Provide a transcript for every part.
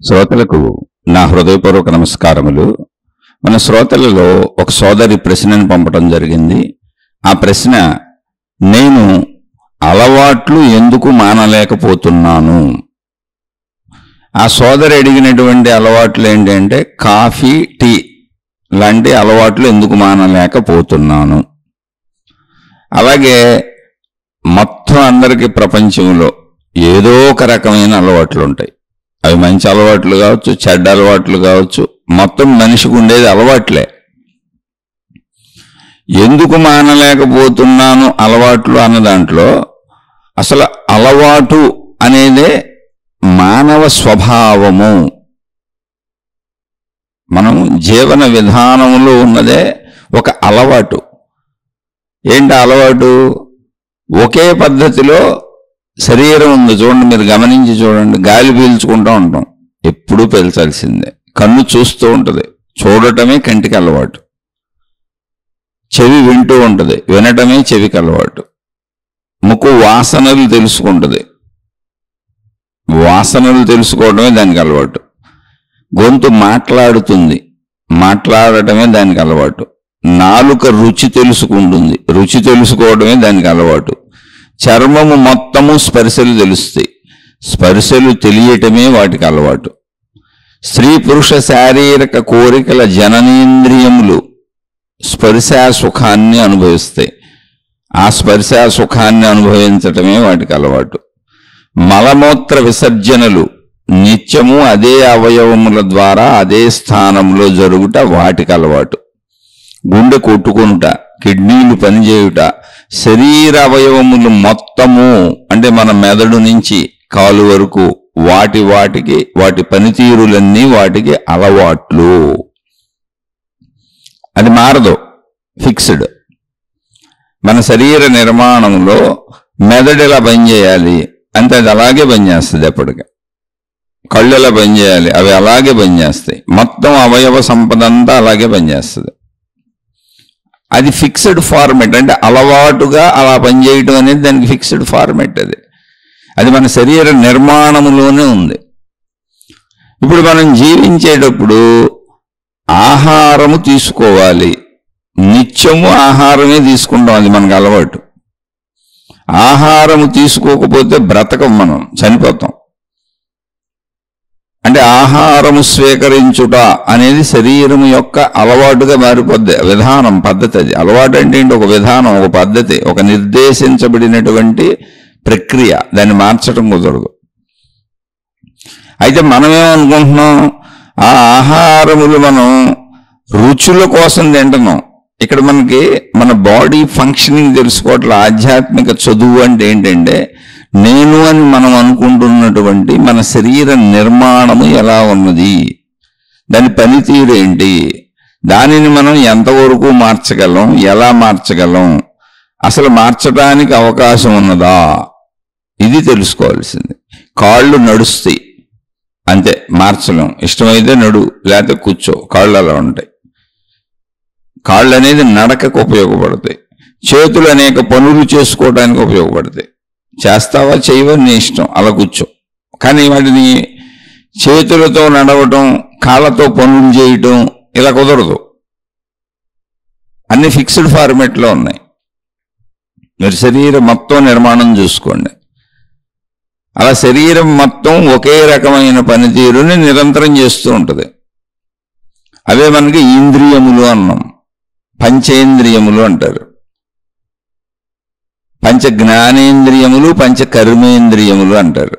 శ్రోతలకు నా హృదయపూర్వక నమస్కారములు. మన శ్రోతలలో ఒక సోదరి ప్రశ్నను పంపడం జరిగింది. ఆ ప్రశ్న, నేను అలవాట్లు ఎందుకు మానలేకపోతున్నాను? ఆ సోదరి అడిగినటువంటి అలవాట్లు ఏంటంటే కాఫీ, టీ లాంటి అలవాట్లు ఎందుకు మానలేకపోతున్నాను. అలాగే మొత్తం అందరికీ ప్రపంచంలో ఏదో ఒక రకమైన అలవాట్లు ఉంటాయి. అవి మంచి అలవాట్లు కావచ్చు, చెడ్డ అలవాట్లు కావచ్చు, మొత్తం మనిషికి ఉండేది అలవాట్లే. ఎందుకు మానలేకపోతున్నాను అలవాట్లు అన్న దాంట్లో అసలు అలవాటు అనేదే మానవ స్వభావము. మనం జీవన విధానంలో ఉన్నదే ఒక అలవాటు. ఏంటి అలవాటు? ఒకే పద్ధతిలో శరీరం ఉంది. చూడండి, మీరు గమనించి చూడండి. గాలి పీల్చుకుంటూ ఉంటాం, ఎప్పుడూ పీల్చాల్సిందే. కన్ను చూస్తూ ఉంటుంది, చూడటమే కంటికి అలవాటు. చెవి వింటూ ఉంటుంది, వినటమే చెవికి అలవాటు. ముక్కు వాసనలు తెలుసుకుంటుంది, వాసనలు తెలుసుకోవడమే దానికి అలవాటు. గొంతు మాట్లాడుతుంది, మాట్లాడటమే దానికి అలవాటు. నాలుక రుచి తెలుసుకుంటుంది, రుచి తెలుసుకోవడమే దానికి అలవాటు. చర్మము మొత్తము స్పర్శలు తెలుస్తాయి, స్పర్శలు తెలియటమే వాటికి అలవాటు. స్త్రీ పురుష శారీరక కోరికల జననేంద్రియములు స్పర్శా సుఖాన్ని అనుభవిస్తాయి, ఆ స్పర్శా సుఖాన్ని అనుభవించటమే వాటికి అలవాటు. మలమూత్ర విసర్జనలు నిత్యము అదే అవయవముల ద్వారా అదే స్థానంలో జరుగుట వాటికి అలవాటు. గుండె కొట్టుకొనుట, కిడ్నీలు పనిచేయుట, శరీర అవయవములు మొత్తము అంటే మన మెదడు నుంచి కాలు వరకు వాటి పనితీరులన్నీ వాటికి అలవాట్లు. అది మారదు, ఫిక్స్డ్. మన శరీర నిర్మాణంలో మెదడు ఎలా పనిచేయాలి అంటే అది అలాగే పనిచేస్తుంది. ఎప్పటికీ కళ్ళు ఎలా పనిచేయాలి అవి అలాగే పనిచేస్తాయి. మొత్తం అవయవ సంపద అంతా అలాగే పనిచేస్తుంది. అది ఫిక్స్డ్ ఫార్మెట్, అంటే అలవాటుగా అలా పనిచేయటం అనేది దానికి ఫిక్స్డ్ ఫార్మెట్. అది మన శరీర నిర్మాణంలోనే ఉంది. ఇప్పుడు మనం జీవించేటప్పుడు ఆహారము తీసుకోవాలి, నిత్యము ఆహారమే తీసుకుంటాం, అది మనకు అలవాటు. ఆహారము తీసుకోకపోతే బ్రతకం, మనం చనిపోతాం. అంటే ఆహారము స్వీకరించుట అనేది శరీరము యొక్క అలవాటుగా మారిపోద్ది. విధానం, పద్ధతి. అది అలవాటు అంటే ఏంటి? ఒక విధానం, ఒక పద్ధతి, ఒక నిర్దేశించబడినటువంటి ప్రక్రియ. దాన్ని మార్చడం కుదరదు. అయితే మనమేమనుకుంటున్నాం, ఆ ఆహారములు మనం రుచుల కోసం తింటున్నాం. ఇక్కడ మనకి మన బాడీ ఫంక్షనింగ్ తెలుసుకోవట్లే. ఆధ్యాత్మిక చదువు అంటే ఏంటంటే, నేను అని మనం అనుకుంటున్నటువంటి మన శరీర నిర్మాణము ఎలా ఉన్నది, దాని పనితీరు ఏంటి, దానిని మనం ఎంతవరకు మార్చగలం, ఎలా మార్చగలం, అసలు మార్చడానికి అవకాశం ఉన్నదా, ఇది తెలుసుకోవాల్సింది. కాళ్ళు నడుస్తాయి అంతే, మార్చలేం. ఇష్టమైతే నడు, లేకపోతే కూర్చో, కాళ్ళు అలా ఉంటాయి. కాళ్ళు అనేది నడకకు ఉపయోగపడతాయి. చేతులు అనేక పనులు చేసుకోవడానికి ఉపయోగపడతాయి. చేస్తావా చేయవా నీ ఇష్టం, అలా కూర్చో. కానీ వాటిని చేతులతో నడవటం, కాళ్ళతో పనులు చేయటం ఇలా కుదరదు. అన్ని ఫిక్స్డ్ ఫార్మెట్లో ఉన్నాయి. మీరు శరీరం మొత్తం నిర్మాణం చూసుకోండి. అలా శరీరం మొత్తం ఒకే రకమైన పనితీరుని నిరంతరం చేస్తూ ఉంటుంది. అవే మనకి ఇంద్రియములు అన్నాం, పంచేంద్రియములు అంటారు. పంచ జ్ఞానేంద్రియములు, పంచ కర్మేంద్రియములు అంటారు.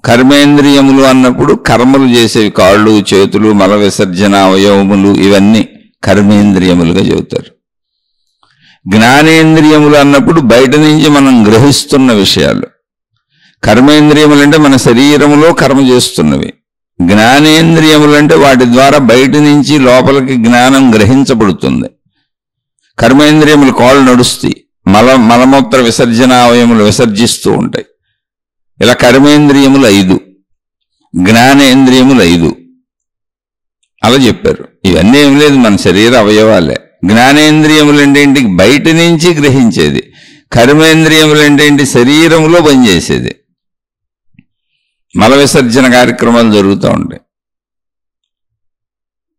కర్మేంద్రియములు అన్నప్పుడు కర్మలు చేసేవి, కాళ్ళు, చేతులు, మల విసర్జన అవయవములు, ఇవన్నీ కర్మేంద్రియములుగా చెబుతారు. జ్ఞానేంద్రియములు అన్నప్పుడు బయట నుంచి మనం గ్రహిస్తున్న విషయాలు. కర్మేంద్రియములు అంటే మన శరీరములో కర్మ చేస్తున్నవి. జ్ఞానేంద్రియములు అంటే వాటి ద్వారా బయట నుంచి లోపలికి జ్ఞానం గ్రహించబడుతుంది. కర్మేంద్రియములు కాళ్ళు నడుస్తాయి, మలమూత్ర విసర్జన అవయములు విసర్జిస్తూ ఉంటాయి. ఇలా కర్మేంద్రియములు 5, జ్ఞానేంద్రియములు 5 అలా చెప్పారు. ఇవన్నీ ఏం లేదు, మన శరీర అవయవాలే. జ్ఞానేంద్రియములు ఏంటి? బయట నుంచి గ్రహించేది. కర్మేంద్రియములు ఏంటి? శరీరంలో పనిచేసేది. మల విసర్జన కార్యక్రమాలు జరుగుతూ ఉంటాయి.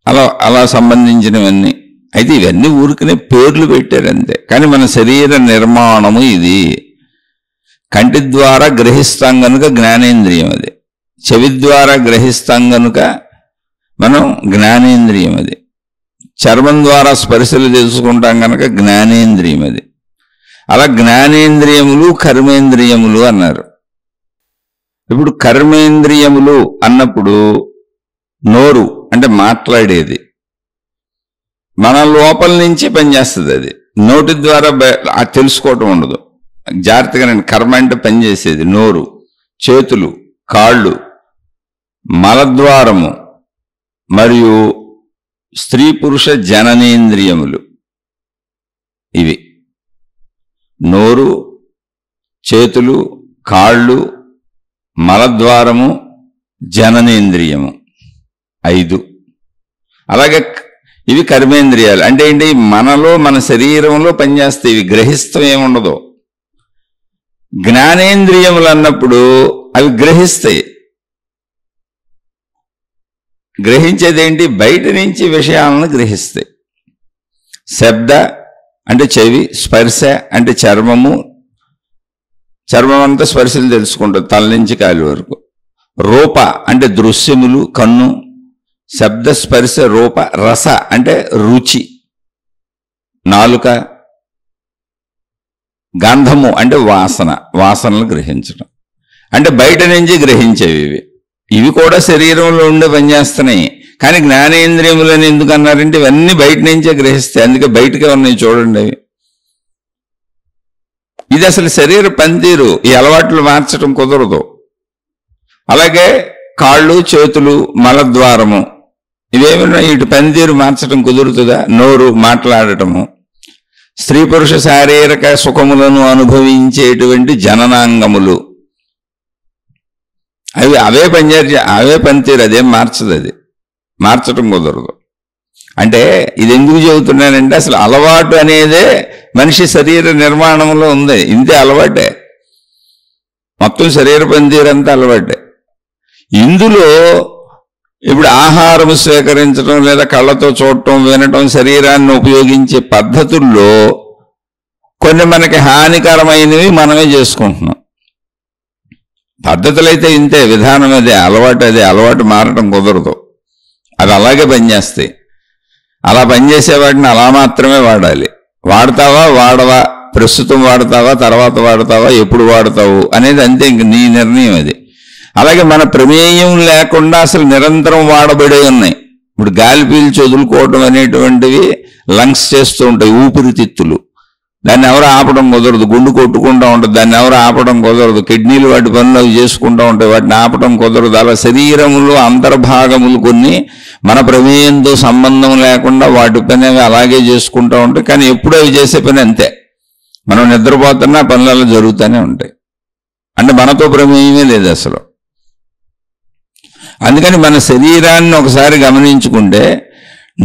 అలా అలా సంబంధించినవన్నీ. అయితే ఇవన్నీ ఊరికనే పేర్లు పెట్టారు అంతే. కానీ మన శరీర నిర్మాణము ఇది. కంటి ద్వారా గ్రహిస్తాం కనుక జ్ఞానేంద్రియం అది, చెవి ద్వారా గ్రహిస్తాం కనుక మనం జ్ఞానేంద్రియం అది, చర్మం ద్వారా స్పర్శలు తెలుసుకుంటాం కనుక జ్ఞానేంద్రియం అది. అలా జ్ఞానేంద్రియములు కర్మేంద్రియములు అన్నారు. ఇప్పుడు కర్మేంద్రియములు అన్నప్పుడు నోరు అంటే మాట్లాడేది, మన లోపల నుంచి పనిచేస్తుంది. అది నోటి ద్వారా తెలుసుకోవటం ఉండదు. జాగ్రత్తగా నేను కర్మ అంటే పనిచేసేది నోరు, చేతులు, కాళ్ళు, మలద్వారము మరియు స్త్రీ పురుష జననేంద్రియములు. ఇవి నోరు, చేతులు, కాళ్ళు, మలద్వారము, జననేంద్రియము 5. అలాగే ఇవి కర్మేంద్రియాలు. అంటే ఏంటి, మనలో మన శరీరంలో పనిచేస్తాయి. ఇవి గ్రహిస్తాం ఏముండదు. జ్ఞానేంద్రియములు అన్నప్పుడు అవి గ్రహిస్తాయి. గ్రహించేదేంటి, బయట నుంచి విషయాలను గ్రహిస్తాయి. శబ్ద అంటే చెవి, స్పర్శ అంటే చర్మము, చర్మం అంతా స్పర్శలు తెలుసుకుంటుంది తల నుంచి కాలి వరకు. రూప అంటే దృశ్యములు, కన్ను, శబ్ద స్పర్శ రూప. రస అంటే రుచి, నాలుక. గంధము అంటే వాసన, వాసనలు గ్రహించడం. అంటే బయట నుంచి గ్రహించేవి ఇవి. ఇవి కూడా శరీరంలో ఉండే పనిచేస్తున్నాయి. కానీ జ్ఞానేంద్రియములని ఎందుకు అన్నారంటే ఇవన్నీ బయట నుంచే గ్రహిస్తాయి. అందుకే బయటకే ఉన్నాయి చూడండి అవి. ఇది అసలు శరీర పనితీరు. ఈ అలవాట్లు మార్చడం కుదరదు. అలాగే కాళ్ళు, చేతులు, మలద్వారము ఇవేమైనా వీటి పనితీరు మార్చడం కుదురుతుందా? నోరు మాట్లాడటము, స్త్రీ పురుష శారీరక సుఖములను అనుభవించేటువంటి జననాంగములు, అవే పనితీరు. అదేం మార్చదు, అది మార్చడం కుదరదు. అంటే ఇది ఎందుకు చెబుతున్నానంటే అసలు అలవాటు అనేదే మనిషి శరీర నిర్మాణంలో ఉంది. ఇంతే అలవాటే, మొత్తం శరీర పనితీరంతా అలవాటే. ఇందులో ఇప్పుడు ఆహారం స్వీకరించడం లేదా కళ్ళతో చూడటం, వినటం, శరీరాన్ని ఉపయోగించే పద్ధతుల్లో కొన్ని మనకి హానికరమైనవి మనమే చేసుకుంటున్నాం. పద్ధతులైతే ఇంతే, విధానం అదే, అలవాటు మారటం కుదరదు. అవి అలాగే పనిచేస్తాయి. అలా పనిచేసే వాటిని అలా మాత్రమే వాడాలి. వాడతావా వాడవా, ప్రస్తుతం వాడతావా తర్వాత వాడతావా, ఎప్పుడు వాడతావు అనేది అంతే, ఇంక నీ నిర్ణయం అది. అలాగే మన ప్రమేయం లేకుండా అసలు నిరంతరం వాడబడే ఉన్నాయి. ఇప్పుడు గాలి పీల్చి వదులుకోవటం అనేటువంటివి లంగ్స్ చేస్తూ ఉంటాయి, ఊపిరితిత్తులు. దాన్ని ఎవరు ఆపడం కుదరదు. గుండు కొట్టుకుంటూ ఉంటుంది, దాన్ని ఎవరు ఆపడం కుదరదు. కిడ్నీలు వాటి పనులు అవి చేసుకుంటూ ఉంటాయి, వాటిని ఆపడం కుదరదు. అలా శరీరములు అంతర్భాగములు కొన్ని మన ప్రమేయంతో సంబంధం లేకుండా వాటి పని అవి అలాగే చేసుకుంటూ ఉంటాయి. కానీ ఎప్పుడు అవి చేసే పని అంతే. మనం నిద్రపోతున్నా పనులు అలా జరుగుతూనే ఉంటాయి. అంటే మనతో ప్రమేయమే లేదు అసలు. అందుకని మన శరీరాన్ని ఒకసారి గమనించుకుంటే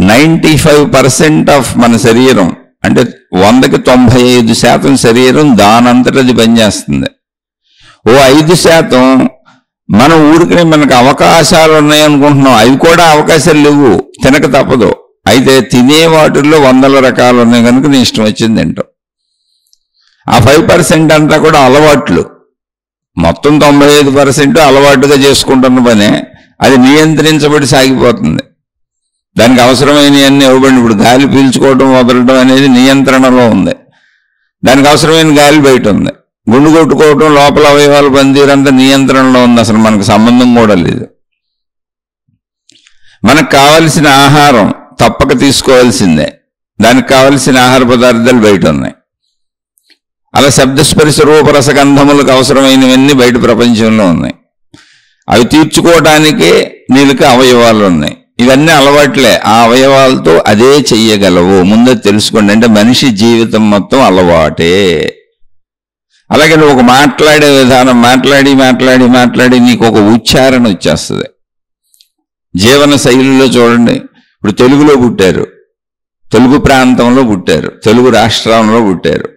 95% ఆఫ్ మన శరీరం, అంటే 100కి 95% శరీరం దానంతటది పనిచేస్తుంది. ఓ 5% మనం ఊరికనే మనకు అవకాశాలు ఉన్నాయనుకుంటున్నాం. అవి కూడా అవకాశాలు లేవు, తినక తప్పదు. అయితే తినే వాటిల్లో 100 రకాలు ఉన్నాయి కనుక నీ ఇష్టం వచ్చింది తింటాం. ఆ 5% అంతా కూడా అలవాట్లు. మొత్తం 95% అలవాటుగా చేసుకుంటున్న పనే. అది నియంత్రించబడి సాగిపోతుంది. దానికి అవసరమైనవన్నీ ఇవ్వబడి. ఇప్పుడు గాలి పీల్చుకోవడం వదలడం అనేది నియంత్రణలో ఉంది. దానికి అవసరమైన గాలి బయట ఉంది. గుండు కొట్టుకోవడం, లోపల అవయవాల పనితీరంతా నియంత్రణలో ఉంది. అసలు మనకు సంబంధం కూడా లేదు. మనకు కావలసిన ఆహారం తప్పక తీసుకోవాల్సిందే. దానికి కావలసిన ఆహార పదార్థాలు బయట ఉన్నాయి. అలా శబ్దస్పర్శ రూపరసగంధములకు అవసరమైనవన్నీ బయట ప్రపంచంలో ఉన్నాయి. అవి తీర్చుకోవటానికే నీళ్ళకి అవయవాలు ఉన్నాయి. ఇవన్నీ అలవాట్లే. ఆ అవయవాలతో అదే చెయ్యగలవు. ముందే తెలుసుకోండి. అంటే మనిషి జీవితం మొత్తం అలవాటే. అలాగే నువ్వు ఒక మాట్లాడే విధానం, మాట్లాడి నీకు ఒక ఉచ్చారణ వచ్చేస్తుంది. జీవన శైలిలో చూడండి. ఇప్పుడు తెలుగులో పుట్టారు, తెలుగు ప్రాంతంలో పుట్టారు, తెలుగు రాష్ట్రంలో పుట్టారు.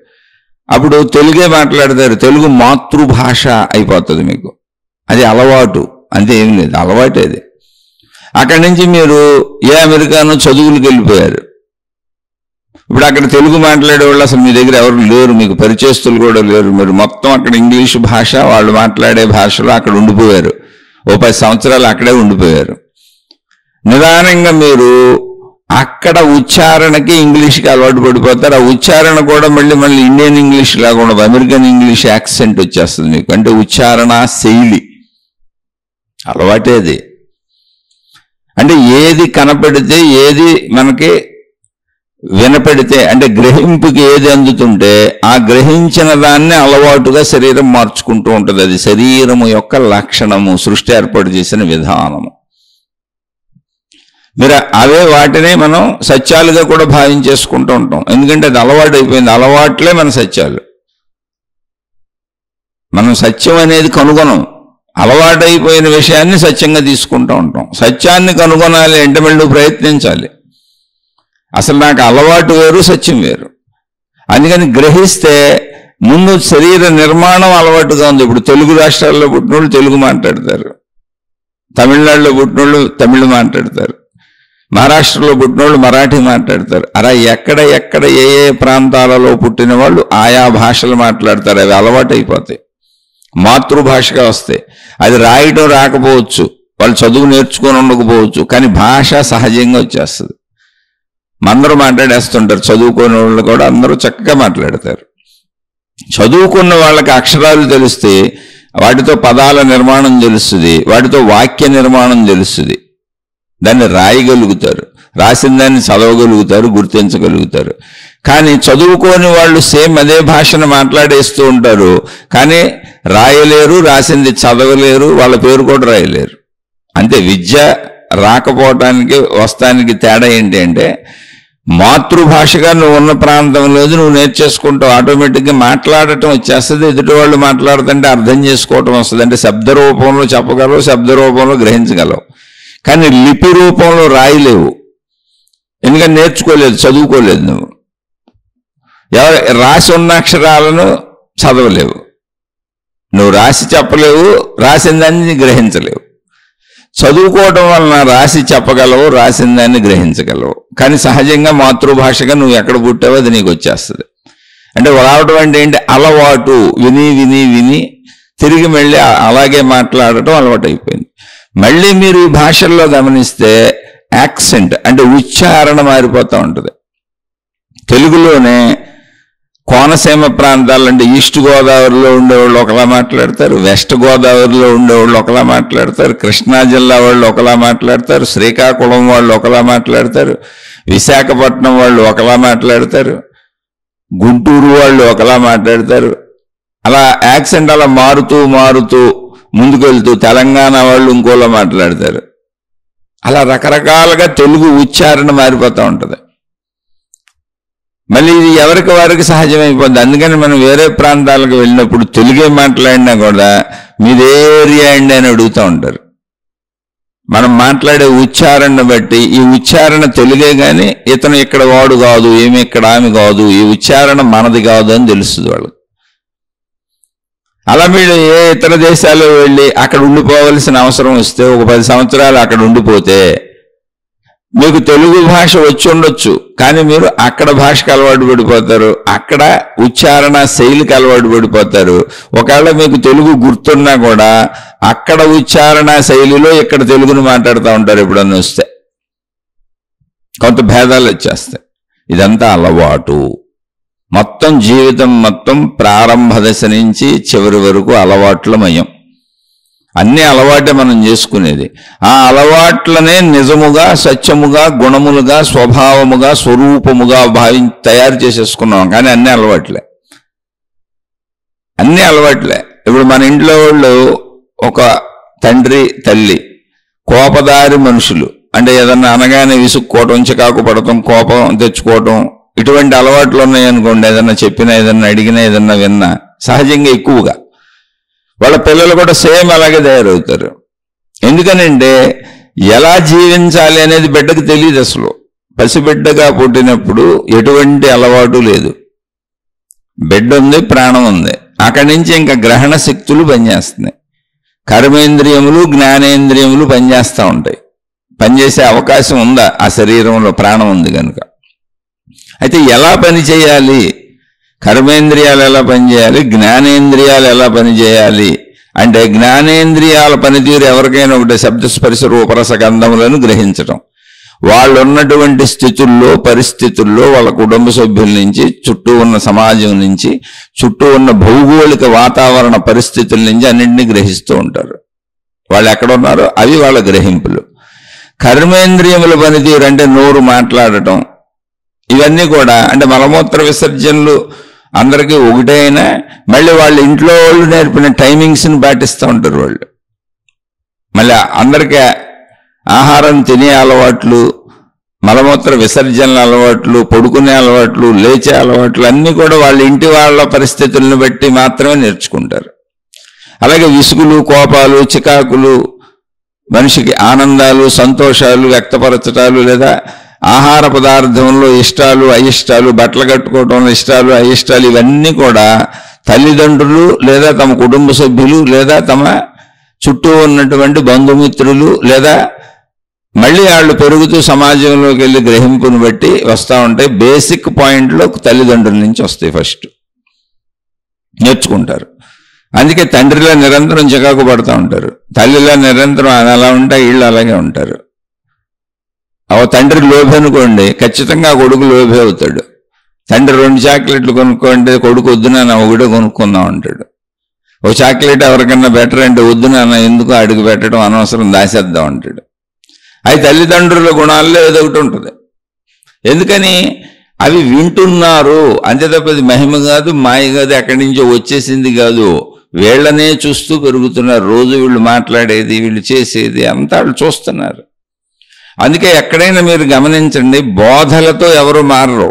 అప్పుడు తెలుగే మాట్లాడతారు. తెలుగు మాతృభాష అయిపోతుంది మీకు. అది అలవాటు, అంతే, ఏం లేదు, అలవాటే అది. అక్కడి నుంచి మీరు అమెరికానో చదువులకు వెళ్ళిపోయారు. ఇప్పుడు అక్కడ తెలుగు మాట్లాడే వాళ్ళు అసలు మీ దగ్గర ఎవరు లేరు, మీకు పరిచయస్తులు కూడా లేరు. మీరు మొత్తం అక్కడ ఇంగ్లీషు భాష, వాళ్ళు మాట్లాడే భాషలో అక్కడ ఉండిపోయారు. 10 సంవత్సరాలు అక్కడే ఉండిపోయారు. నిదానంగా మీరు అక్కడ ఉచ్చారణకి ఇంగ్లీష్కి అలవాటు పడిపోతారు. ఆ ఉచ్చారణ కూడా మళ్ళీ ఇండియన్ ఇంగ్లీష్ లాగా ఉండదు, అమెరికన్ ఇంగ్లీష్ యాక్సెంట్ వచ్చేస్తుంది మీకు. అంటే ఉచ్చారణ శైలి అలవాటేది. అంటే ఏది కనపడితే, ఏది మనకి వినపడితే, అంటే గ్రహింపుకి ఏది అందుతుంటే ఆ గ్రహించిన దాన్ని అలవాటుగా శరీరం మార్చుకుంటూ ఉంటుంది. అది శరీరము యొక్క లక్షణము, సృష్టి ఏర్పాటు చేసిన విధానము. మీరు అవే వాటినే మనం సత్యాలుగా కూడా భావించేసుకుంటూ ఉంటాం. ఎందుకంటే అది అలవాటు అయిపోయింది. అలవాట్లే మన సత్యాలు. మనం సత్యం అనేది కనుగొనం, అలవాటైపోయిన విషయాన్ని సత్యంగా తీసుకుంటూ ఉంటాం. సత్యాన్ని కనుగొనాలి అంటే మళ్ళీ ప్రయత్నించాలి. అసలు నాకు అలవాటు వేరు, సత్యం వేరు. అందుకని గ్రహిస్తే ముందు శరీర నిర్మాణం అలవాటుగా ఉంది. ఇప్పుడు తెలుగు రాష్ట్రాల్లో పుట్టినోళ్ళు తెలుగు మాట్లాడతారు, తమిళనాడులో పుట్టినోళ్ళు తమిళ మాట్లాడతారు, మహారాష్ట్రలో పుట్టినోళ్ళు మరాఠీ మాట్లాడతారు. అలా ఎక్కడ ఏ ప్రాంతాలలో పుట్టిన వాళ్ళు ఆయా భాషలు మాట్లాడతారు. అవి అలవాటు అయిపోతాయి, మాతృభాషగా వస్తాయి. అది రాయడం రాకపోవచ్చు, వాళ్ళు చదువు నేర్చుకొని ఉండకపోవచ్చు, కానీ భాష సహజంగా వచ్చేస్తుంది. అందరూ మాట్లాడేస్తుంటారు. చదువుకునే వాళ్ళు కూడా అందరూ చక్కగా మాట్లాడతారు. చదువుకున్న వాళ్ళకి అక్షరాలు తెలిస్తే వాటితో పదాల నిర్మాణం తెలుస్తుంది, వాటితో వాక్య నిర్మాణం తెలుస్తుంది. దాన్ని రాయగలుగుతారు, రాసిన దాన్ని చదవగలుగుతారు, గుర్తించగలుగుతారు. కానీ చదువుకోని వాళ్ళు సేమ్ అదే భాషను మాట్లాడేస్తూ ఉంటారు, కానీ రాయలేరు, రాసింది చదవలేరు, వాళ్ళ పేరు కూడా రాయలేరు. అంతే. విద్య రాకపోవటానికి వస్తానికి తేడా ఏంటి అంటే, మాతృభాషగా నువ్వు ఉన్న ప్రాంతంలో నువ్వు నేర్చేసుకుంటావు, ఆటోమేటిక్గా మాట్లాడటం వచ్చేస్తుంది. ఎదుటి వాళ్ళు మాట్లాడుతుంటే అర్థం చేసుకోవటం వస్తుంది. అంటే శబ్ద రూపంలో చెప్పగలవు, శబ్ద రూపంలో గ్రహించగలవు, కానీ లిపి రూపంలో రాయలేవు. ఎందుకంటే నేర్చుకోలేదు, చదువుకోలేదు. నువ్వు రాసి ఉన్న అక్షరాలను చదవలేవు, నువ్వు రాసి చెప్పలేవు, రాసిన దాన్ని గ్రహించలేవు. చదువుకోవటం వలన రాసి చెప్పగలవు, రాసిన దాన్ని గ్రహించగలవు. కానీ సహజంగా మాతృభాషగా నువ్వు ఎక్కడ పుట్టావో అది నీకు వచ్చేస్తుంది. అంటే రావటం అంటే ఏంటి? అలవాటు. విని విని విని తిరిగి మళ్ళీ అలాగే మాట్లాడటం అలవాటు అయిపోయింది. మళ్ళీ మీరు ఈ భాషల్లో గమనిస్తే యాక్సెంట్ అంటే ఉచ్చారణ మారిపోతూ ఉంటుంది. తెలుగులోనే కోనసీమ ప్రాంతాలు అంటే ఈస్ట్ గోదావరిలో ఉండేవాళ్ళు ఒకలా మాట్లాడతారు, వెస్ట్ గోదావరిలో ఉండేవాళ్ళు ఒకలా మాట్లాడతారు, కృష్ణా జిల్లా వాళ్ళు ఒకలా మాట్లాడతారు, శ్రీకాకుళం వాళ్ళు ఒకలా మాట్లాడతారు, విశాఖపట్నం వాళ్ళు ఒకలా మాట్లాడతారు, గుంటూరు వాళ్ళు ఒకలా మాట్లాడతారు. అలా యాక్సెంట్ అలా మారుతూ మారుతూ ముందుకెళ్తూ తెలంగాణ వాళ్ళు ఇంకోలా మాట్లాడతారు. అలా రకరకాలుగా తెలుగు ఉచ్చారణ మారిపోతూ ఉంటుంది. మళ్ళీ ఇది ఎవరికి వారికి సహజమైపోద్ది. అందుకని మనం వేరే ప్రాంతాలకు వెళ్ళినప్పుడు తెలుగే మాట్లాడినా కూడా మీదే ఏరియా అండి అని అడుగుతూ ఉంటారు. మనం మాట్లాడే ఉచ్చారణ బట్టి ఈ ఉచ్చారణ తెలుగే కానీ ఇతను ఇక్కడ వాడు కాదు, ఏమి ఇక్కడ ఆమె కాదు, ఈ ఉచ్చారణ మనది కాదు అని తెలుస్తుంది వాళ్ళకి. అలా మీరు ఏ ఇతర దేశాల్లో వెళ్ళి అక్కడ ఉండిపోవలసిన అవసరం వస్తే ఒక 10 సంవత్సరాలు అక్కడ ఉండిపోతే మీకు తెలుగు భాష వచ్చి ఉండొచ్చు, కానీ మీరు అక్కడ భాషకు అలవాటు పడిపోతారు, అక్కడ ఉచ్చారణ శైలికి అలవాటు పడిపోతారు. ఒకవేళ మీకు తెలుగు గుర్తున్నా కూడా అక్కడ ఉచ్చారణ శైలిలో ఇక్కడ తెలుగును మాట్లాడుతూ ఉంటారు. ఎప్పుడన్నా వస్తే కొంత భేదాలు వచ్చేస్తాయి. ఇదంతా అలవాటు. మొత్తం జీవితం మొత్తం ప్రారంభ దశ నుంచి చివరి వరకు అలవాట్లమయం. అన్ని అలవాటే మనం చేసుకునేది. ఆ అలవాట్లనే నిజముగా, సత్యముగా, గుణములుగా, స్వభావముగా, స్వరూపముగా తయారు చేసేసుకున్నాం. కానీ అన్ని అలవాట్లే, అన్ని అలవాట్లే. ఇప్పుడు మన ఇంట్లో వాళ్ళు ఒక తండ్రి తల్లి కోపదారి మనుషులు, అంటే ఏదన్నా అనగానే విసుక్కోవటం, చికాకు పడటం, కోపం తెచ్చుకోవటం, ఇటువంటి అలవాట్లు ఉన్నాయనుకోండి. ఏదన్నా చెప్పినా, ఏదన్నా అడిగినా, ఏదన్నా విన్నా సహజంగా ఎక్కువగా వాళ్ళ పిల్లలు కూడా సేమ్ అలాగే తయారవుతారు. ఎందుకనంటే ఎలా జీవించాలి అనేది బిడ్డకు తెలియదు. అసలు పసిబిడ్డగా పుట్టినప్పుడు ఎటువంటి అలవాటు లేదు. బిడ్డ ఉంది, ప్రాణం ఉంది, అక్కడి నుంచి ఇంకా గ్రహణ శక్తులు పనిచేస్తున్నాయి. కర్మేంద్రియములు, జ్ఞానేంద్రియములు పనిచేస్తూ ఉంటాయి. పనిచేసే అవకాశం ఉందా? ఆ శరీరంలో ప్రాణం ఉంది కనుక. అయితే ఎలా పని చేయాలి? కర్మేంద్రియాలు ఎలా పనిచేయాలి, జ్ఞానేంద్రియాలు ఎలా పనిచేయాలి అంటే, జ్ఞానేంద్రియాల పనితీరు ఎవరికైనా ఒకటి శబ్దస్పర్శ రూపరస గంధములను గ్రహించటం. వాళ్ళు ఉన్నటువంటి స్థితుల్లో, పరిస్థితుల్లో, వాళ్ళ కుటుంబ సభ్యుల నుంచి, చుట్టూ ఉన్న సమాజం నుంచి, చుట్టూ ఉన్న భౌగోళిక వాతావరణ పరిస్థితుల నుంచి అన్నింటినీ గ్రహిస్తూ ఉంటారు. వాళ్ళు ఎక్కడ ఉన్నారో అవి వాళ్ళ గ్రహింపులు. కర్మేంద్రియముల పనితీరు అంటే నోరు మాట్లాడటం, ఇవన్నీ కూడా అంటే మలమూత్ర విసర్జనలు అందరికీ ఒకటే అయినా మళ్ళీ వాళ్ళ ఇంట్లో వాళ్ళు నేర్పిన టైమింగ్స్ని పాటిస్తూ ఉంటారు వాళ్ళు. మళ్ళీ అందరికీ ఆహారం తినే అలవాట్లు, మలమూత్ర విసర్జనల అలవాట్లు, పడుకునే అలవాట్లు, లేచే అలవాట్లు అన్నీ కూడా వాళ్ళ ఇంటి వాళ్ళ పరిస్థితులను బట్టి మాత్రమే నేర్చుకుంటారు. అలాగే విసుగులు, కోపాలు, చికాకులు, మనిషికి ఆనందాలు, సంతోషాలు వ్యక్తపరచటాలు, లేదా ఆహార పదార్థంలో ఇష్టాలు అయిష్టాలు, బట్టలు కట్టుకోవటంలో ఇష్టాలు అయిష్టాలు, ఇవన్నీ కూడా తల్లిదండ్రులు లేదా తమ కుటుంబ సభ్యులు లేదా తమ చుట్టూ ఉన్నటువంటి బంధుమిత్రులు లేదా మళ్ళీ వాళ్ళు పెరుగుతూ సమాజంలోకి వెళ్ళి గ్రహింపును బట్టి వస్తూ ఉంటాయి. బేసిక్ పాయింట్లో తల్లిదండ్రుల నుంచి వస్తాయి, ఫస్ట్ నేర్చుకుంటారు. అందుకే తండ్రిలో నిరంతరం చికాకు పడుతూ ఉంటారు, తల్లిలో నిరంతరం అలా ఉంటాయి, వీళ్ళు అలాగే ఉంటారు. తండ్రి లోభి అనుకోండి, ఖచ్చితంగా ఆ కొడుకు లోభి అవుతాడు. తండ్రి 2 చాక్లెట్లు కొనుక్కోండి, కొడుకు వద్దునా ఒకటే కొనుక్కుందాం అంటాడు. ఒక చాక్లెట్ ఎవరికన్నా బెటర్ అంటే వద్దునా ఎందుకు అడుగు పెట్టడం అనవసరం, దాసేద్దాం అంటాడు. అవి తల్లిదండ్రుల గుణాల్లో ఏదో ఒకటి ఉంటుంది. ఎందుకని అవి వింటున్నారు అంతే తప్ప అది మహిమ కాదు, మాయ కాదు, ఎక్కడి నుంచో వచ్చేసింది కాదు. వీళ్ళనే చూస్తూ పెరుగుతున్నారు. రోజు వీళ్ళు మాట్లాడేది, వీళ్ళు చేసేది అంతా వాళ్ళు చూస్తున్నారు. అందుకే ఎక్కడైనా మీరు గమనించండి, బోధలతో ఎవరు మారరు,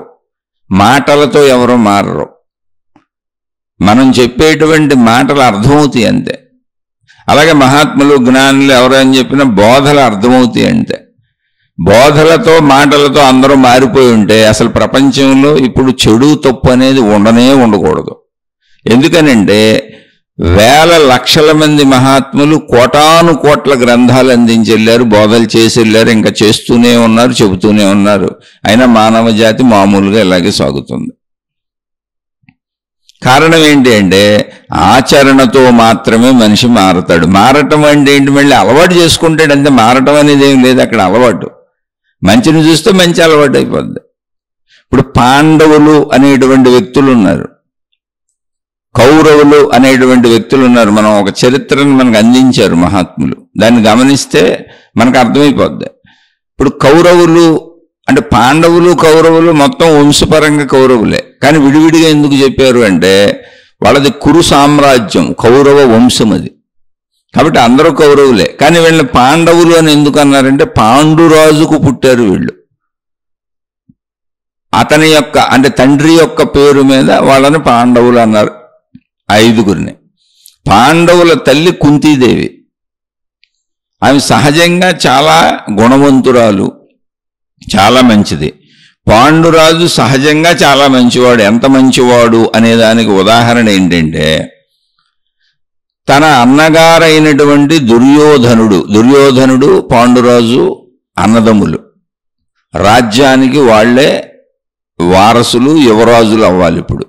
మాటలతో ఎవరు మారరు. మనం చెప్పేటువంటి మాటలు అర్థమవుతాయి అంతే. అలాగే మహాత్ములు, జ్ఞానులు ఎవరైనా చెప్పినా బోధలు అర్థమవుతాయి అంతే. బోధలతో మాటలతో అందరూ మారిపోయి ఉంటే అసలు ప్రపంచంలో ఇప్పుడు చెడు తప్పు అనేది ఉండకూడదు. ఎందుకనంటే వేల లక్షల మంది మహాత్ములు కోటాను కోట్ల గ్రంథాలు అందించి వెళ్ళారు, బోధలు చేసి వెళ్ళారు, ఇంకా చేస్తూనే ఉన్నారు, చెబుతూనే ఉన్నారు. అయినా మానవ జాతి మామూలుగా ఇలాగే సాగుతుంది. కారణం ఏంటి అంటే ఆచరణతో మాత్రమే మనిషి మారతాడు. మారటం అంటే ఏంటి, మళ్ళీ అలవాటు చేసుకుంటాడు అంతే. మారటం అనేది ఏం లేదు అక్కడ. అలవాటు, మంచిని చూస్తే మంచి అలవాటు అయిపోద్ది. ఇప్పుడు పాండవులు అనేటువంటి వ్యక్తులు ఉన్నారు, కౌరవులు అనేటువంటి వ్యక్తులు ఉన్నారు. మనం ఒక చరిత్రను మనకు అందించారు మహాత్ములు, దాన్ని గమనిస్తే మనకు అర్థమైపోద్ది. ఇప్పుడు కౌరవులు అంటే పాండవులు, కౌరవులు మొత్తం వంశపరంగా కౌరవులే, కానీ విడివిడిగా ఎందుకు చెప్పారు అంటే వాళ్ళది కురు సామ్రాజ్యం, కౌరవ వంశం అది. కాబట్టి అందరూ కౌరవులే, కానీ వీళ్ళని పాండవులు అని ఎందుకు అన్నారంటే పాండురాజుకు పుట్టారు వీళ్ళు. అతని యొక్క అంటే తండ్రి యొక్క పేరు మీద వాళ్ళని పాండవులు అన్నారు. 5గురిని. పాండవుల తల్లి కుంతీదేవి, ఆమె సహజంగా చాలా గుణవంతురాలు, చాలా మంచిది. పాండురాజు సహజంగా చాలా మంచివాడు. ఎంత మంచివాడు అనేదానికి ఉదాహరణ ఏంటంటే తన అన్నగారైనటువంటి దుర్యోధనుడు పాండురాజు అన్నదమ్ములు, రాజ్యానికి వాళ్లే వారసులు, యువరాజులు అవ్వాలి ఇప్పుడు.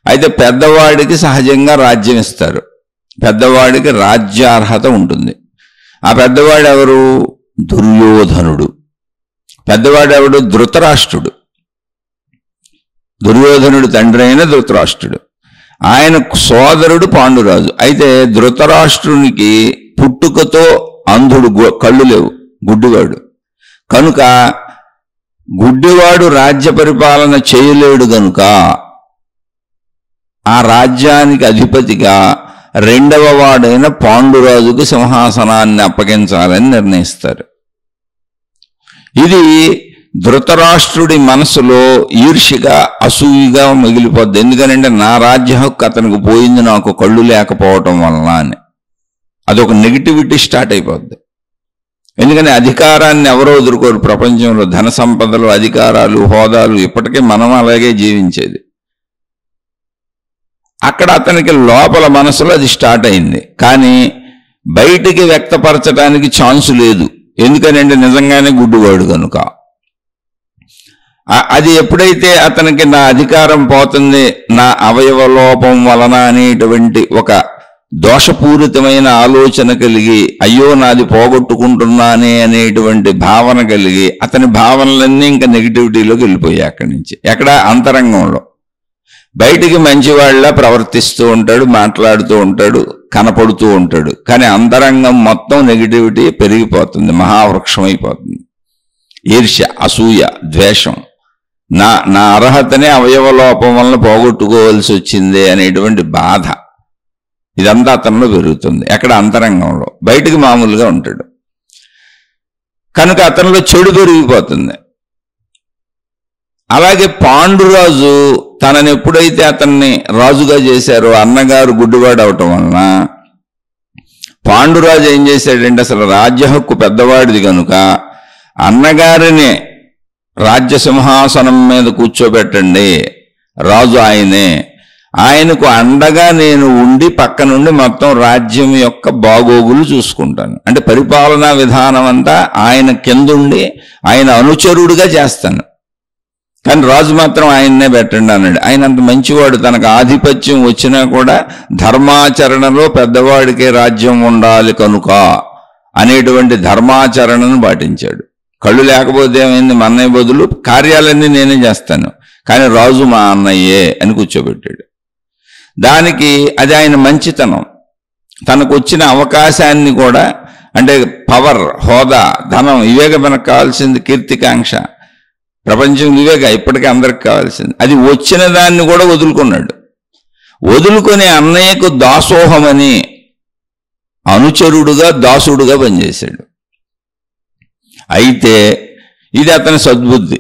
అయితే పెద్దవాడికి సహజంగా రాజ్యం ఇస్తారు, పెద్దవాడికి రాజ్యార్హత ఉంటుంది. ఆ పెద్దవాడు ఎవరు? దుర్యోధనుడు. పెద్దవాడు ఎవడు? ధృతరాష్ట్రుడు. దుర్యోధనుడు తండ్రి అయిన ధృతరాష్ట్రుడు, ఆయన సోదరుడు పాండురాజు. అయితే ధృతరాష్ట్రునికి పుట్టుకతో అంధుడు, కళ్ళు లేవు, గుడ్డివాడు. కనుక గుడ్డివాడు రాజ్య పరిపాలన చేయలేడు గనుక ఆ రాజ్యానికి అధిపతిగా 2వ వాడైన పాండురాజుకు సింహాసనాన్ని అప్పగించాలని నిర్ణయిస్తారు. ఇది ధృతరాష్ట్రుడి మనసులో ఈర్ష్యగా, అసూయగా మిగిలిపోద్ది. ఎందుకనంటే నా రాజ్య హక్కు అతనికి పోయింది నాకు కళ్ళు లేకపోవటం వలన అని. అదొక నెగిటివిటీ స్టార్ట్ అయిపోద్ది. ఎందుకని అధికారాన్ని ఎవరో ఎదుర్కోరు ప్రపంచంలో. ధన సంపదలు, అధికారాలు, హోదాలు, ఇప్పటికే మనం అలాగే జీవించేది. అక్కడ అతనికి లోపల మనసులో అది స్టార్ట్ అయింది, కానీ బయటికి వ్యక్తపరచడానికి ఛాన్స్ లేదు. ఎందుకనంటే నిజంగానే గుడ్డివాడు కనుక. అది ఎప్పుడైతే అతనికి నా అధికారం పోతుంది, నా అవయవ లోపం వలన అనేటువంటి ఒక దోషపూరితమైన ఆలోచన కలిగి, అయ్యో నాది పోగొట్టుకుంటున్నానే అనేటువంటి భావన కలిగి, అతని భావనలన్నీ ఇంకా నెగిటివిటీలోకి వెళ్ళిపోయాయి. అక్కడి నుంచి ఎక్కడ అంతరంగంలో బయటికి మంచివాళ్ళ ప్రవర్తిస్తూ ఉంటాడు, మాట్లాడుతూ ఉంటాడు, కనపడుతూ ఉంటాడు. కానీ అంతరంగం మొత్తం నెగిటివిటీ పెరిగిపోతుంది, మహావృక్షం అయిపోతుంది. ఈర్ష్య, అసూయ, ద్వేషం, నా అర్హతనే అవయవ లోపం వలన పోగొట్టుకోవాల్సి వచ్చింది అనేటువంటి బాధ, ఇదంతా అతనిలో పెరుగుతుంది. ఎక్కడ అంతరంగంలో. బయటికి మామూలుగా ఉంటాడు కనుక అతనిలో చెడు పెరిగిపోతుంది. అలాగే పాండురాజు తనని ఎప్పుడైతే అతన్ని రాజుగా చేశారో, అన్నగారు గుడ్డివాడు అవటం వలన పాండురాజు ఏం చేశాడంటే, అసలు రాజ్య హక్కు పెద్దవాడిది కనుక అన్నగారిని రాజ్య సింహాసనం మీద కూర్చోబెట్టండి, రాజు ఆయనే, ఆయనకు అండగా నేను ఉండి పక్క నుండి మొత్తం రాజ్యం యొక్క బాగోగులు చూసుకుంటాను. అంటే పరిపాలనా విధానం అంతా ఆయన కిందుండి ఆయన అనుచరుడుగా చేస్తాను, కానీ రాజు మాత్రం ఆయన్నే పెట్టండి అన్నాడు. ఆయన అంత మంచివాడు, తనకు ఆధిపత్యం వచ్చినా కూడా ధర్మాచరణలో పెద్దవాడికే రాజ్యం ఉండాలి కనుక అనేటువంటి ధర్మాచరణను పాటించాడు. కళ్ళు లేకపోతే ఏమైంది, మా అన్నయ్య బదులు కార్యాలన్నీ నేనే చేస్తాను, కానీ రాజు మా అన్నయ్యే అని కూర్చోబెట్టాడు. దానికి అది ఆయన మంచితనం. తనకు వచ్చిన అవకాశాన్ని కూడా, అంటే పవర్, హోదా, ధనం, ఇవేగా మనకు కావాల్సింది, కీర్తికాంక్ష, ప్రపంచం ఇవేగా ఇప్పటికీ అందరికి కావాల్సింది. అది వచ్చిన దాన్ని కూడా వదులుకున్నాడు. వదులుకొని అన్నయ్యకు దాసోహమని అనుచరుడుగా, దాసుడుగా పనిచేశాడు. అయితే ఇది అతని సద్బుద్ధి.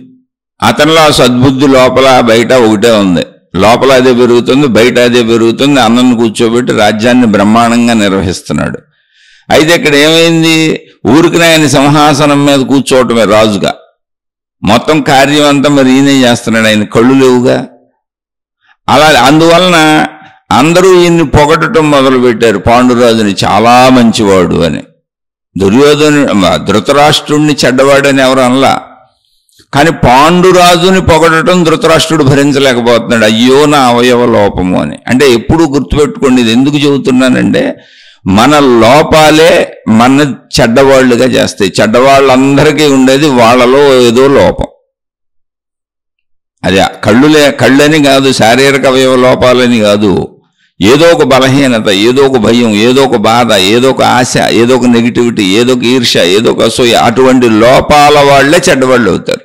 అతనిలో ఆ సద్బుద్ధి లోపల బయట ఒకటే ఉంది. లోపల అదే పెరుగుతుంది, బయట అదే పెరుగుతుంది. అన్నను కూర్చోబెట్టి రాజ్యాన్ని బ్రహ్మాండంగా నిర్వహిస్తున్నాడు. అయితే ఇక్కడ ఏమైంది, ఊరికి ఆయన సింహాసనం మీద కూర్చోవటమే రాజుగా, మొత్తం కార్యం అంతా మరి ఈయనే చేస్తున్నాడు, ఆయన కళ్ళు లేవుగా. అలా అందువలన అందరూ ఈయన్ని పొగడటం మొదలుపెట్టారు, పాండురాజుని చాలా మంచివాడు అని. ధృతరాష్ట్రుడిని చెడ్డవాడని ఎవరు అనలా, కానీ పాండురాజుని పొగడటం ధృతరాష్ట్రుడు భరించలేకపోతున్నాడు, అయ్యో నా అవయవ లోపము అని. అంటే ఎప్పుడు గుర్తుపెట్టుకోండి, ఇది ఎందుకు చెబుతున్నానంటే, మన లోపాలే మన చెడ్డవాళ్ళుగా చేస్తాయి. చెడ్డవాళ్ళందరికీ ఉండేది వాళ్ళలో ఏదో లోపం. అది కళ్ళని కాదు, శారీరక అవయవ లోపాలని కాదు, ఏదో ఒక బలహీనత, ఏదో ఒక భయం, ఏదో ఒక బాధ, ఏదో ఒక ఆశ, ఏదో ఒక నెగిటివిటీ, ఏదో ఒక ఈర్ష్య, ఏదో ఒక అసూయ, అటువంటి లోపాల వాళ్లే చెడ్డవాళ్ళు అవుతారు.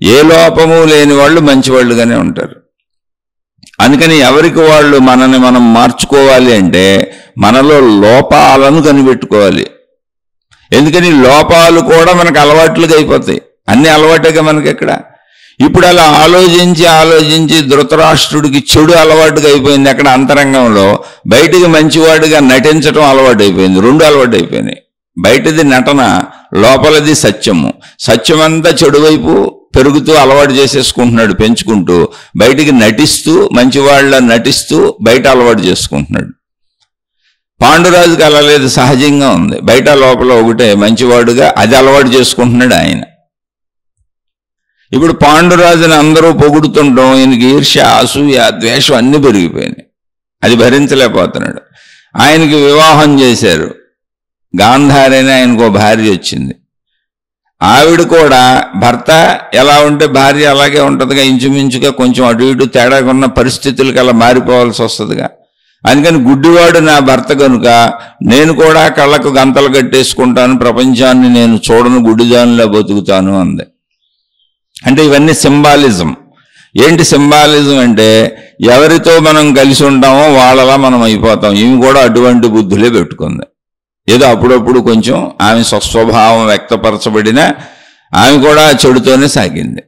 ఏ లోపము లేని వాళ్ళు మంచివాళ్ళుగానే ఉంటారు. అందుకని ఎవరికి వాళ్ళు మనని మనం మార్చుకోవాలి అంటే మనలో లోపాలను కనిపెట్టుకోవాలి. ఎందుకని లోపాలు కూడా మనకు అలవాట్లుగా అయిపోతాయి. అన్ని అలవాటుగా మనకి ఎక్కడ. ఇప్పుడు అలా ఆలోచించి ధృతరాష్ట్రుడికి చెడు అలవాటుగా అయిపోయింది. అక్కడ అంతరంగంలో బయటికి మంచివాడిగా నటించడం అలవాటు అయిపోయింది. రెండు అలవాటు అయిపోయినాయి. బయటది నటన, లోపలది సత్యము. సత్యమంతా చెడు వైపు పెరుగుతూ అలవాటు చేసేసుకుంటున్నాడు, పెంచుకుంటూ. బయటికి నటిస్తూ, మంచివాళ్ళ నటిస్తూ బయట అలవాటు చేసుకుంటున్నాడు. పాండురాజుకి అలా లేదు, సహజంగా ఉంది. బయట లోపల ఒకటే మంచివాడుగా అది అలవాటు చేసుకుంటున్నాడు ఆయన. ఇప్పుడు పాండురాజుని అందరూ పొగుడుతుంటాం, ఈయనకి ఈర్ష్య, అసూయ, ద్వేషం అన్నీ పెరిగిపోయినాయి. అది భరించలేకపోతున్నాడు. ఆయనకి వివాహం చేశారు. గాంధారి అని ఆయనకు భార్య వచ్చింది. ఆవిడ కూడా భర్త ఎలా ఉంటే భార్య అలాగే ఉంటుందిగా, ఇంచుమించుగా కొంచెం అటు ఇటు తేడాగా ఉన్న పరిస్థితులకి అలా మారిపోవాల్సి వస్తుందిగా. అందుకని గుడ్డివాడు నా భర్త కనుక నేను కూడా కళ్ళకు గంతలు కట్టేసుకుంటాను, ప్రపంచాన్ని నేను చూడను, గుడ్డిదానిలా బతుకుతాను అంది. అంటే ఇవన్నీ సింబాలిజం. ఏంటి సింబాలిజం అంటే, ఎవరితో మనం కలిసి ఉంటామో వాళ్ళలా మనం అయిపోతాం. ఇవి కూడా అటువంటి బుద్ధులే పెట్టుకుంది. ఏదో అప్పుడప్పుడు కొంచెం ఆమె స్వస్వభావం వ్యక్తపరచబడిన ఆమె కూడా చెడుతోనే సాగింది.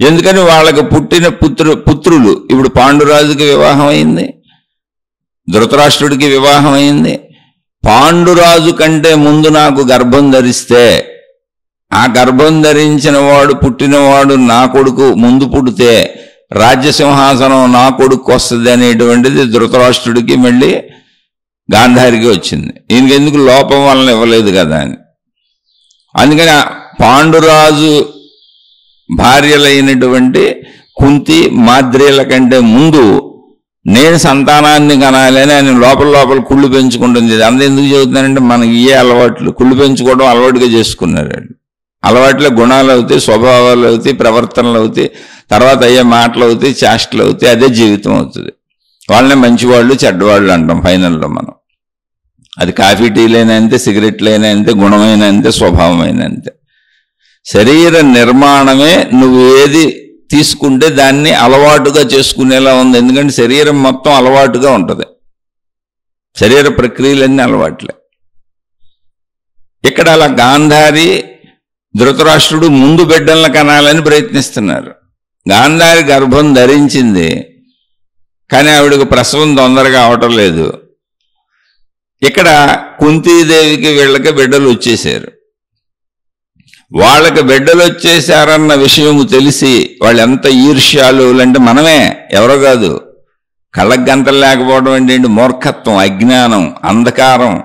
ఎందుకని వాళ్ళకి పుట్టిన పుత్రులు ఇప్పుడు పాండురాజుకి వివాహం అయింది, ధృతరాష్ట్రుడికి వివాహం అయింది. పాండురాజు కంటే ముందు నాకు గర్భం ధరిస్తే, ఆ గర్భం ధరించిన వాడు పుట్టినవాడు నా కొడుకు ముందు పుడితే రాజ్యసింహాసనం నా కొడుకు వస్తుంది అనేటువంటిది ధృతరాష్ట్రుడికి మళ్ళీ గాంధారికి వచ్చింది. ఈయనకి ఎందుకు లోపం వలన ఇవ్వలేదు కదా అని. అందుకని పాండురాజు భార్యలైనటువంటి కుంతి మాద్రీల కంటే ముందు నేను సంతానాన్ని కనాలి అని ఆయన లోపల కుళ్ళు పెంచుకుంటుంది. ఎందుకు చెబుతున్నానంటే మనకి ఏ అలవాట్లు కుళ్ళు పెంచుకోవడం అలవాటుగా చేసుకున్నారు. అలవాట్లే గుణాలు అవుతాయి, స్వభావాలు అవుతాయి, ప్రవర్తనలు అవుతాయి, తర్వాత అయ్యే మాటలు అవుతాయి, చేష్టలు అవుతాయి, అదే జీవితం అవుతుంది. వాళ్ళనే మంచివాళ్ళు చెడ్డవాళ్ళు అంటాం ఫైనల్లో మనం. అది కాఫీ టీలైనా అంతే, సిగరెట్లైనా అంతే, గుణమైన అంతే, స్వభావమైన అంతే. శరీర నిర్మాణమే నువ్వు ఏది తీసుకుంటే దాన్ని అలవాటుగా చేసుకునేలా ఉంది. ఎందుకంటే శరీరం మొత్తం అలవాటుగా ఉంటుంది. శరీర ప్రక్రియలన్నీ అలవాట్లే. ఇక్కడ అలా గాంధారి ధృతరాష్ట్రుడు ముందు బిడ్డలను కనాలని ప్రయత్నిస్తున్నారు. గాంధారి గర్భం ధరించింది, కానీ ఆవిడకు ప్రసవం తొందరగా అవటం లేదు. ఇక్కడ కుంతీదేవికి వీళ్ళకి బిడ్డలు వచ్చేసారు. వాళ్ళకి బిడ్డలు వచ్చేసారన్న విషయము తెలిసి వాళ్ళు ఎంత ఈర్ష్యాలు అంటే మనమే, ఎవరో కాదు. కళ్ళకు గంతలు లేకపోవడం అంటే మూర్ఖత్వం, అజ్ఞానం, అంధకారం.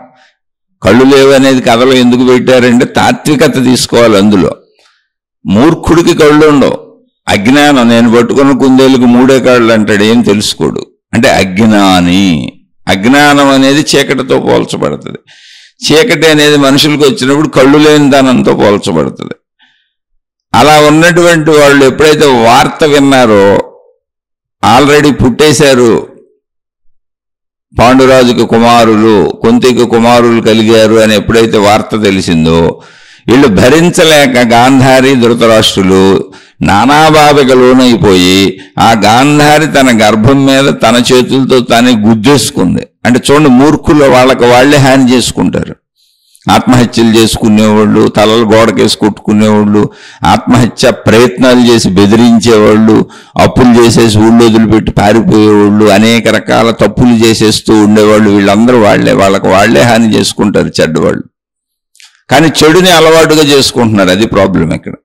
కళ్ళు లేవు అనేది కథలో ఎందుకు పెట్టారంటే తాత్వికత తీసుకోవాలి. అందులో మూర్ఖుడికి కళ్ళు ఉండవు, అజ్ఞానం. నేను పట్టుకున్న కుందేలుకు 3 కాళ్ళు అంటాడు, ఏం తెలుసుకోడు అంటే అజ్ఞాని. అజ్ఞానం అనేది చీకటితో పోల్చబడుతుంది. చీకటి అనేది మనుషులకు వచ్చినప్పుడు కళ్ళు లేని దానంతో పోల్చబడుతుంది. అలా ఉన్నటువంటి వాళ్ళు ఎప్పుడైతే వార్త విన్నారో, ఆల్రెడీ పుట్టేశారు పాండురాజుకి కుమారులు, కుంతికి కుమారులు కలిగారు అని ఎప్పుడైతే వార్త తెలిసిందో, వీళ్ళు భరించలేక గాంధారి ధృతరాష్ట్రులు నానాబాధకు లోనైపోయి ఆ గాంధారి తన గర్భం మీద తన చేతులతో తానే గుద్దేసుకుంది. అంటే చూడండి, మూర్ఖులు వాళ్ళకి వాళ్లే హాని చేసుకుంటారు. ఆత్మహత్యలు చేసుకునేవాళ్ళు, తలలు గోడకేసి కొట్టుకునేవాళ్ళు, ఆత్మహత్య ప్రయత్నాలు చేసి బెదిరించేవాళ్ళు, అప్పులు చేసేసి ఊళ్ళో వదిలిపెట్టి పారిపోయేవాళ్ళు, అనేక రకాల తప్పులు చేసేస్తూ ఉండేవాళ్ళు. వీళ్ళందరూ వాళ్ళకి వాళ్లే హాని చేసుకుంటారు, చెడ్డవాళ్ళు. కానీ చెడుని అలవాటుగా చేసుకుంటున్నారు. అది ప్రాబ్లం ఇక్కడ.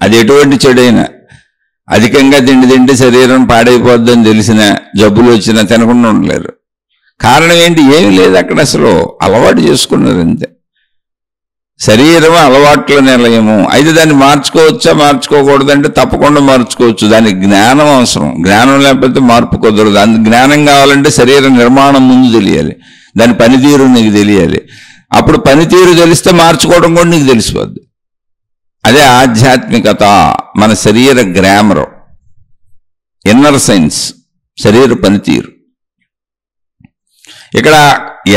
అది ఎటువంటి చెడైనా, అధికంగా తిండి శరీరం పాడైపోద్దని తెలిసిన, జబ్బులు వచ్చినా తినకుండా ఉండలేరు. కారణం ఏంటి? ఏమి లేదు అక్కడ, అసలు అలవాటు చేసుకున్నారు అంతే. శరీరం అలవాట్ల నిలయము. అయితే దాన్ని మార్చుకోవచ్చా మార్చుకోకూడదంటే తప్పకుండా మార్చుకోవచ్చు. దానికి జ్ఞానం అవసరం. జ్ఞానం లేకపోతే మార్పు కుదరదు. అందుకు జ్ఞానం కావాలంటే శరీర నిర్మాణం ముందు తెలియాలి, దాని పనితీరు నీకు తెలియాలి. అప్పుడు పనితీరు తెలిస్తే మార్చుకోవడం కూడా నీకు తెలిసిపోద్ది. అదే ఆధ్యాత్మికత, మన శరీర గ్రామర్, ఇన్నర్ సైన్స్, శరీర పనితీరు. ఇక్కడ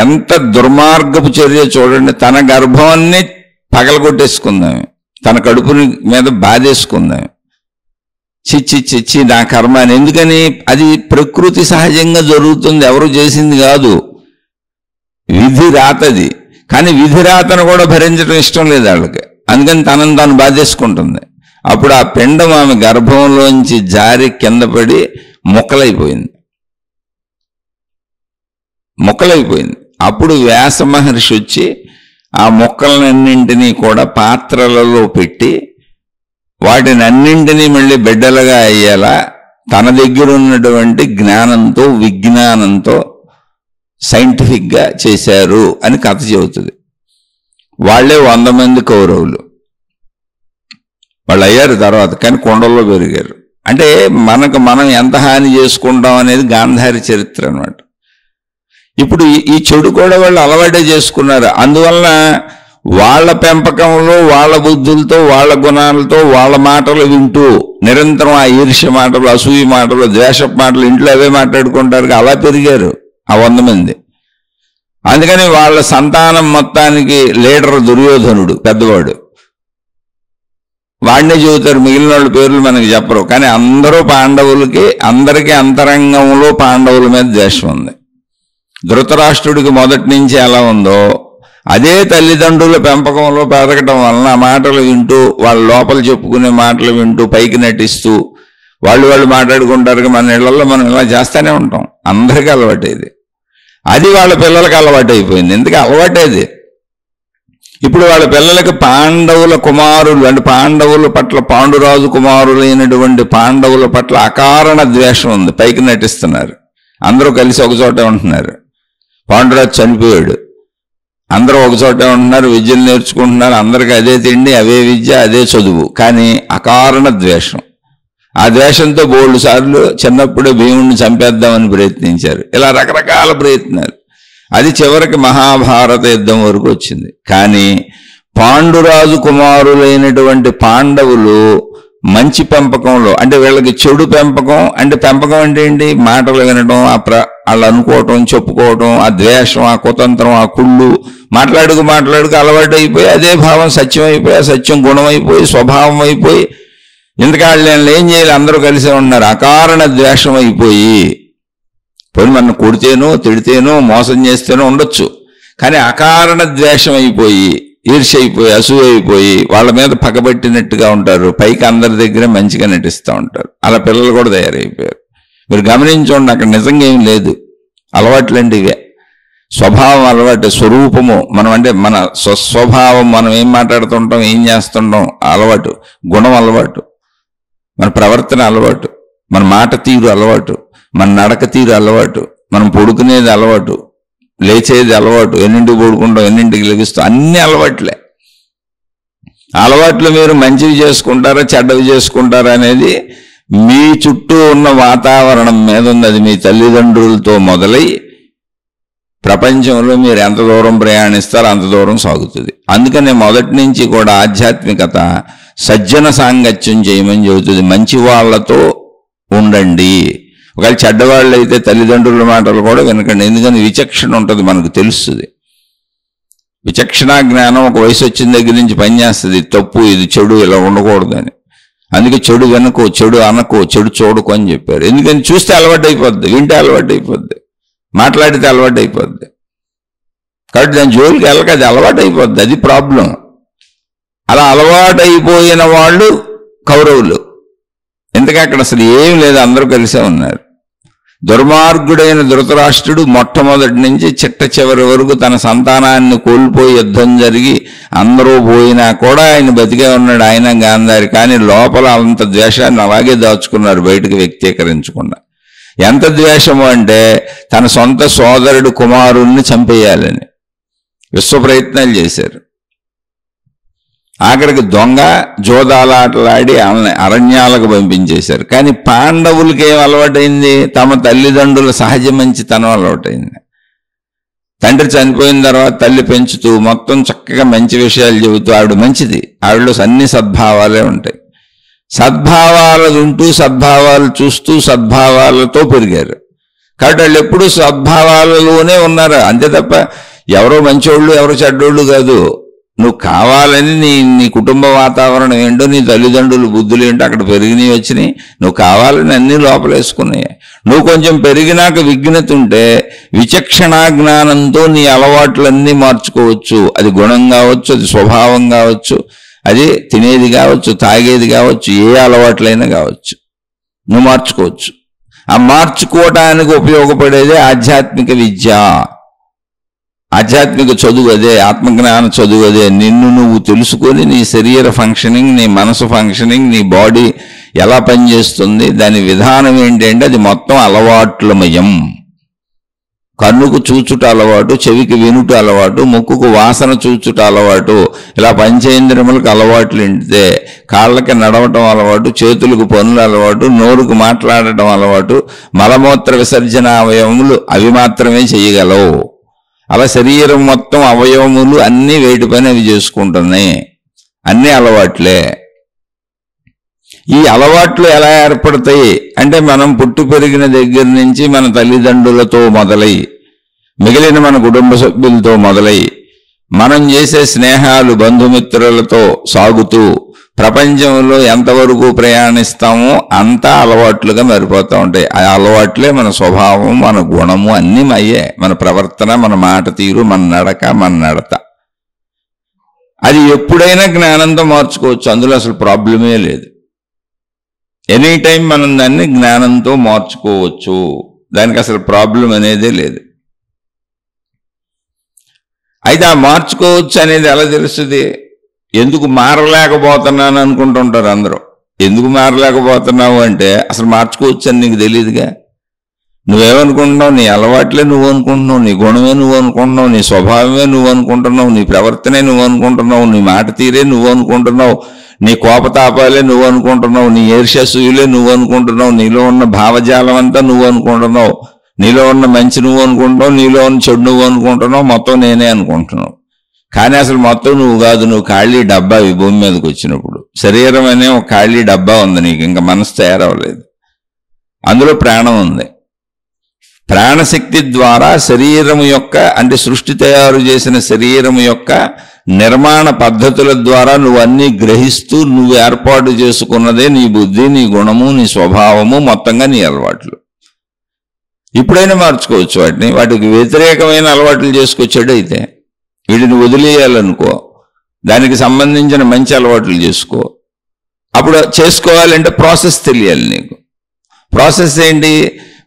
ఎంత దుర్మార్గపు చర్య చూడండి. తన గర్భాన్ని పగలగొట్టేసుకుందాం, తన కడుపుని మీద బాధేసుకుందాం. చిచ్చి నా కర్మ అని. ఎందుకని? అది ప్రకృతి సహజంగా జరుగుతుంది, ఎవరు చేసింది కాదు, విధి రాతది. కానీ విధి రాతను కూడా భరించడం ఇష్టం లేదు వాళ్ళకి. అందుకని తనను తాను బాధేసుకుంటుంది. అప్పుడు ఆ పిండం ఆమె గర్భంలోంచి జారి కింద పడి ముక్కలైపోయింది. అప్పుడు వ్యాస మహర్షి వచ్చి ఆ మొక్కలన్నింటినీ కూడా పాత్రలలో పెట్టి వాటిని అన్నింటినీ మళ్ళీ బిడ్డలుగా అయ్యేలా తన దగ్గర ఉన్నటువంటి జ్ఞానంతో, విజ్ఞానంతో సైంటిఫిక్గా చేశారు అని కథ చెబుతుంది. వాళ్లే 100 మంది కౌరవులు. వాళ్ళు అయ్యారు తర్వాత, కానీ కొండల్లో పెరిగారు. అంటే మనం ఎంత హాని చేసుకుంటాం అనేది గాంధారి చరిత్ర అన్నమాట. ఇప్పుడు ఈ చెడు కూడా వాళ్ళు అలవాటే చేసుకున్నారు. అందువలన వాళ్ళ పెంపకంలో, వాళ్ళ బుద్ధులతో, వాళ్ళ గుణాలతో, వాళ్ళ మాటలు వింటూ నిరంతరం ఆ ఈర్ష్య మాటలు, అసూయ మాటలు, ద్వేషపు మాటలు ఇంట్లో అవే మాట్లాడుకుంటారు. అలా పెరిగారు ఆ 100 మంది. అందుకని వాళ్ళ సంతానం మొత్తానికి లీడర్ దుర్యోధనుడు, పెద్దవాడు. వాడినే చెబుతారు, మిగిలిన వాళ్ళ పేర్లు మనకి చెప్పరు. కానీ అందరూ పాండవులకి, అందరికీ అంతరంగంలో పాండవుల మీద ద్వేషం ఉంది. ధృతరాష్ట్రుడికి మొదటి నుంచి ఎలా ఉందో అదే తల్లిదండ్రుల పెంపకంలో పెరగటం వలన ఆ మాటలు వింటూ, వాళ్ళ లోపల చెప్పుకునే మాటలు వింటూ పైకి నటిస్తూ వాళ్ళు మాట్లాడుకుంటారు. మన ఇళ్లలో మనం ఇలా చేస్తూనే ఉంటాం. అందరికీ అలవాటేది. అది వాళ్ళ పిల్లలకి అలవాటు అయిపోయింది. ఎందుకు అలవాటేది? ఇప్పుడు వాళ్ళ పిల్లలకి పాండవుల కుమారులు, అంటే పాండవుల పట్ల, పాండురాజు కుమారులైనటువంటి పాండవుల పట్ల అకారణ ద్వేషం ఉంది. పైకి నటిస్తున్నారు, అందరూ కలిసి ఒక చోట ఉంటున్నారు. పాండురాజు చనిపోయాడు. అందరూ ఒకచోటే ఉంటున్నారు, విద్యలు నేర్చుకుంటున్నారు, అందరికీ అదే తిండి, అవే విద్య, అదే చదువు. కానీ అకారణ ద్వేషం. ఆ ద్వేషంతో బోల్డు సార్లు చిన్నప్పుడే భీముడిని చంపేద్దామని ప్రయత్నించారు. ఇలా రకరకాల ప్రయత్నాలు. అది చివరికి మహాభారత యుద్ధం వరకు వచ్చింది. కానీ పాండురాజు కుమారులైనటువంటి పాండవులు మంచి పెంపకంలో, అంటే వీళ్ళకి చెడు పెంపకం, అంటే పెంపకం అంటే ఏంటి, మాటలు వినడం, వాళ్ళు అనుకోవటం, చెప్పుకోవటం, ఆ ద్వేషం, ఆ కుతంత్రం, ఆ కుళ్ళు, మాట్లాడుకు అలవాటు అయిపోయి అదే భావం సత్యం అయిపోయి, ఆ సత్యం గుణం అయిపోయి, స్వభావం అయిపోయి, ఇంతకాళ్ళు ఏం చేయాలి, అందరూ కలిసే ఉన్నారు. అకారణ ద్వేషం అయిపోయి, పోయి మన కొడితేనో తిడితేనో మోసం చేస్తేనో ఉండొచ్చు, కానీ అకారణ ద్వేషం అయిపోయి, ఈర్ష్య అయిపోయి, అసూయ అయిపోయి వాళ్ళ మీద పగబట్టినట్టుగా ఉంటారు. పైకి అందరి దగ్గర మంచిగా నటిస్తూ ఉంటారు. అలా పిల్లలు కూడా తయారైపోయారు. మీరు గమనించండి, అక్కడ నిజంగా ఏం లేదు. అలవాట్లండి ఇవే. స్వభావం అలవాటు, స్వరూపము మనం, అంటే మన స్వస్వభావం, మనం ఏం మాట్లాడుతుంటాం, ఏం చేస్తుంటాం, అలవాటు, గుణం అలవాటు, మన ప్రవర్తన అలవాటు, మన మాట తీరు అలవాటు, మన నడక తీరు అలవాటు, మనం పడుకునేది అలవాటు, లేచేది అలవాటు, ఎన్నింటికి పడుకుంటాం, ఎన్నింటికి లెగుస్తాం, అన్ని అలవాట్లే. అలవాట్లు మీరు మంచివి చేసుకుంటారా చెడ్డవి చేసుకుంటారా అనేది మీ చుట్టూ ఉన్న వాతావరణం మీద ఉంది. అది మీ తల్లిదండ్రులతో మొదలై ప్రపంచంలో మీరు ఎంత దూరం ప్రయాణిస్తారో అంత దూరం సాగుతుంది. అందుకనే మొదటి నుంచి కూడా ఆధ్యాత్మికత సజ్జన సాంగత్యం చేయమని చెబుతుంది. మంచి వాళ్లతో ఉండండి. ఒకవేళ చెడ్డవాళ్ళు అయితే తల్లిదండ్రుల మాటలు కూడా వినకండి. ఎందుకని విచక్షణ ఉంటుంది, మనకు తెలుస్తుంది. విచక్షణ జ్ఞానం ఒక వయసు వచ్చిన దగ్గర నుంచి పనిచేస్తుంది. తప్పు, ఇది చెడు, ఇలా ఉండకూడదని. అందుకే చెడు వినకో, చెడు అనకో, చెడు చూడకు అని చెప్పారు. ఎందుకని చూస్తే అలవాటు అయిపోద్ది, వింటే అలవాటు అయిపోద్ది, మాట్లాడితే అలవాటు అయిపోద్ది. కాబట్టి దాని జోలికి వెళ్ళక అది అలవాటు అయిపోద్ది. అది ప్రాబ్లం. అలా అలవాటు అయిపోయిన వాళ్ళు కౌరవులు. ఎందుకంటే అక్కడ అసలు ఏం లేదు, అందరూ కలిసే ఉన్నారు. దుర్మార్గుడైన ధృతరాష్ట్రుడు మొట్టమొదటి నుంచి చిట్ట చివరి వరకు తన సంతానాన్ని కోల్పోయి యుద్ధం జరిగి అందరూ పోయినా కూడా ఆయన బతికే ఉన్నాడు, ఆయన గాంధారి. కానీ లోపల అంత ద్వేషాన్ని అలాగే దాచుకున్నారు, బయటకు వ్యక్తీకరించకుండా. ఎంత ద్వేషము అంటే తన సొంత సోదరుడు కుమారుల్ని చంపేయాలని విశ్వ ప్రయత్నాలు చేశారు. ఆఖరికి దొంగ జోదాలాటలాడి అరణ్యాలకు పంపించేశారు. కానీ పాండవులకి ఏం అలవాటైంది, తమ తల్లిదండ్రుల సహజ మంచితనం అలవాటైంది. తండ్రి చనిపోయిన తర్వాత తల్లి పెంచుతూ మొత్తం చక్కగా మంచి విషయాలు చెబుతూ ఆవిడ మంచిది, ఆవిడలో అన్ని సద్భావాలే ఉంటాయి. సద్భావాలు వింటూ సద్భావాలు చూస్తూ సద్భావాలతో పెరిగారు. కాబట్టి వాళ్ళు ఎప్పుడూ సద్భావాలలోనే ఉన్నారు. అంతే తప్ప ఎవరో మంచోళ్ళు ఎవరో చెడ్డోళ్ళు కాదు. నువ్వు కావాలని నీ కుటుంబ వాతావరణం ఏంటో, నీ తల్లిదండ్రులు బుద్ధులు ఏంటో అక్కడ పెరిగినవి వచ్చినాయి. నువ్వు కావాలని అన్నీ లోపలేసుకున్నాయి. నువ్వు కొంచెం పెరిగినాక విఘ్నత ఉంటే విచక్షణా జ్ఞానంతో నీ అలవాట్లన్నీ మార్చుకోవచ్చు. అది గుణం కావచ్చు, అది స్వభావం కావచ్చు, అది తినేది కావచ్చు, తాగేది కావచ్చు, ఏ అలవాట్లైనా కావచ్చు, నువ్వు మార్చుకోవచ్చు. ఆ మార్చుకోవటానికి ఉపయోగపడేదే ఆధ్యాత్మిక విద్య, ఆధ్యాత్మిక చదువు అదే, ఆత్మజ్ఞాన చదువు అదే. నిన్ను నువ్వు తెలుసుకొని నీ శరీర ఫంక్షనింగ్, నీ మనసు ఫంక్షనింగ్, నీ బాడీ ఎలా పనిచేస్తుంది, దాని విధానం ఏంటంటే అది మొత్తం అలవాట్లమయం. కన్నుకు చూచుట అలవాటు, చెవికి వినుట అలవాటు, ముక్కుకు వాసన చూచుట అలవాటు, ఇలా పంచేంద్రియములకు అలవాట్లు ఎండితే కాళ్ళకి నడవటం అలవాటు, చేతులకు పనులు అలవాటు, నోరుకు మాట్లాడటం అలవాటు, మలమూత్ర విసర్జన అవయవములు అవి మాత్రమే చేయగలవు. అలా శరీరం మొత్తం అవయవములు అన్నీ వేటి పని అవి చేసుకుంటున్నాయి. అన్నీ అలవాట్లే. ఈ అలవాట్లు ఎలా ఏర్పడతాయి అంటే మనం పుట్టి పెరిగిన దగ్గర నుంచి మన తల్లిదండ్రులతో మొదలై, మిగిలిన మన కుటుంబ సభ్యులతో మొదలై, మనం చేసే స్నేహాలు బంధుమిత్రులతో సాగుతూ ప్రపంచంలో ఎంతవరకు ప్రయాణిస్తామో అంతా అలవాట్లుగా మారిపోతూ ఉంటాయి. ఆ అలవాట్లే మన స్వభావం, మన గుణము అన్నీ అయ్యే. మన ప్రవర్తన, మన మాట తీరు, మన నడక, మన నడత. అది ఎప్పుడైనా జ్ఞానంతో మార్చుకోవచ్చు. అందులో అసలు ప్రాబ్లమే లేదు. ఎనీ టైం మనం దాన్ని జ్ఞానంతో మార్చుకోవచ్చు. దానికి అసలు ప్రాబ్లం అనేదే లేదు. అయితే ఆ మార్చుకోవచ్చు అనేది ఎలా తెలుస్తుంది? ఎందుకు మారలేకపోతున్నాను అనుకుంటుంటారు అందరూ. ఎందుకు మారలేకపోతున్నావు అంటే అసలు మార్చుకోవచ్చు అని నీకు తెలియదుగా. నువ్వేమనుకుంటున్నావు? నీ అలవాట్లే నువ్వు అనుకుంటున్నావు, నీ గుణమే నువ్వు అనుకుంటున్నావు, నీ స్వభావమే నువ్వు అనుకుంటున్నావు, నీ ప్రవర్తనే నువ్వు అనుకుంటున్నావు, నీ మాట తీరే నువ్వు అనుకుంటున్నావు, నీ కోపతాపాలే నువ్వు అనుకుంటున్నావు, నీ ఈర్ష్యసూయులే నువ్వు అనుకుంటున్నావు, నీలో ఉన్న భావజాలం అంతా నువ్వు అనుకుంటున్నావు, నీలో ఉన్న మంచి నువ్వు అనుకుంటున్నావు, నీలో ఉన్న చెడు నువ్వు అనుకుంటున్నావు, మొత్తం నేనే అనుకుంటున్నావు. కానీ అసలు మొత్తం నువ్వు కాదు, నువ్వు ఖాళీ డబ్బా. ఈ భూమి మీదకి వచ్చినప్పుడు శరీరం అనే ఒక ఖాళీ డబ్బా ఉంది నీకు, ఇంకా మనసు తయారవ్వలేదు. అందులో ప్రాణం ఉంది. ప్రాణశక్తి ద్వారా శరీరం యొక్క, అంటే సృష్టి తయారు చేసిన శరీరం యొక్క నిర్మాణ పద్ధతుల ద్వారా నువ్వు అన్నీ గ్రహిస్తూ నువ్వు ఏర్పాటు చేసుకున్నదే నీ బుద్ధి, నీ గుణము, నీ స్వభావము, మొత్తంగా నీ అలవాట్లు. ఇప్పుడైనా మార్చుకోవచ్చు వాటిని. వాటికి వ్యతిరేకమైన అలవాట్లు చేసుకొచ్చాడు. అయితే వీటిని వదిలేయాలనుకో, దానికి సంబంధించిన మంచి అలవాట్లు చేసుకో. అప్పుడు చేసుకోవాలంటే ప్రాసెస్ తెలియాలి నీకు. ప్రాసెస్ ఏంటి?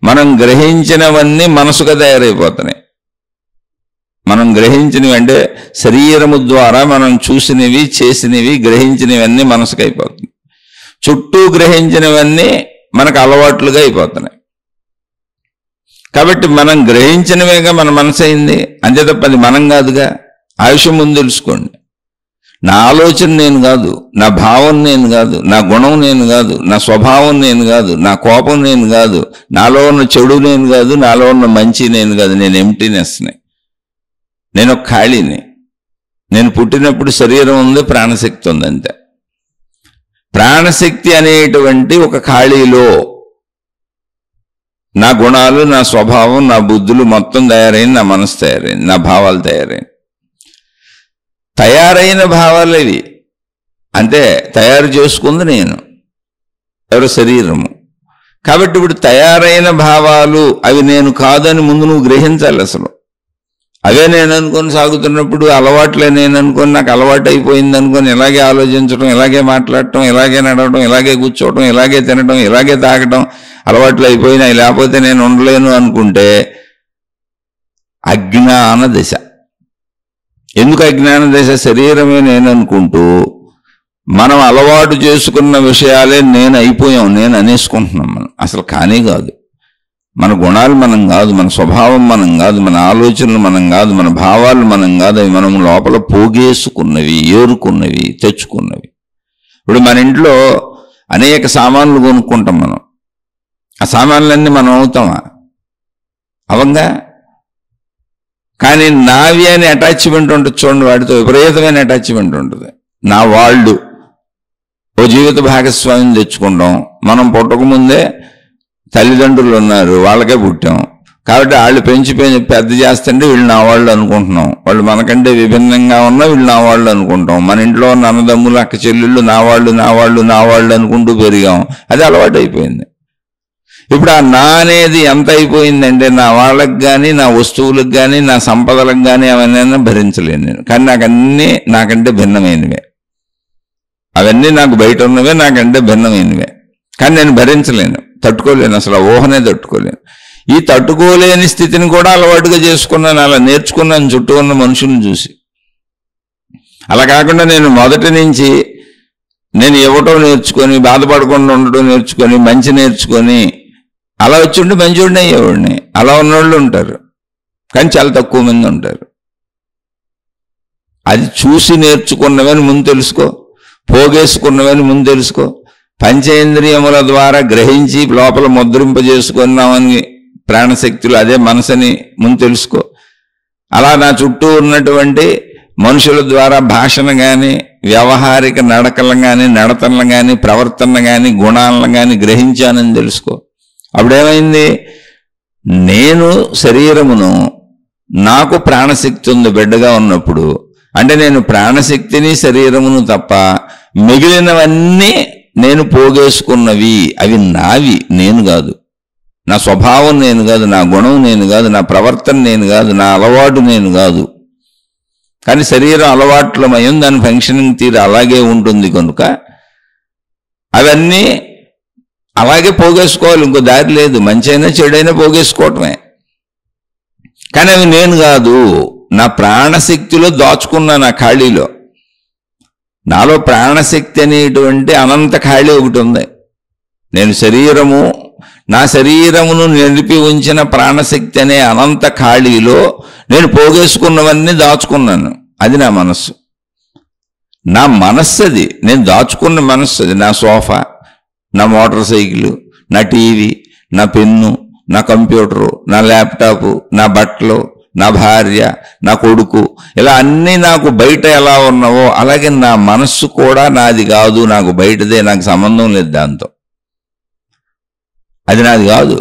మనం గ్రహించినవన్నీ మనసుగా తయారైపోతున్నాయి. మనం గ్రహించినవి అంటే శరీరము ద్వారా మనం చూసినవి, చేసినవి, గ్రహించినవన్నీ మనసుకు అయిపోతుంది. చుట్టూ గ్రహించినవన్నీ మనకు అలవాట్లుగా అయిపోతున్నాయి. కాబట్టి మనం గ్రహించినవేగా మన మనసు అయింది, అంతే తప్ప అది మనం కాదుగా. ఆ విషయం ముందు తెలుసుకోండి. నా ఆలోచన నేను కాదు, నా భావం నేను కాదు, నా గుణం నేను కాదు, నా స్వభావం నేను కాదు, నా కోపం నేను కాదు, నాలో ఉన్న చెడు నేను కాదు, నాలో ఉన్న మంచి నేను కాదు. నేను ఎంప్టీనెస్ని, నేను ఒక ఖాళీని. నేను పుట్టినప్పుడు శరీరం ఉంది, ప్రాణశక్తి ఉంది, అంతే. ప్రాణశక్తి అనేటువంటి ఒక ఖాళీలో నా గుణాలు, నా స్వభావం, నా బుద్ధులు మొత్తం తయారైంది, నా మనసు తయారైంది, నా భావాలు తయారైంది. తయారైన భావాలు ఇవి, అంటే తయారు చేసుకుంది నేను, ఎవరు? శరీరము. కాబట్టి ఇప్పుడు తయారైన భావాలు అవి నేను కాదని ముందు నువ్వు గ్రహించాలి. అసలు అవే నేను అనుకొని సాగుతున్నప్పుడు అలవాట్లే నేను అనుకొని, నాకు అలవాటు అయిపోయింది అనుకొని ఇలాగే ఆలోచించడం, ఇలాగే మాట్లాడటం, ఇలాగే నడవడం, ఇలాగే కూర్చోవడం, ఇలాగే తినడం, ఇలాగే తాగడం అలవాట్లు అయిపోయినాయి, లేకపోతే నేను ఉండలేను అనుకుంటే అజ్ఞాన దశ. ఎందుకు అజ్ఞాన దశ? శరీరమే నేను అనుకుంటూ మనం అలవాటు చేసుకున్న విషయాలే నేను అయిపోయాం, నేను అనేసుకుంటున్నాం. మనం అసలు కానీ కాదు. మన గుణాలు మనం కాదు, మన స్వభావం మనం కాదు, మన ఆలోచనలు మనం కాదు, మన భావాలు మనం కాదు. అవి మనం లోపల పోగేసుకున్నవి, ఏరుకున్నవి, తెచ్చుకున్నవి. ఇప్పుడు మన ఇంట్లో అనేక సామాన్లు కొనుక్కుంటాం మనం. ఆ సామాన్లన్నీ మనం అవుతామా? అవంగా. కానీ నావి అని అటాచ్మెంట్ ఉంటుంది చూడండి, వాటితో విపరీతమైన అటాచ్మెంట్ ఉంటుంది. నా వాళ్ళు ఓ జీవిత భాగస్వామిని తెచ్చుకుంటాం. మనం పుట్టకముందే తల్లిదండ్రులు ఉన్నారు, వాళ్ళకే పుట్టాం. కాబట్టి వాళ్ళు పెంచి పెద్ద చేస్తుంటే వీళ్ళు నా వాళ్ళు అనుకుంటున్నాం. వాళ్ళు మనకంటే విభిన్నంగా ఉన్నా వీళ్ళు నా వాళ్ళు అనుకుంటాం. మన ఇంట్లో ఉన్న అన్నదమ్ములు, అక్క చెల్లెళ్ళు నా వాళ్ళు, నా వాళ్ళు, నా వాళ్ళు అనుకుంటూ పెరిగాం. అది అలవాటు అయిపోయింది. ఇప్పుడు ఆ నా అనేది ఎంత అయిపోయిందంటే, నా వాళ్ళకి కానీ, నా వస్తువులకు కానీ, నా సంపదలకు కానీ అవన్నీ భరించలేను నేను. కానీ నాకంటే భిన్నమైనవే. అవన్నీ నాకు బయట ఉన్నవే, నాకంటే భిన్నమైనవే. కానీ నేను భరించలేను, తట్టుకోలేను, అసలు ఊహనే తట్టుకోలేను. ఈ తట్టుకోలేని స్థితిని కూడా అలవాటుగా చేసుకున్నాను, అలా నేర్చుకున్నాను చుట్టూ ఉన్న మనుషులను చూసి. అలా కాకుండా నేను మొదటి నుంచి నేను ఇవ్వటం నేర్చుకొని, బాధపడకుండా ఉండటం నేర్చుకొని, మంచి నేర్చుకొని అలా వచ్చి ఉంటే మంచివాడిని అయ్యేవాడిని. అలా ఉన్నవాళ్ళు ఉంటారు, కానీ చాలా తక్కువ మంది ఉంటారు. అది చూసి నేర్చుకున్నవని ముందు తెలుసుకో, పోగేసుకున్నవని ముందు తెలుసుకో. పంచేంద్రియముల ద్వారా గ్రహించి లోపల ముద్రింపజేసుకున్నామని ప్రాణశక్తులు, అదే మనసుని ముందు తెలుసుకో. అలా నా చుట్టూ ఉన్నటువంటి మనుషుల ద్వారా భాషను కానీ, వ్యవహారిక నడకలను కానీ, నడతలను కానీ, ప్రవర్తనలు కానీ, గుణాలను కానీ గ్రహించానని తెలుసుకో. అప్పుడేమైంది? నేను శరీరమును, నాకు ప్రాణశక్తి ఉంది బిడ్డగా ఉన్నప్పుడు. అంటే నేను ప్రాణశక్తిని, శరీరమును తప్ప మిగిలినవన్నీ నేను పోగేసుకున్నవి. అవి నావి, నేను కాదు. నా స్వభావం నేను కాదు, నా గుణం నేను కాదు, నా ప్రవర్తన నేను కాదు, నా అలవాటు నేను కాదు. కానీ శరీరం అలవాట్లమయం, దాని ఫంక్షనింగ్ తీరు అలాగే ఉంటుంది కనుక అవన్నీ అలాగే పోగేసుకోవాలి. ఇంకో దారి లేదు. మంచి అయినా చెడైనా పోగేసుకోవటమే. కానీ అవి నేను కాదు. నా ప్రాణశక్తిలో దాచుకున్నా, నా ఖాళీలో. నాలో ప్రాణశక్తి అనేటువంటి అనంత ఖాళీ ఒకటి ఉంది. నేను శరీరము నా శరీరమును నిలిపి ఉంచిన ప్రాణశక్తి అనే అనంత ఖాళీలో నేను పోగేసుకున్నవన్నీ దాచుకున్నాను. అది నా మనస్సు. నా మనస్సు అది, నేను దాచుకున్న మనస్సు అది. నా సోఫా, నా మోటార్ సైకిల్, నా టీవీ, నా పెన్ను, నా కంప్యూటరు, నా ల్యాప్టాపు, నా బట్టలు, నా భార్య, నా కొడుకు, ఇలా అన్నీ నాకు బయట ఎలా ఉన్నావో అలాగే నా మనస్సు కూడా నాది కాదు, నాకు బయటదే, నాకు సంబంధం లేదు దాంతో. అది నాది కాదు.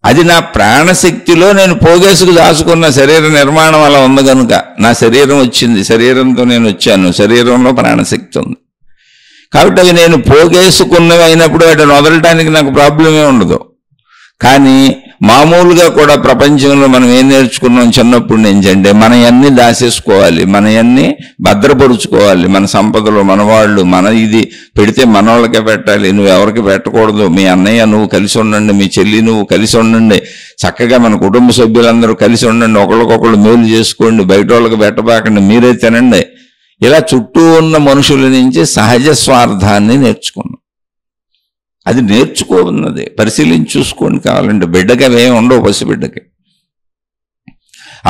అది నా ప్రాణశక్తిలో నేను పోగేసుకు దాచుకున్న శరీర నిర్మాణం అలా ఉంది కనుక నా శరీరం వచ్చింది, శరీరంతో నేను వచ్చాను, శరీరంలో ప్రాణశక్తి ఉంది కాబట్టి అవి నేను పోగేసుకున్నవి అయినప్పుడు వాటిని వదలటానికి నాకు ప్రాబ్లమే ఉండదు. కానీ మామూలుగా కూడా ప్రపంచంలో మనం ఏం నేర్చుకున్నాం చిన్నప్పుడు నుంచి అంటే మనయన్నీ దాచేసుకోవాలి, మనయన్నీ భద్రపరుచుకోవాలి. మన సంపదలు, మన వాళ్ళు, మన ఇది పెడితే మన వాళ్ళకే పెట్టాలి, నువ్వు ఎవరికి పెట్టకూడదు. మీ అన్నయ్య నువ్వు కలిసి ఉండండి, మీ చెల్లి నువ్వు కలిసి ఉండండి, చక్కగా మన కుటుంబ సభ్యులందరూ కలిసి ఉండండి, ఒకళ్ళకొకళ్ళు మేలు చేసుకోండి, బయట వాళ్ళకి పెట్టబాకండి, మీరే తినండి. ఇలా చుట్టూ ఉన్న మనుషుల నుంచి సహజ స్వార్థాన్ని నేర్చుకున్నాం. అది నేర్చుకోన్నది పరిశీలించి చూసుకోండి కావాలంటే. బిడ్డకి అవేం ఉండవు, పసిబిడ్డకి.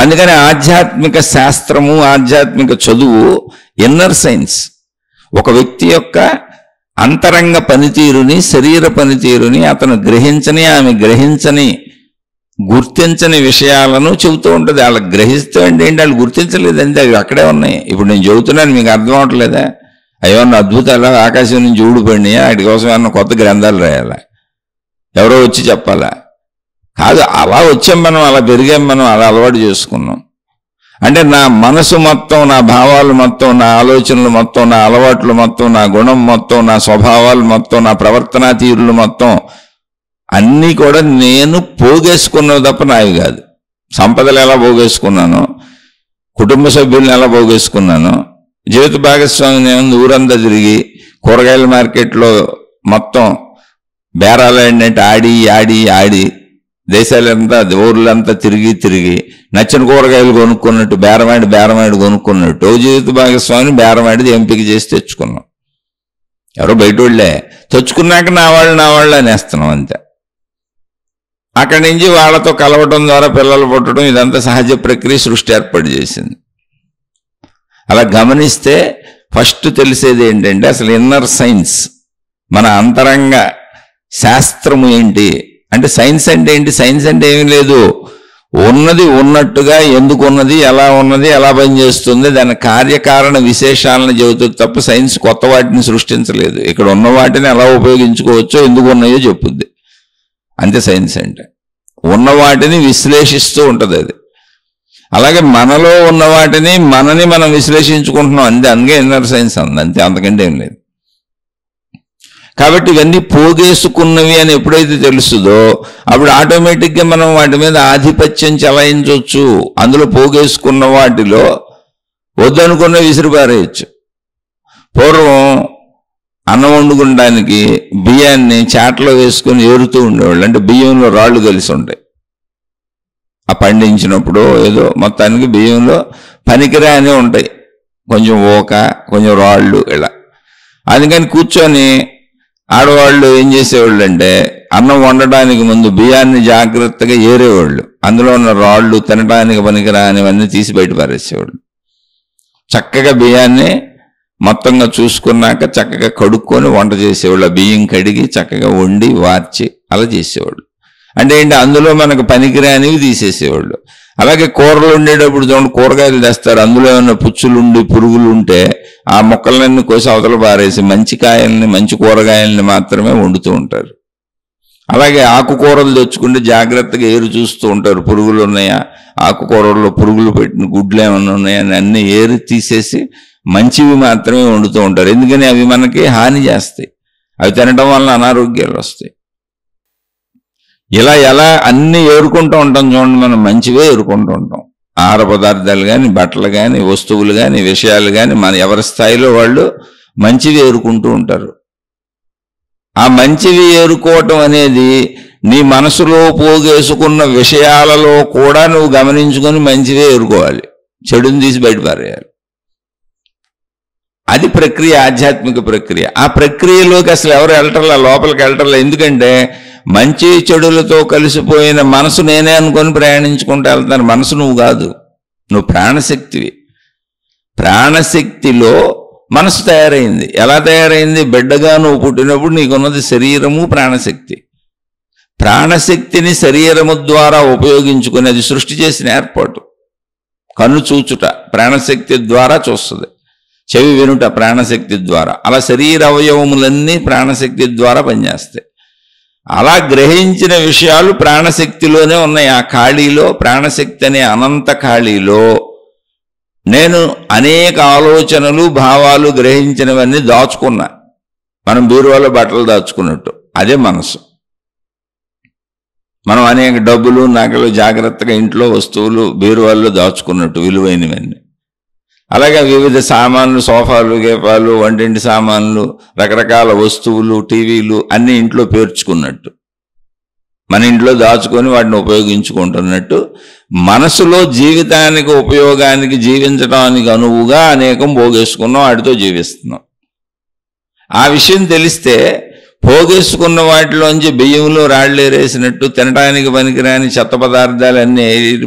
అందుకని ఆధ్యాత్మిక శాస్త్రము, ఆధ్యాత్మిక చదువు ఇన్నర్ సైన్స్. ఒక వ్యక్తి యొక్క అంతరంగ పనితీరుని, శరీర పనితీరుని అతను గ్రహించని, ఆమె గ్రహించని, గుర్తించని విషయాలను చెబుతూ ఉంటుంది. వాళ్ళకి గ్రహిస్తూ అంటే ఏంటి, వాళ్ళు గుర్తించలేదంటే అవి అక్కడే ఉన్నాయి. ఇప్పుడు నేను చెబుతున్నాను, మీకు అర్థం అవట్లేదా? అయ్యన్న అద్భుతాలు ఆకాశం నుంచి ఊడిపోయినాయా, వాటి కోసం ఏమన్నా కొత్త గ్రంథాలు రాయాలా, ఎవరో వచ్చి చెప్పాలా? కాదు, అలా వచ్చాం మనం, అలా పెరిగాం మనం, అలా అలవాటు చేసుకున్నాం. అంటే నా మనసు మొత్తం, నా భావాలు మొత్తం, నా ఆలోచనలు మొత్తం, నా అలవాట్లు మొత్తం, నా గుణం మొత్తం, నా స్వభావాలు మొత్తం, నా ప్రవర్తనా తీరులు మొత్తం అన్నీ కూడా నేను పోగేసుకున్నవి తప్ప నావి కాదు. సంపదలు ఎలా పోగేసుకున్నాను, కుటుంబ సభ్యులను ఎలా పోగేసుకున్నాను, జీవిత భాగస్వామిని ఊరంతా తిరిగి కూరగాయల మార్కెట్లో మొత్తం బేరాలంటే ఆడి ఆడి ఆడి దేశాలంతా ఊర్లంతా తిరిగి తిరిగి నచ్చిన కూరగాయలు కొనుక్కున్నట్టు బేరమాడి కొనుక్కున్నట్టు జీవిత భాగస్వామిని బేరమాడిది ఎంపిక చేసి తెచ్చుకున్నాం. ఎవరో బయట వాళ్ళే తెచ్చుకున్నాక నా వాళ్ళు అనేస్తున్నాం అంతే. అక్కడి నుంచి వాళ్ళతో కలవటం ద్వారా పిల్లలు పుట్టడం, ఇదంతా సహజ ప్రక్రియ సృష్టి ఏర్పాటు చేసింది. అలా గమనిస్తే ఫస్ట్ తెలిసేది ఏంటంటే అసలు ఇన్నర్ సైన్స్, మన అంతరంగ శాస్త్రము ఏంటి అంటే, సైన్స్ అంటే ఏంటి? సైన్స్ అంటే ఏమీ లేదు, ఉన్నది ఉన్నట్టుగా ఎందుకు ఉన్నది, ఎలా ఉన్నది, ఎలా పనిచేస్తుంది, దాని కార్యకారణ విశేషాలను చెబుతుంది తప్ప సైన్స్ కొత్త వాటిని సృష్టించలేదు. ఇక్కడ ఉన్న వాటిని ఎలా ఉపయోగించుకోవచ్చో, ఎందుకు ఉన్నాయో చెప్పుద్ది అంతే సైన్స్ అంటే. ఉన్న వాటిని విశ్లేషిస్తూ ఉంటుంది అది. అలాగే మనలో ఉన్న వాటిని మనని మనం విశ్లేషించుకుంటున్నాం అంతే. అందుకే ఇన్నర్ సైన్స్ అంది అంతే, అంతకంటే ఏం లేదు. కాబట్టి ఇవన్నీ పోగేసుకున్నవి అని ఎప్పుడైతే తెలుస్తుందో అప్పుడు ఆటోమేటిక్గా మనం వాటి మీద ఆధిపత్యం చెలాయించవచ్చు. అందులో పోగేసుకున్న వాటిలో వద్దనుకున్న విసిరిపారేయచ్చు. పూర్వం అన్నం వండుకోవడానికి బియ్యాన్ని చాటలో వేసుకొని ఏరుతూ ఉండేవాళ్ళు. అంటే బియ్యంలో రాళ్ళు కలిసి ఉంటాయి. ఆ పండించినప్పుడు ఏదో మొత్తానికి బియ్యంలో పనికిరాని ఉంటాయి, కొంచెం ఓక, కొంచెం రాళ్ళు ఇలా. అందుకని కూర్చొని ఆడవాళ్ళు ఏం చేసేవాళ్ళు అంటే అన్నం వండటానికి ముందు బియ్యాన్ని జాగ్రత్తగా ఏరేవాళ్ళు. అందులో ఉన్న రాళ్ళు, తినడానికి పనికిరానివన్నీ తీసి బయట పారేసేవాళ్ళు. చక్కగా బియ్యాన్ని మొత్తంగా చూసుకున్నాక చక్కగా కడుక్కొని వంట చేసేవాళ్ళు. బియ్యం కడిగి చక్కగా వండి వార్చి అలా చేసేవాళ్ళు. అంటే ఏంటి, అందులో మనకు పనికిరానివి తీసేసేవాళ్ళు. అలాగే కూరలు ఉండేటప్పుడు చూడండి, కూరగాయలు తెస్తారు, అందులో ఏమైనా పుచ్చులుండి పురుగులు ఉంటే ఆ మొక్కలన్నీ కోసి అవతల పారేసి మంచి కాయల్ని, మంచి కూరగాయల్ని మాత్రమే వండుతూ ఉంటారు. అలాగే ఆకుకూరలు తెచ్చుకుంటే జాగ్రత్తగా ఏరు చూస్తూ ఉంటారు, పురుగులు ఉన్నాయా, ఆకుకూరల్లో పురుగులు పెట్టిన గుడ్లు ఏమైనా ఉన్నాయా అని అన్ని ఏరి తీసేసి మంచివి మాత్రమే వండుతూ ఉంటారు. ఎందుకని అవి మనకి హాని చేస్తాయి, అవి తినడం వలన అనారోగ్యాలు వస్తాయి. ఇలా ఎలా అన్ని ఏరుకుంటూ ఉంటాం చూడండి, మనం మంచివే ఏరుకుంటూ ఉంటాం. ఆహార పదార్థాలు కానీ, బట్టలు కానీ, వస్తువులు కానీ, విషయాలు కానీ, మన ఎవరి స్థాయిలో వాళ్ళు మంచివి ఏరుకుంటూ ఉంటారు. ఆ మంచివి ఏరుకోవటం అనేది నీ మనసులో పోగేసుకున్న విషయాలలో కూడా నువ్వు గమనించుకొని మంచివే ఏరుకోవాలి, చెడుని తీసి బయటపారేయాలి. అది ప్రక్రియ, ఆధ్యాత్మిక ప్రక్రియ. ఆ ప్రక్రియలోకి అసలు ఎవరు వెళ్ళటంలా, లోపలికి వెళ్ళటంలా. ఎందుకంటే మంచి చెడులతో కలిసిపోయిన మనసు నేనే అనుకొని ప్రయాణించుకుంటూ వెళ్తాను. మనసు నువ్వు కాదు, నువ్వు ప్రాణశక్తివి. ప్రాణశక్తిలో మనసు తయారైంది. ఎలా తయారైంది? బిడ్డగా నువ్వు పుట్టినప్పుడు నీకున్నది శరీరము, ప్రాణశక్తి. ప్రాణశక్తిని శరీరము ద్వారా ఉపయోగించుకుని, అది సృష్టి చేసిన ఏర్పాటు. కన్ను చూచుట ప్రాణశక్తి ద్వారా చూస్తుంది, చెవి వినుట ప్రాణశక్తి ద్వారా. అలా శరీర అవయవములన్నీ ప్రాణశక్తి ద్వారా పనిచేస్తాయి. అలా గ్రహించిన విషయాలు ప్రాణశక్తిలోనే ఉన్నాయి. ఆ ఖాళీలో, ప్రాణశక్తి అనే అనంత ఖాళీలో నేను అనేక ఆలోచనలు, భావాలు గ్రహించినవన్నీ దాచుకున్నా. మనం బీరువాలో బట్టలు దాచుకున్నట్టు అదే మనసు. మనం అనేక డబ్బులు, నగలు జాగ్రత్తగా ఇంట్లో వస్తువులు బీరువాల్లో దాచుకున్నట్టు విలువైనవన్నీ. అలాగే వివిధ సామాన్లు, సోఫాలు, గేపాలు, వంటింటి సామాన్లు, రకరకాల వస్తువులు, టీవీలు అన్నీ ఇంట్లో పేర్చుకున్నట్టు, మన ఇంట్లో దాచుకొని వాటిని ఉపయోగించుకుంటున్నట్టు, మనసులో జీవితానికి ఉపయోగానికి, జీవించడానికి అనువుగా అనేకం పోగేసుకున్నాం, వాటితో జీవిస్తున్నాం. ఆ విషయం తెలిస్తే పోగేసుకున్న వాటిలోంచి బియ్యంలో రాళ్ళేరేసినట్టు తినడానికి పనికిరాని చెత్త పదార్థాలన్నీ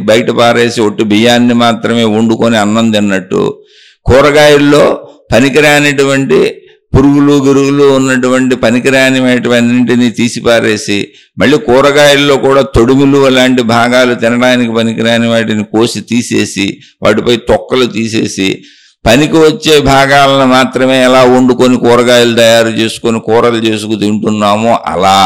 బయట పారేసి ఒట్టు బియ్యాన్ని మాత్రమే వండుకొని అన్నం తిన్నట్టు, కూరగాయల్లో పనికిరానిటువంటి పురుగులు, గిరుగులు ఉన్నటువంటి పనికిరానివన్నింటినీ తీసిపారేసి, మళ్ళీ కూరగాయల్లో కూడా తొడుములు అలాంటి భాగాలు తినడానికి పనికిరాని వాటిని కోసి తీసేసి, వాటిపై తొక్కలు తీసేసి, పనికి వచ్చే భాగాలను మాత్రమే ఎలా వండుకొని కూరగాయలు తయారు చేసుకొని కూరలు చేసుకు తింటున్నామో అలా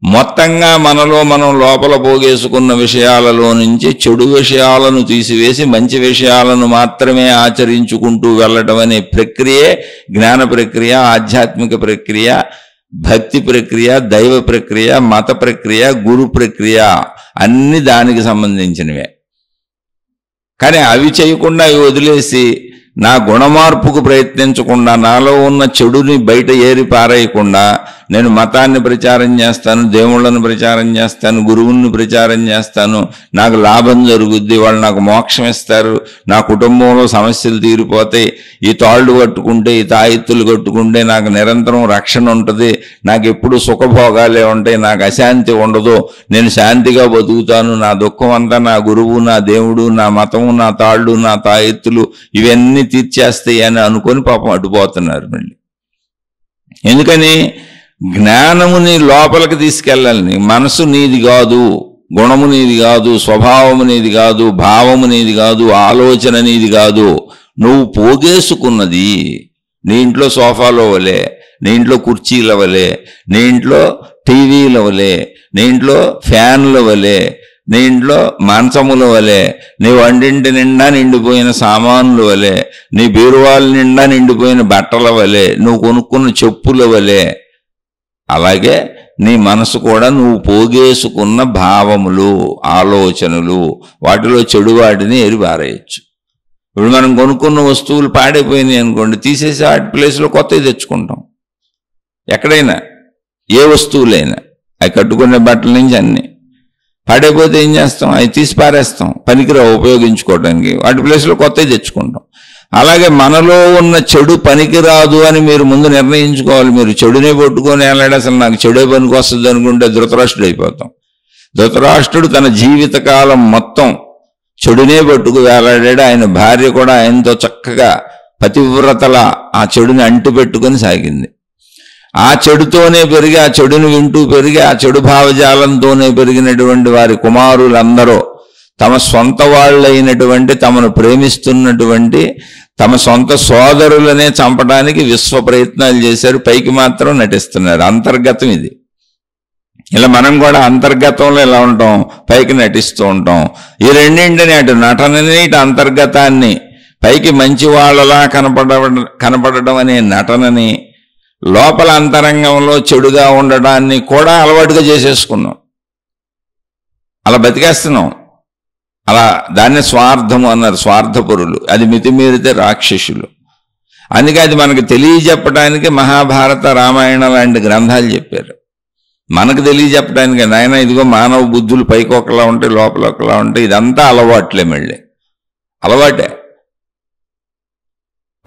మొత్తంగా మనలో మనం లోపల పోగేసుకున్న విషయాలలో నుంచి చెడు విషయాలను తీసివేసి మంచి విషయాలను మాత్రమే ఆచరించుకుంటూ వెళ్ళటం అనే ప్రక్రియే జ్ఞాన ప్రక్రియ, ఆధ్యాత్మిక ప్రక్రియ, భక్తి ప్రక్రియ, దైవ ప్రక్రియ, మత ప్రక్రియ, గురు ప్రక్రియ అన్ని దానికి సంబంధించినవే. కానీ అవి చేయకుండా అవి వదిలేసి నా గుణమార్పుకు ప్రయత్నించకుండా, నాలో ఉన్న చెడుని బయట ఏరి పారేయకుండా నేను మతాన్ని ప్రచారం చేస్తాను, దేవుళ్ళను ప్రచారం చేస్తాను, గురువుని ప్రచారం చేస్తాను, నాకు లాభం జరుగుద్ది, వాళ్ళు నాకు మోక్షం ఇస్తారు, నా కుటుంబంలో సమస్యలు తీరిపోతాయి, ఈ తాళ్ళు కట్టుకుంటే, ఈ తాయెత్తులు కట్టుకుంటే నాకు నిరంతరం రక్షణ ఉంటుంది, నాకు ఎప్పుడు సుఖభోగాలే ఉంటాయి, నాకు అశాంతి ఉండదు, నేను శాంతిగా బతుకుతాను, నా దుఃఖం అంతా నా గురువు, నా దేవుడు, నా మతము, నా తాళ్ళు, నా తాయెత్తులు ఇవన్నీ తీర్చేస్తాయి అని అనుకొని పాపం అడ్డుపోతున్నారు. మళ్ళీ ఎందుకని? జ్ఞానముని లోపలికి తీసుకెళ్ళాలని. మనసు నీది కాదు, గుణము నీది కాదు, స్వభావము నీది కాదు, భావము నీది కాదు, ఆలోచన నీది కాదు, నువ్వు పోగేసుకున్నది. నీ ఇంట్లో సోఫాలో వలే, నీ ఇంట్లో కుర్చీల వలే, నీ ఇంట్లో టీవీల వలే, నీ ఇంట్లో ఫ్యాన్ల వలే, నీ ఇంట్లో మంచముల వలె, నీ వంటింటి నిండా నిండిపోయిన సామాన్లు వలె, నీ బీరువాల నిండా నిండిపోయిన బట్టల వలె, నువ్వు కొనుక్కున్న చెప్పుల వలె, అలాగే నీ మనసు కూడా నువ్వు పోగేసుకున్న భావములు, ఆలోచనలు, వాటిలో చెడు వాటిని ఎరిపారేయచ్చు. ఇప్పుడు మనం కొనుక్కున్న వస్తువులు పాడైపోయినాయి అనుకోండి, తీసేసి వాటి ప్లేస్లో కొత్తవి తెచ్చుకుంటాం. ఎక్కడైనా ఏ వస్తువులైనా, అవి కట్టుకునే బట్టల నుంచి అన్నీ పాడైపోతే ఏం చేస్తాం? అవి తీసి పారేస్తాం, పనికిరావు ఉపయోగించుకోవడానికి, వాటి ప్లేస్లో కొత్తవి తెచ్చుకుంటాం. అలాగే మనలో ఉన్న చెడు పనికిరాదు అని మీరు ముందు నిర్ణయించుకోవాలి. మీరు చెడునే పట్టుకొని వెళ్ళాడు, అసలు నాకు చెడే పనికి వస్తుంది అనుకుంటే ధృతరాష్ట్రుడు అయిపోతాం. ధృతరాష్ట్రుడు తన జీవితకాలం మొత్తం చెడునే పట్టుకు వేలాడాడు. ఆయన భార్య కూడా ఆయనతో చక్కగా పతివ్రతల ఆ చెడుని అంటి పెట్టుకొని సాగింది. ఆ చెడుతోనే పెరిగి, ఆ చెడుని వింటూ పెరిగి, ఆ చెడు భావజాలంతోనే పెరిగినటువంటి వారి కుమారులందరూ తమ సొంత వాళ్ళైనటువంటి, తమను ప్రేమిస్తున్నటువంటి తమ సొంత సోదరులనే చంపడానికి విశ్వ ప్రయత్నాలు చేశారు. పైకి మాత్రం నటిస్తున్నారు. అంతర్గతం ఇది. ఇలా మనం కూడా అంతర్గతంలో ఇలా ఉంటాం, పైకి నటిస్తూ ఉంటాం. ఈ రెండింటిని, అటు నటనని ఇటు అంతర్గతాన్ని, పైకి మంచి వాళ్ళలా కనపడడం అనే నటనని, లోపల అంతరంగంలో చెడుగా ఉండడాన్ని కూడా అలవాటుగా చేసేసుకున్నాం. అలా బతికేస్తున్నాం. అలా దాన్ని స్వార్థము అన్నారు, స్వార్థపరులు. అది మితిమీరితే రాక్షసులు. అందుకే అది మనకు తెలియజెప్పడానికి మహాభారత, రామాయణ లాంటి గ్రంథాలు చెప్పారు. మనకు తెలియజెప్పడానికి, నాయన ఇదిగో మానవ బుద్ధులు పైకి ఒకలా ఉంటాయి, లోపల ఒకలా ఉంటాయి, ఇదంతా అలవాట్లే. మళ్ళీ అలవాటే.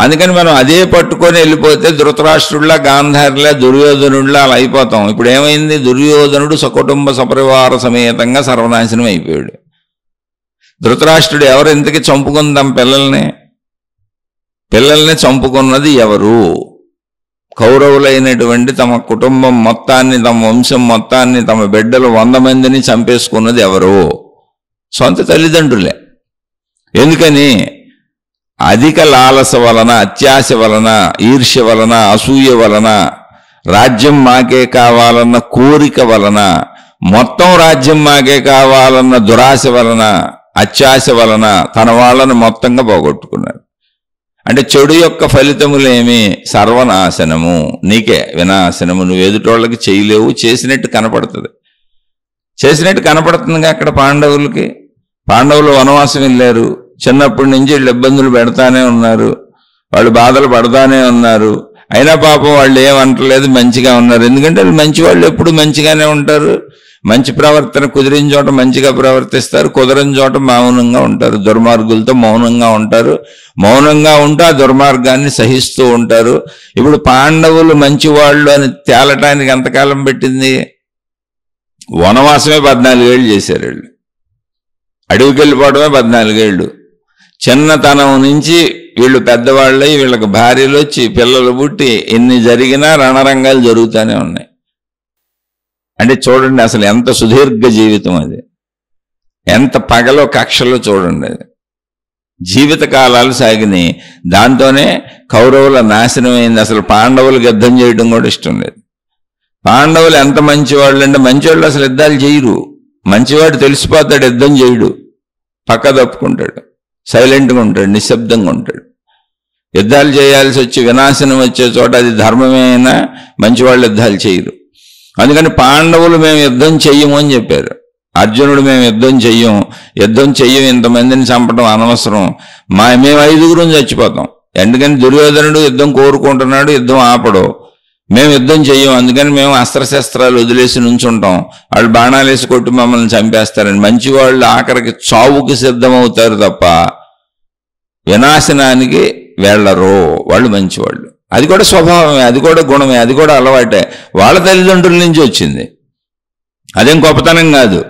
అందుకని మనం అదే పట్టుకొని వెళ్ళిపోతే ధృతరాష్ట్రుడిలా, గాంధారిలా, దుర్యోధనుడిలా అలా అయిపోతాం. ఇప్పుడు ఏమైంది? దుర్యోధనుడు సకుటుంబ సపరివార సమేతంగా సర్వనాశనం అయిపోయాడు. ధృతరాష్ట్రుడు ఎవరు ఇంతకీ చంపుకుందాం? పిల్లల్ని చంపుకున్నది ఎవరు? కౌరవులైనటువంటి తమ కుటుంబం మొత్తాన్ని, తమ వంశం మొత్తాన్ని, తమ బిడ్డలు 100 మందిని చంపేసుకున్నది ఎవరు? సొంత తల్లిదండ్రులే. ఎందుకని? అధిక లాలస వలన, అత్యాశ వలన, ఈర్ష్య వలన, అసూయ వలన, రాజ్యం మాకే కావాలన్న కోరిక వలన, మొత్తం రాజ్యం మాకే కావాలన్న దురాశ వలన, అత్యాశ వలన తన వాళ్ళను మొత్తంగా పోగొట్టుకున్నారు. అంటే చెడు యొక్క ఫలితములేమి? సర్వనాశనము, నీకే వినాశనము. నువ్వు ఎదుటోళ్ళకి చేయలేవు, చేసినట్టు కనపడుతుందిగా. అక్కడ పాండవులు వనవాసం వెళ్ళారు. చిన్నప్పటి నుంచి వీళ్ళు ఇబ్బందులు పెడతానే ఉన్నారు, వాళ్ళు బాధలు పడతానే ఉన్నారు. అయినా పాపం వాళ్ళు ఏమంటలేదు, మంచిగా ఉన్నారు. ఎందుకంటే వాళ్ళు మంచి వాళ్ళు ఎప్పుడు మంచిగానే ఉంటారు. మంచి ప్రవర్తన కుదిరిన చోట మంచిగా ప్రవర్తిస్తారు, కుదరని చోట మౌనంగా ఉంటారు. దుర్మార్గులతో మౌనంగా ఉంటారు. మౌనంగా ఉంటూ ఆ దుర్మార్గాన్ని సహిస్తూ ఉంటారు. ఇప్పుడు పాండవులు మంచివాళ్ళు అని తేలటానికి ఎంతకాలం పెట్టింది? వనవాసమే 14 ఏళ్ళు చేశారు వీళ్ళు. అడవికి వెళ్ళిపోవడమే 14 ఏళ్ళు. చిన్నతనం నుంచి వీళ్ళు పెద్దవాళ్ళై వీళ్ళకి భార్యలు వచ్చి పిల్లలు పుట్టి ఎన్ని జరిగినా రణరంగాలు జరుగుతూనే ఉన్నాయి. అంటే చూడండి అసలు ఎంత సుదీర్ఘ జీవితం అది, ఎంత పగలో కక్షలో చూడండి. అది జీవిత కాలాలు సాగినాయి. దాంతోనే కౌరవుల నాశనం అయింది. అసలు పాండవులకు యుద్ధం చేయడం కూడా ఇష్టం లేదు. పాండవులు ఎంత మంచివాళ్ళు అంటే, మంచివాళ్ళు అసలు యుద్ధాలు చేయరు. మంచివాడు తెలిసిపోతాడు, యుద్ధం చేయడు, పక్క తప్పుకుంటాడు, సైలెంట్గా ఉంటాడు, నిశ్శబ్దంగా ఉంటాడు. యుద్ధాలు చేయాల్సి వచ్చి వినాశనం వచ్చే చోట అది ధర్మమే అయినా మంచివాళ్ళు యుద్ధాలు చేయరు. అందుకని పాండవులు మేము యుద్ధం చెయ్యము అని చెప్పారు. అర్జునుడు మేము యుద్ధం చెయ్యం, ఇంతమందిని చంపడం అనవసరం, మేము 5గురం చచ్చిపోతాం. ఎందుకని దుర్యోధనుడు యుద్ధం కోరుకుంటున్నాడు, యుద్ధం ఆపడు. మేము యుద్ధం చెయ్యం, అందుకని మేము అస్త్రశస్త్రాలు వదిలేసి నుంచుంటాం, వాళ్ళు బాణాలు వేసి కొట్టి మమ్మల్ని చంపేస్తారని. మంచివాళ్ళు ఆఖరికి చావుకి సిద్ధమవుతారు తప్ప వినాశనానికి వెళ్ళరు. వాళ్ళు మంచివాళ్ళు. అది కూడా స్వభావమే, అది కూడా గుణమే, అది కూడా అలవాటే. వాళ్ళ తల్లిదండ్రుల నుంచి వచ్చింది, అదేం గొప్పతనం కాదు.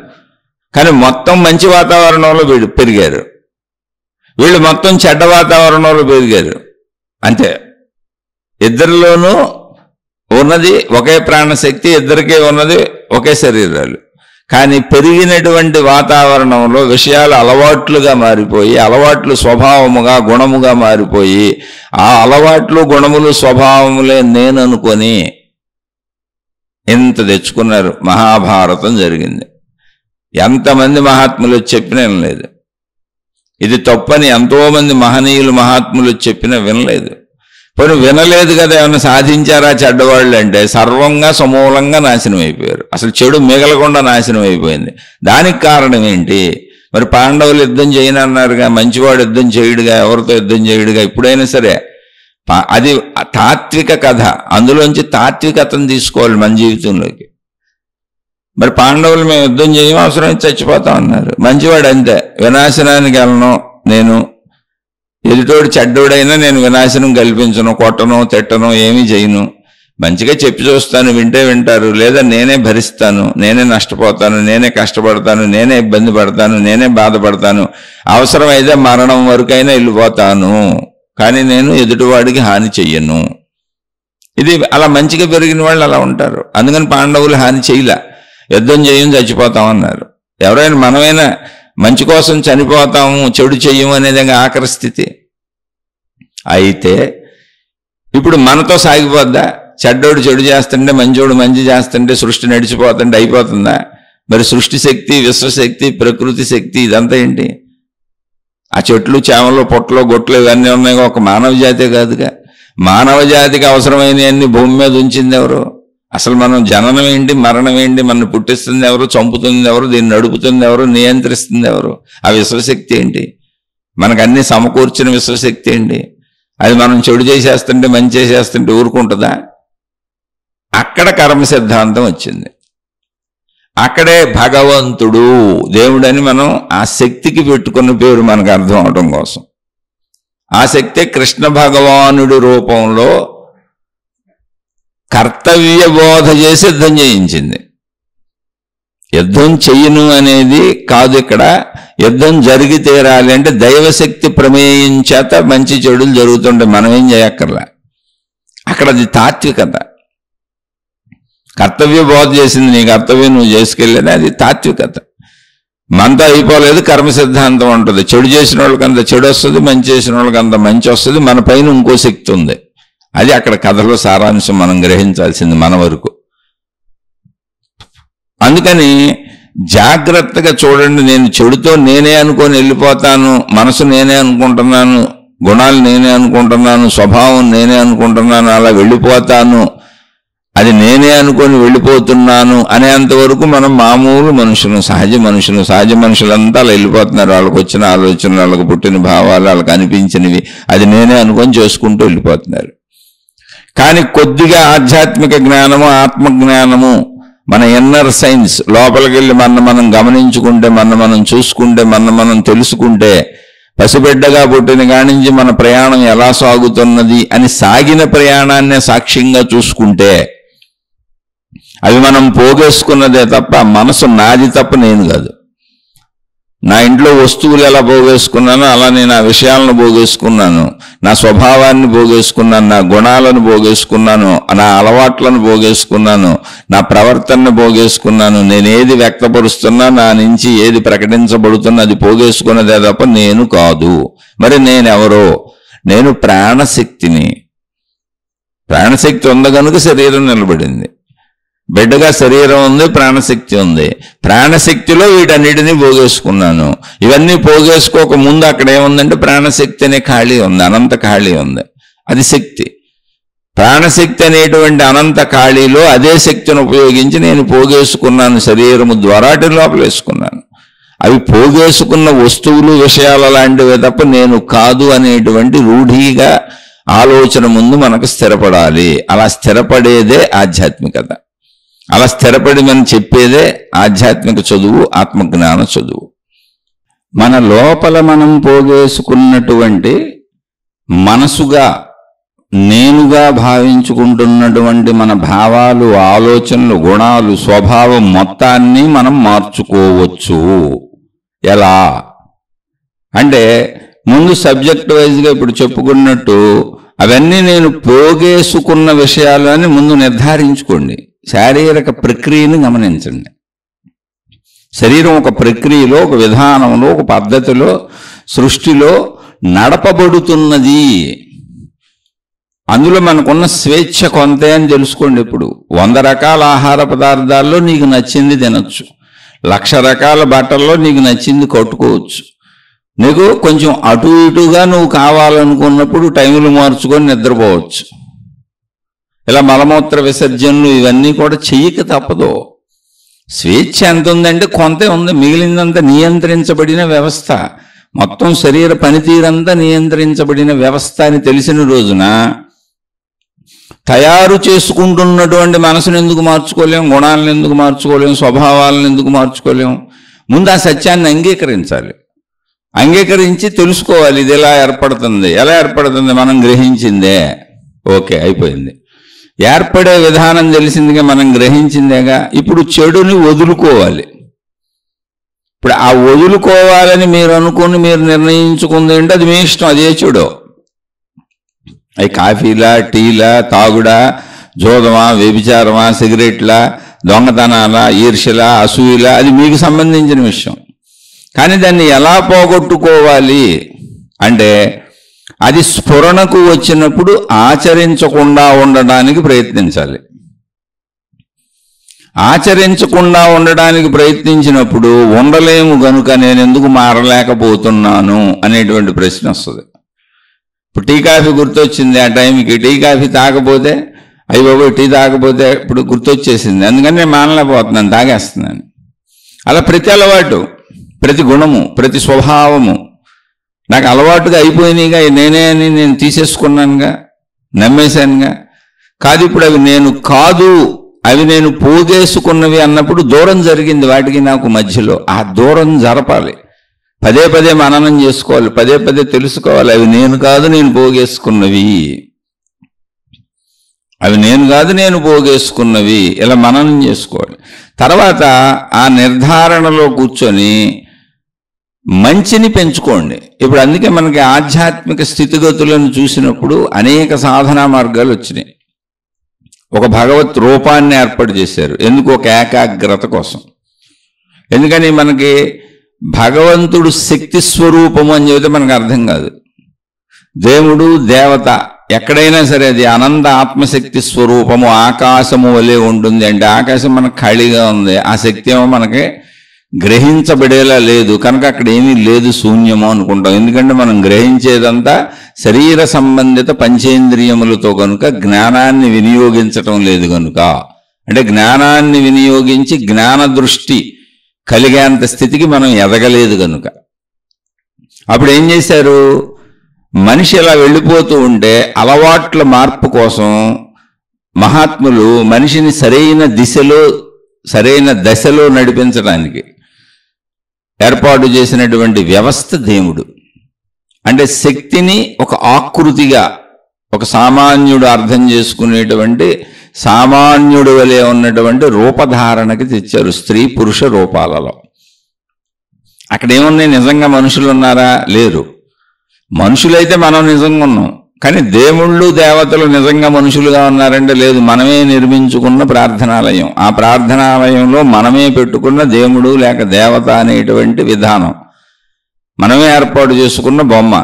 కానీ మొత్తం మంచి వాతావరణంలో పెరిగారు, వీళ్ళు మొత్తం చెడ్డ వాతావరణంలో పెరిగారు. అంతే. ఇద్దరిలోనూ ఉన్నది ఒకే ప్రాణశక్తి, ఇద్దరికే ఉన్నది ఒకే శరీరాలు. కానీ పెరిగినటువంటి వాతావరణంలో విషయాలు అలవాట్లుగా మారిపోయి, అలవాట్లు స్వభావముగా గుణముగా మారిపోయి, ఆ అలవాట్లు గుణములు స్వభావములే నేను అనుకొని ఇంత తెచ్చుకున్నారు. మహాభారతం జరిగింది. ఎంతమంది మహాత్ములు చెప్పినా వినలేదు. ఇది తప్పని ఎంతోమంది మహనీయులు మహాత్ములు చెప్పినా వినలేదు. పోనీ వినలేదు కదా, ఏమైనా సాధించారా చెడ్డవాళ్ళు అంటే? సర్వంగా సమూలంగా నాశనం అయిపోయారు. అసలు చెడు మిగలకుండా నాశనం అయిపోయింది. దానికి కారణం ఏంటి? మరి పాండవులు యుద్ధం చేయనన్నారుగా, మంచివాడు యుద్ధం చేయుడుగా, ఎవరితో యుద్ధం చేయుడుగా. ఇప్పుడైనా సరే అది తాత్విక కథ, అందులోంచి తాత్వికతను తీసుకోవాలి మన జీవితంలోకి. మరి పాండవులు మేము యుద్ధం చేయము, అవసరమైతే చచ్చిపోతాం అన్నారు. మంచివాడు అంతే, వినాశనానికి వెళ్ళను నేను, ఎదుటోడు చెడ్డోడైనా నేను వినాశనం కల్పించను, కొట్టను, తిట్టను, ఏమీ చేయను, మంచిగా చెప్పి చూస్తాను, వింటే వింటారు, లేదా నేనే భరిస్తాను, నేనే నష్టపోతాను, నేనే కష్టపడతాను, నేనే ఇబ్బంది పడతాను, నేనే బాధపడతాను, అవసరమైతే మరణం వరకైనా వెళ్ళిపోతాను, కానీ నేను ఎదుటివాడికి హాని చెయ్యను. ఇది అలా మంచిగా పెరిగిన వాళ్ళు అలా ఉంటారు. అందుకని పాండవులు హాని చేయలే, యుద్ధం చేయని చచ్చిపోతామన్నారు. ఎవరైనా మనమైనా మంచి కోసం చనిపోతాము, చెడు చెయ్యము అనేది ఆఖరి స్థితి. అయితే ఇప్పుడు మనతో సాగిపోద్దా? చెడ్డోడు చెడు చేస్తుంటే, మంచోడు మంచి చేస్తుంటే సృష్టి నడిచిపోతుంటే అయిపోతుందా? మరి సృష్టి శక్తి, విశ్వశక్తి, ప్రకృతి శక్తి ఇదంతా ఏంటి? ఆ చెట్లు, చేమలు, పొట్టలు, గొట్లు ఇవన్నీ ఉన్నాయి, ఒక మానవ జాతే కాదుగా. మానవ జాతికి అవసరమైనవన్నీ భూమి మీద ఉంచింది ఎవరు? అసలు మనం జననం ఏంటి, మరణం ఏంటి, మనల్ని పుట్టిస్తుంది ఎవరు, చంపుతుంది ఎవరు, దీన్ని నడుపుతుంది ఎవరు, నియంత్రిస్తుంది ఎవరు? ఆ విశ్వశక్తి ఏంటి? మనకు అన్ని సమకూర్చిన విశ్వశక్తి ఏంటి? అది మనం చెడు చేసేస్తుంటే, మంచి చేసేస్తుంటే ఊరుకుంటుందా? అక్కడ కర్మ సిద్ధాంతం వచ్చింది. అక్కడే భగవంతుడు, దేవుడని మనం ఆ శక్తికి పెట్టుకున్న పేరు మనకు అర్థం అవడం కోసం. ఆ శక్తి కృష్ణ భగవానుడి రూపంలో కర్తవ్య బోధ చేసి యుద్ధం చేయించింది. యుద్ధం చెయ్యను అనేది కాదు, ఇక్కడ యుద్ధం జరిగి తీరాలి అంటే దైవశక్తి ప్రమేయం చేత మంచి చెడులు జరుగుతుంటే మనం ఏం చేయక్కర్లా. అక్కడ అది తాత్వికత. కర్తవ్య బోధ చేసింది, నీ కర్తవ్యం నువ్వు చేసుకెళ్ళేది, అది తాత్వికత. మనతో అయిపోలేదు, కర్మ సిద్ధాంతం ఉంటుంది. చెడు చేసిన వాళ్ళకి అంత చెడు వస్తుంది, మంచి చేసిన వాళ్ళకి అంత మంచి వస్తుంది. మన పైన ఇంకో శక్తి ఉంది. అది అక్కడ కథలో సారాంశం మనం గ్రహించాల్సింది మన వరకు. అందుకని జాగ్రత్తగా చూడండి. నేను చెడుతో నేనే అనుకొని వెళ్ళిపోతాను, మనసు నేనే అనుకుంటున్నాను, గుణాలు నేనే అనుకుంటున్నాను, స్వభావం నేనే అనుకుంటున్నాను, అలా వెళ్ళిపోతాను, అది నేనే అనుకొని వెళ్ళిపోతున్నాను అనేంతవరకు మనం మామూలు మనుషులు, సహజ మనుషులంతా అలా వెళ్ళిపోతున్నారు. వాళ్ళకి వచ్చిన ఆలోచనలు, వాళ్ళకి పుట్టిన భావాలు, వాళ్ళకి అనిపించినవి అది నేనే అనుకొని చేసుకుంటూ వెళ్ళిపోతున్నారు. కానీ కొద్దిగా ఆధ్యాత్మిక జ్ఞానము, ఆత్మజ్ఞానము, మన ఇన్నర్ సైన్స్ లోపలికి వెళ్ళి మనం గమనించుకుంటే, మనం చూసుకుంటే, మనం తెలుసుకుంటే, పసిబిడ్డగా పుట్టిన కానించి మన ప్రయాణం ఎలా సాగుతున్నది అని సాగిన ప్రయాణాన్నే సాక్ష్యంగా చూసుకుంటే, అవి మనం పోగేసుకున్నదే తప్ప మనసు నాది తప్ప నేను కాదు. నా ఇంట్లో వస్తువులు ఎలా పోగేసుకున్నానో అలా నేను ఆ విషయాలను పోగేసుకున్నాను, నా స్వభావాన్ని పోగేసుకున్నాను, నా గుణాలను పోగేసుకున్నాను, నా అలవాట్లను పోగేసుకున్నాను, నా ప్రవర్తనను పోగేసుకున్నాను. నేను ఏది వ్యక్తపరుస్తున్నా, నా నుంచి ఏది ప్రకటించబడుతున్నా అది పోగేసుకున్నదే తప్ప నేను కాదు. మరి నేనెవరో? నేను ప్రాణశక్తిని. ప్రాణశక్తి ఉంది కనుక శరీరం నిలబడింది. బిడ్డగా శరీరం ఉంది, ప్రాణశక్తి ఉంది. ప్రాణశక్తిలో వీటన్నిటినీ పోగేసుకున్నాను. ఇవన్నీ పోగేసుకోక ముందు అక్కడ ఏముందంటే ప్రాణశక్తి అనే ఖాళీ ఉంది, అనంత ఖాళీ ఉంది. అది శక్తి. ప్రాణశక్తి అనేటువంటి అనంత ఖాళీలో అదే శక్తిని ఉపయోగించి నేను పోగేసుకున్నాను, శరీరము ద్వారా లోపలేసుకున్నాను. అవి పోగేసుకున్న వస్తువులు, విషయాలు లాంటివే తప్ప నేను కాదు అనేటువంటి రూఢీగా ఆలోచన ముందు మనకు స్థిరపడాలి. అలా స్థిరపడేదే ఆధ్యాత్మికత. అలా స్థిరపడి మనం చెప్పేదే ఆధ్యాత్మిక చదువు, ఆత్మజ్ఞాన చదువు. మన లోపల మనం పోగేసుకున్నటువంటి మనసుగా, నేనుగా భావించుకుంటున్నటువంటి మన భావాలు, ఆలోచనలు, గుణాలు, స్వభావం మొత్తాన్ని మనం మార్చుకోవచ్చు. ఎలా అంటే ముందు సబ్జెక్ట్ వైజ్గా ఇప్పుడు చెప్పుకున్నట్టు అవన్నీ నేను పోగేసుకున్న విషయాలు అని ముందు నిర్ధారించుకోండి. శారీరక ప్రక్రియను గమనించండి. శరీరం ఒక ప్రక్రియలో, ఒక విధానంలో, ఒక పద్ధతిలో, సృష్టిలో నడపబడుతున్నది. అందులో మనకున్న స్వేచ్ఛ కొంతే అని తెలుసుకోండి. ఇప్పుడు 100 రకాల ఆహార పదార్థాల్లో నీకు నచ్చింది తినొచ్చు, 1,00,000 రకాల బట్టల్లో నీకు నచ్చింది కట్టుకోవచ్చు. నీకు కొంచెం అటు ఇటుగా నువ్వు కావాలనుకున్నప్పుడు టైములు మార్చుకొని నిద్రపోవచ్చు. ఇలా మలమూత్ర విసర్జనలు ఇవన్నీ కూడా చెయ్యక తప్పదు. స్వేచ్ఛ ఎంత ఉందంటే కొంతే ఉంది, మిగిలిందంతా నియంత్రించబడిన వ్యవస్థ. మొత్తం శరీర పనితీరంతా నియంత్రించబడిన వ్యవస్థ అని తెలిసిన రోజున తయారు చేసుకుంటున్నటువంటి మనసును ఎందుకు మార్చుకోలేం, గుణాలను ఎందుకు మార్చుకోలేం, స్వభావాలను ఎందుకు మార్చుకోలేం? ముందు ఆ సత్యాన్ని అంగీకరించాలి. అంగీకరించి తెలుసుకోవాలి ఇది ఎలా ఏర్పడుతుంది. ఎలా ఏర్పడుతుంది? మనం గ్రహించిందే. ఓకే, అయిపోయింది. ఏర్పడే విధానం తెలిసిందిగా, మనం గ్రహించిందేగా. ఇప్పుడు చెడుని వదులుకోవాలి. ఇప్పుడు ఆ వదులుకోవాలని మీరు అనుకుని మీరు నిర్ణయించుకుంది ఏంటి, అది మీ ఇష్టం. అదే చెడు. అవి కాఫీలా, టీలా, తాగుడా, జోదమా, వ్యభిచారమా, సిగరెట్లా, దొంగతనాలా, ఈర్ష్యలా, అసూయలా, అది మీకు సంబంధించిన విషయం. కానీ దాన్ని ఎలా పోగొట్టుకోవాలి అంటే అది స్ఫురణకు వచ్చినప్పుడు ఆచరించకుండా ఉండడానికి ప్రయత్నించాలి. ఆచరించకుండా ఉండడానికి ప్రయత్నించినప్పుడు ఉండలేము గనుక నేను ఎందుకు మారలేకపోతున్నాను అనేటువంటి ప్రశ్న వస్తుంది. ఇప్పుడు టీ కాఫీ గుర్తొచ్చింది. ఆ టైంకి టీ కాఫీ తాగపోతే, అయ్యి బాబోయ్ టీ తాగపోతే ఇప్పుడు గుర్తొచ్చేసింది, అందుకని నేను మానలేకపోతున్నాను, తాగేస్తున్నాను. అలా ప్రతి అలవాటు, ప్రతి గుణము, ప్రతి స్వభావము నాకు అలవాటుగా అయిపోయినాయిగా, నేనే అని నేను తీసేసుకున్నానుగా, నమ్మేశానుగా. కాదు, ఇప్పుడు అవి నేను కాదు, అవి నేను పోగేసుకున్నవి అన్నప్పుడు దూరం జరిగింది వాటికి నాకు మధ్యలో. ఆ దూరం జరపాలి. పదే పదే మననం చేసుకోవాలి, పదే పదే తెలుసుకోవాలి. అవి నేను కాదు నేను పోగేసుకున్నవి, అవి నేను కాదు నేను పోగేసుకున్నవి, ఇలా మననం చేసుకోవాలి. తర్వాత ఆ నిర్ధారణలో కూర్చొని మంచిని పెంచుకోండి. ఇప్పుడు అందుకే మనకి ఆధ్యాత్మిక స్థితిగతులను చూసినప్పుడు అనేక సాధనా మార్గాలు వచ్చినాయి. ఒక భగవత్ రూపాన్ని ఏర్పాటు చేశారు. ఎందుకు? ఒక ఏకాగ్రత కోసం. ఎందుకని మనకి భగవంతుడు శక్తి స్వరూపము అని చెబితే మనకు అర్థం కాదు. దేవుడు దేవత ఎక్కడైనా సరే అది అనంత ఆత్మశక్తి స్వరూపము, ఆకాశము వలె ఉంటుంది అంటే ఆకాశం మనకు ఖాళీగా ఉంది, ఆ శక్తి ఏమో మనకి గ్రహించబడేలా లేదు కనుక అక్కడ ఏమీ లేదు, శూన్యము అనుకుంటాం. ఎందుకంటే మనం గ్రహించేదంతా శరీర సంబంధిత పంచేంద్రియములతో కనుక జ్ఞానాన్ని వినియోగించటం లేదు కనుక, అంటే జ్ఞానాన్ని వినియోగించి జ్ఞాన దృష్టి కలిగేంత స్థితికి మనం ఎదగలేదు కనుక. అప్పుడు ఏం చేశారు? మనిషి ఇలా వెళ్ళిపోతూ ఉంటే అలవాట్ల మార్పు కోసం మహాత్ములు మనిషిని సరైన దిశలో సరైన దశలో నడిపించడానికి ఏర్పాటు చేసినటువంటి వ్యవస్థ దేవుడు. అంటే శక్తిని ఒక ఆకృతిగా ఒక సామాన్యుడు అర్థం చేసుకునేటువంటి సామాన్యుడు వలె ఉన్నటువంటి రూపధారణకి తెచ్చారు స్త్రీ పురుష రూపాలలో. అక్కడ ఏమున్నాయి? నిజంగా మనుషులు ఉన్నారా? లేరు. మనుషులైతే మనం నిజంగా ఉన్నాం, కానీ దేవుళ్ళు దేవతలు నిజంగా మనుషులుగా ఉన్నారంటే లేదు. మనమే నిర్మించుకున్న ప్రార్థనాలయం, ఆ ప్రార్థనాలయంలో మనమే పెట్టుకున్న దేవుడు లేక దేవత అనేటువంటి విధానం, మనమే ఏర్పాటు చేసుకున్న బొమ్మ,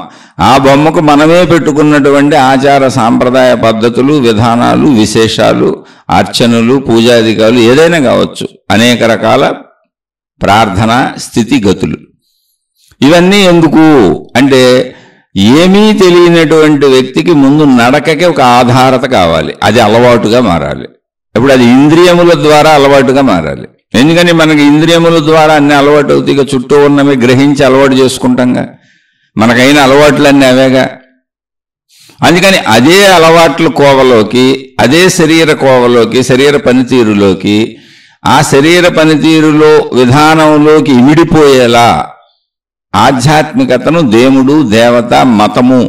ఆ బొమ్మకు మనమే పెట్టుకున్నటువంటి ఆచార సాంప్రదాయ పద్ధతులు, విధానాలు, విశేషాలు, అర్చనలు, పూజాధికారులు ఏదైనా కావచ్చు, అనేక రకాల ప్రార్థన స్థితిగతులు. ఇవన్నీ ఎందుకు అంటే ఏమీ తెలియనటువంటి వ్యక్తికి ముందు నడకకి ఒక ఆధారత కావాలి, అది అలవాటుగా మారాలి. ఇప్పుడు అది ఇంద్రియముల ద్వారా అలవాటుగా మారాలి. ఎందుకని మనకి ఇంద్రియముల ద్వారా అన్ని అలవాటు అవుతాయి. ఇక చుట్టూ ఉన్నవి గ్రహించి అలవాటు చేసుకుంటాంగా, మనకైన అలవాట్లన్నీ అవేగా. అందుకని అదే అలవాట్ల కోవలోకి, అదే శరీర కోవలోకి, శరీర పనితీరులోకి, ఆ శరీర పనితీరులో విధానంలోకి ఇమిడిపోయేలా ఆధ్యాత్మికతను దేవుడు దేవత మతము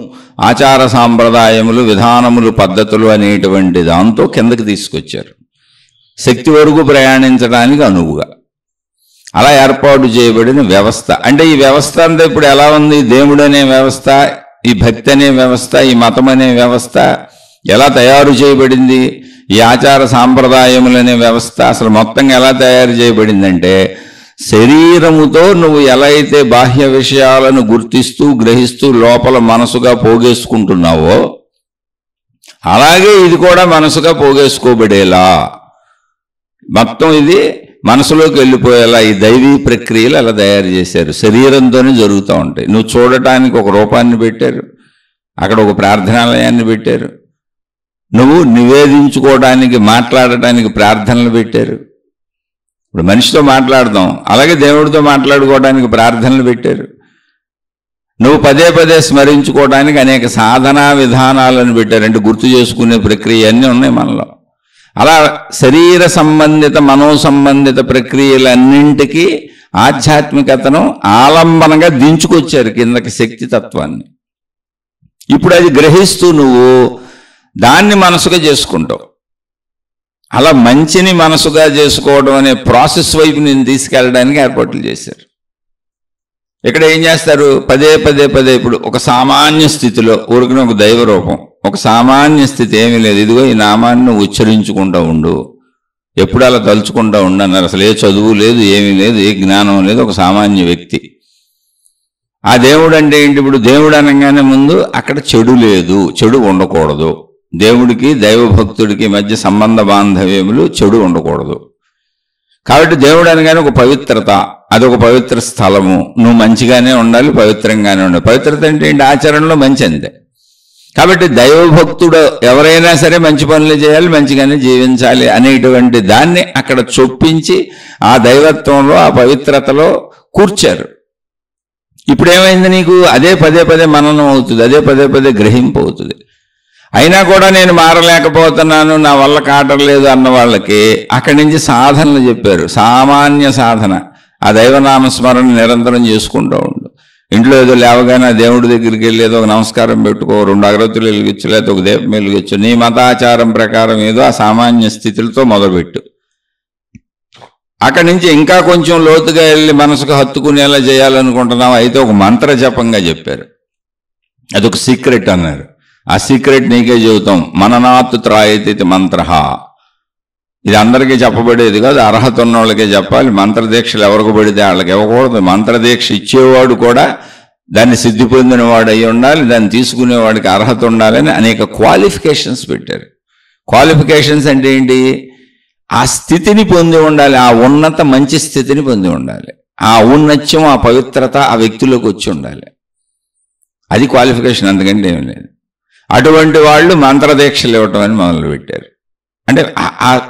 ఆచార సాంప్రదాయములు విధానములు పద్ధతులు అనేటువంటి దాంతో కిందకి తీసుకొచ్చారు, శక్తి వరకు ప్రయాణించడానికి అనువుగా. అలా ఏర్పాటు చేయబడిన వ్యవస్థ. అంటే ఈ వ్యవస్థ అంతా ఇప్పుడు ఎలా ఉంది? దేవుడు అనే వ్యవస్థ, ఈ భక్తి అనే వ్యవస్థ, ఈ మతం అనే వ్యవస్థ ఎలా తయారు చేయబడింది? ఈ ఆచార సాంప్రదాయములనే వ్యవస్థ అసలు మొత్తంగా ఎలా తయారు చేయబడిందంటే, శరీరముతో నువ్వు ఎలా అయితే బాహ్య విషయాలను గుర్తిస్తూ గ్రహిస్తూ లోపల మనసుగా పోగేసుకుంటున్నావో అలాగే ఇది కూడా మనసుగా పోగేసుకోబడేలా, మొత్తం ఇది మనసులోకి వెళ్ళిపోయేలా ఈ దైవీ ప్రక్రియలు అలా తయారు చేశారు. శరీరంతోనే జరుగుతూ ఉంటాయి. నువ్వు చూడటానికి ఒక రూపాన్ని పెట్టారు, అక్కడ ఒక ప్రార్థనాలయాన్ని పెట్టారు, నువ్వు నివేదించుకోవడానికి మాట్లాడటానికి ప్రార్థనలు పెట్టారు. ఇప్పుడు మనిషితో మాట్లాడదాం, అలాగే దేవుడితో మాట్లాడుకోవడానికి ప్రార్థనలు పెట్టారు. నువ్వు పదే పదే స్మరించుకోవడానికి అనేక సాధనా విధానాలను పెట్టారు, అంటే గుర్తు చేసుకునే ప్రక్రియ అన్నీ ఉన్నాయి మనలో. అలా శరీర సంబంధిత మనో సంబంధిత ప్రక్రియలన్నింటికీ ఆధ్యాత్మికతను ఆలంబనంగా దించుకొచ్చారు కిందకి శక్తి తత్వాన్ని. ఇప్పుడు అది గ్రహిస్తూ నువ్వు దాన్ని మనసుగా చేసుకుంటావు. అలా మంచిని మనసుగా చేసుకోవడం అనే ప్రాసెస్ వైపు నేను తీసుకెళ్ళడానికి ఏర్పాట్లు చేశారు. ఇక్కడ ఏం చేస్తారు? పదే పదే పదే ఇప్పుడు ఒక సామాన్య స్థితిలో ఊరికిన ఒక దైవ రూపం, ఒక సామాన్య స్థితి ఏమీ లేదు, ఇదిగో ఈ నామాన్ని ఉచ్చరించుకుంటూ ఉండు, ఎప్పుడు అలా తలుచుకుంటూ ఉండు అన్నారు. అసలు ఏ చదువు లేదు, ఏమీ లేదు, ఏ జ్ఞానం లేదు, ఒక సామాన్య వ్యక్తి. ఆ దేవుడు అంటే ఏంటి? ఇప్పుడు దేవుడు అనగానే ముందు అక్కడ చెడు లేదు, చెడు ఉండకూడదు. దేవుడికి దైవభక్తుడికి మధ్య సంబంధ బాంధవ్యములు చెడు ఉండకూడదు. కాబట్టి దేవుడు అనగానే ఒక పవిత్రత, అదొక పవిత్ర స్థలము, నువ్వు మంచిగానే ఉండాలి, పవిత్రంగానే ఉండాలి. పవిత్రత అంటే ఏంటి? ఆచరణలో మంచి అంతే. కాబట్టి దైవభక్తుడు ఎవరైనా సరే మంచి పనులు చేయాలి, మంచిగానే జీవించాలి అనేటువంటి దాన్ని అక్కడ చొప్పించి ఆ దైవత్వంలో ఆ పవిత్రతలో కూర్చారు. ఇప్పుడు ఏమైంది? నీకు అదే పదే పదే మననం అవుతుంది, అదే పదే పదే గ్రహింపు అవుతుంది. అయినా కూడా నేను మారలేకపోతున్నాను, నా వల్ల కాటలేదు అన్న వాళ్ళకి అక్కడి నుంచి సాధనలు చెప్పారు. సామాన్య సాధన, ఆ దైవనామస్మరణ నిరంతరం చేసుకుంటూ ఉండు. ఇంట్లో ఏదో లేవగానే దేవుడి దగ్గరికి వెళ్ళి ఏదో ఒక నమస్కారం పెట్టుకో, 2 అగరత్తులు వెలిగించు, లేకపోతే ఒక దీపం వెలిగించు, నీ మతాచారం ప్రకారం ఏదో ఆ సామాన్య స్థితులతో మొదలుపెట్టు. అక్కడి నుంచి ఇంకా కొంచెం లోతుగా వెళ్ళి మనసుకు హత్తుకునేలా చేయాలనుకుంటున్నావు అయితే ఒక మంత్ర జపంగా చెప్పారు. అదొక సీక్రెట్ అన్నారు. ఆ సీక్రెట్ నీకే చెబుతాం. మననాత్ త్రాయతి మంత్ర. ఇది అందరికీ చెప్పబడేది కాదు, అర్హత ఉన్న వాళ్ళకే చెప్పాలి. మంత్రదీక్షలు ఎవరికి పడితే వాళ్ళకి ఇవ్వకూడదు. మంత్రదీక్ష ఇచ్చేవాడు కూడా దాన్ని సిద్ధి పొందిన వాడు అయి ఉండాలి, దాన్ని తీసుకునేవాడికి అర్హత ఉండాలని అనేక క్వాలిఫికేషన్స్ పెట్టారు. క్వాలిఫికేషన్స్ అంటే ఏంటి? ఆ స్థితిని పొంది ఉండాలి, ఆ ఉన్నత మంచి స్థితిని పొంది ఉండాలి, ఆ ఔన్నత్యం ఆ పవిత్రత ఆ వ్యక్తిలోకి వచ్చి ఉండాలి. అది క్వాలిఫికేషన్, అందుకంటే ఏం లేదు. అటువంటి వాళ్ళు మంత్రదీక్షలు ఇవ్వటం అని మొదలుపెట్టారు. అంటే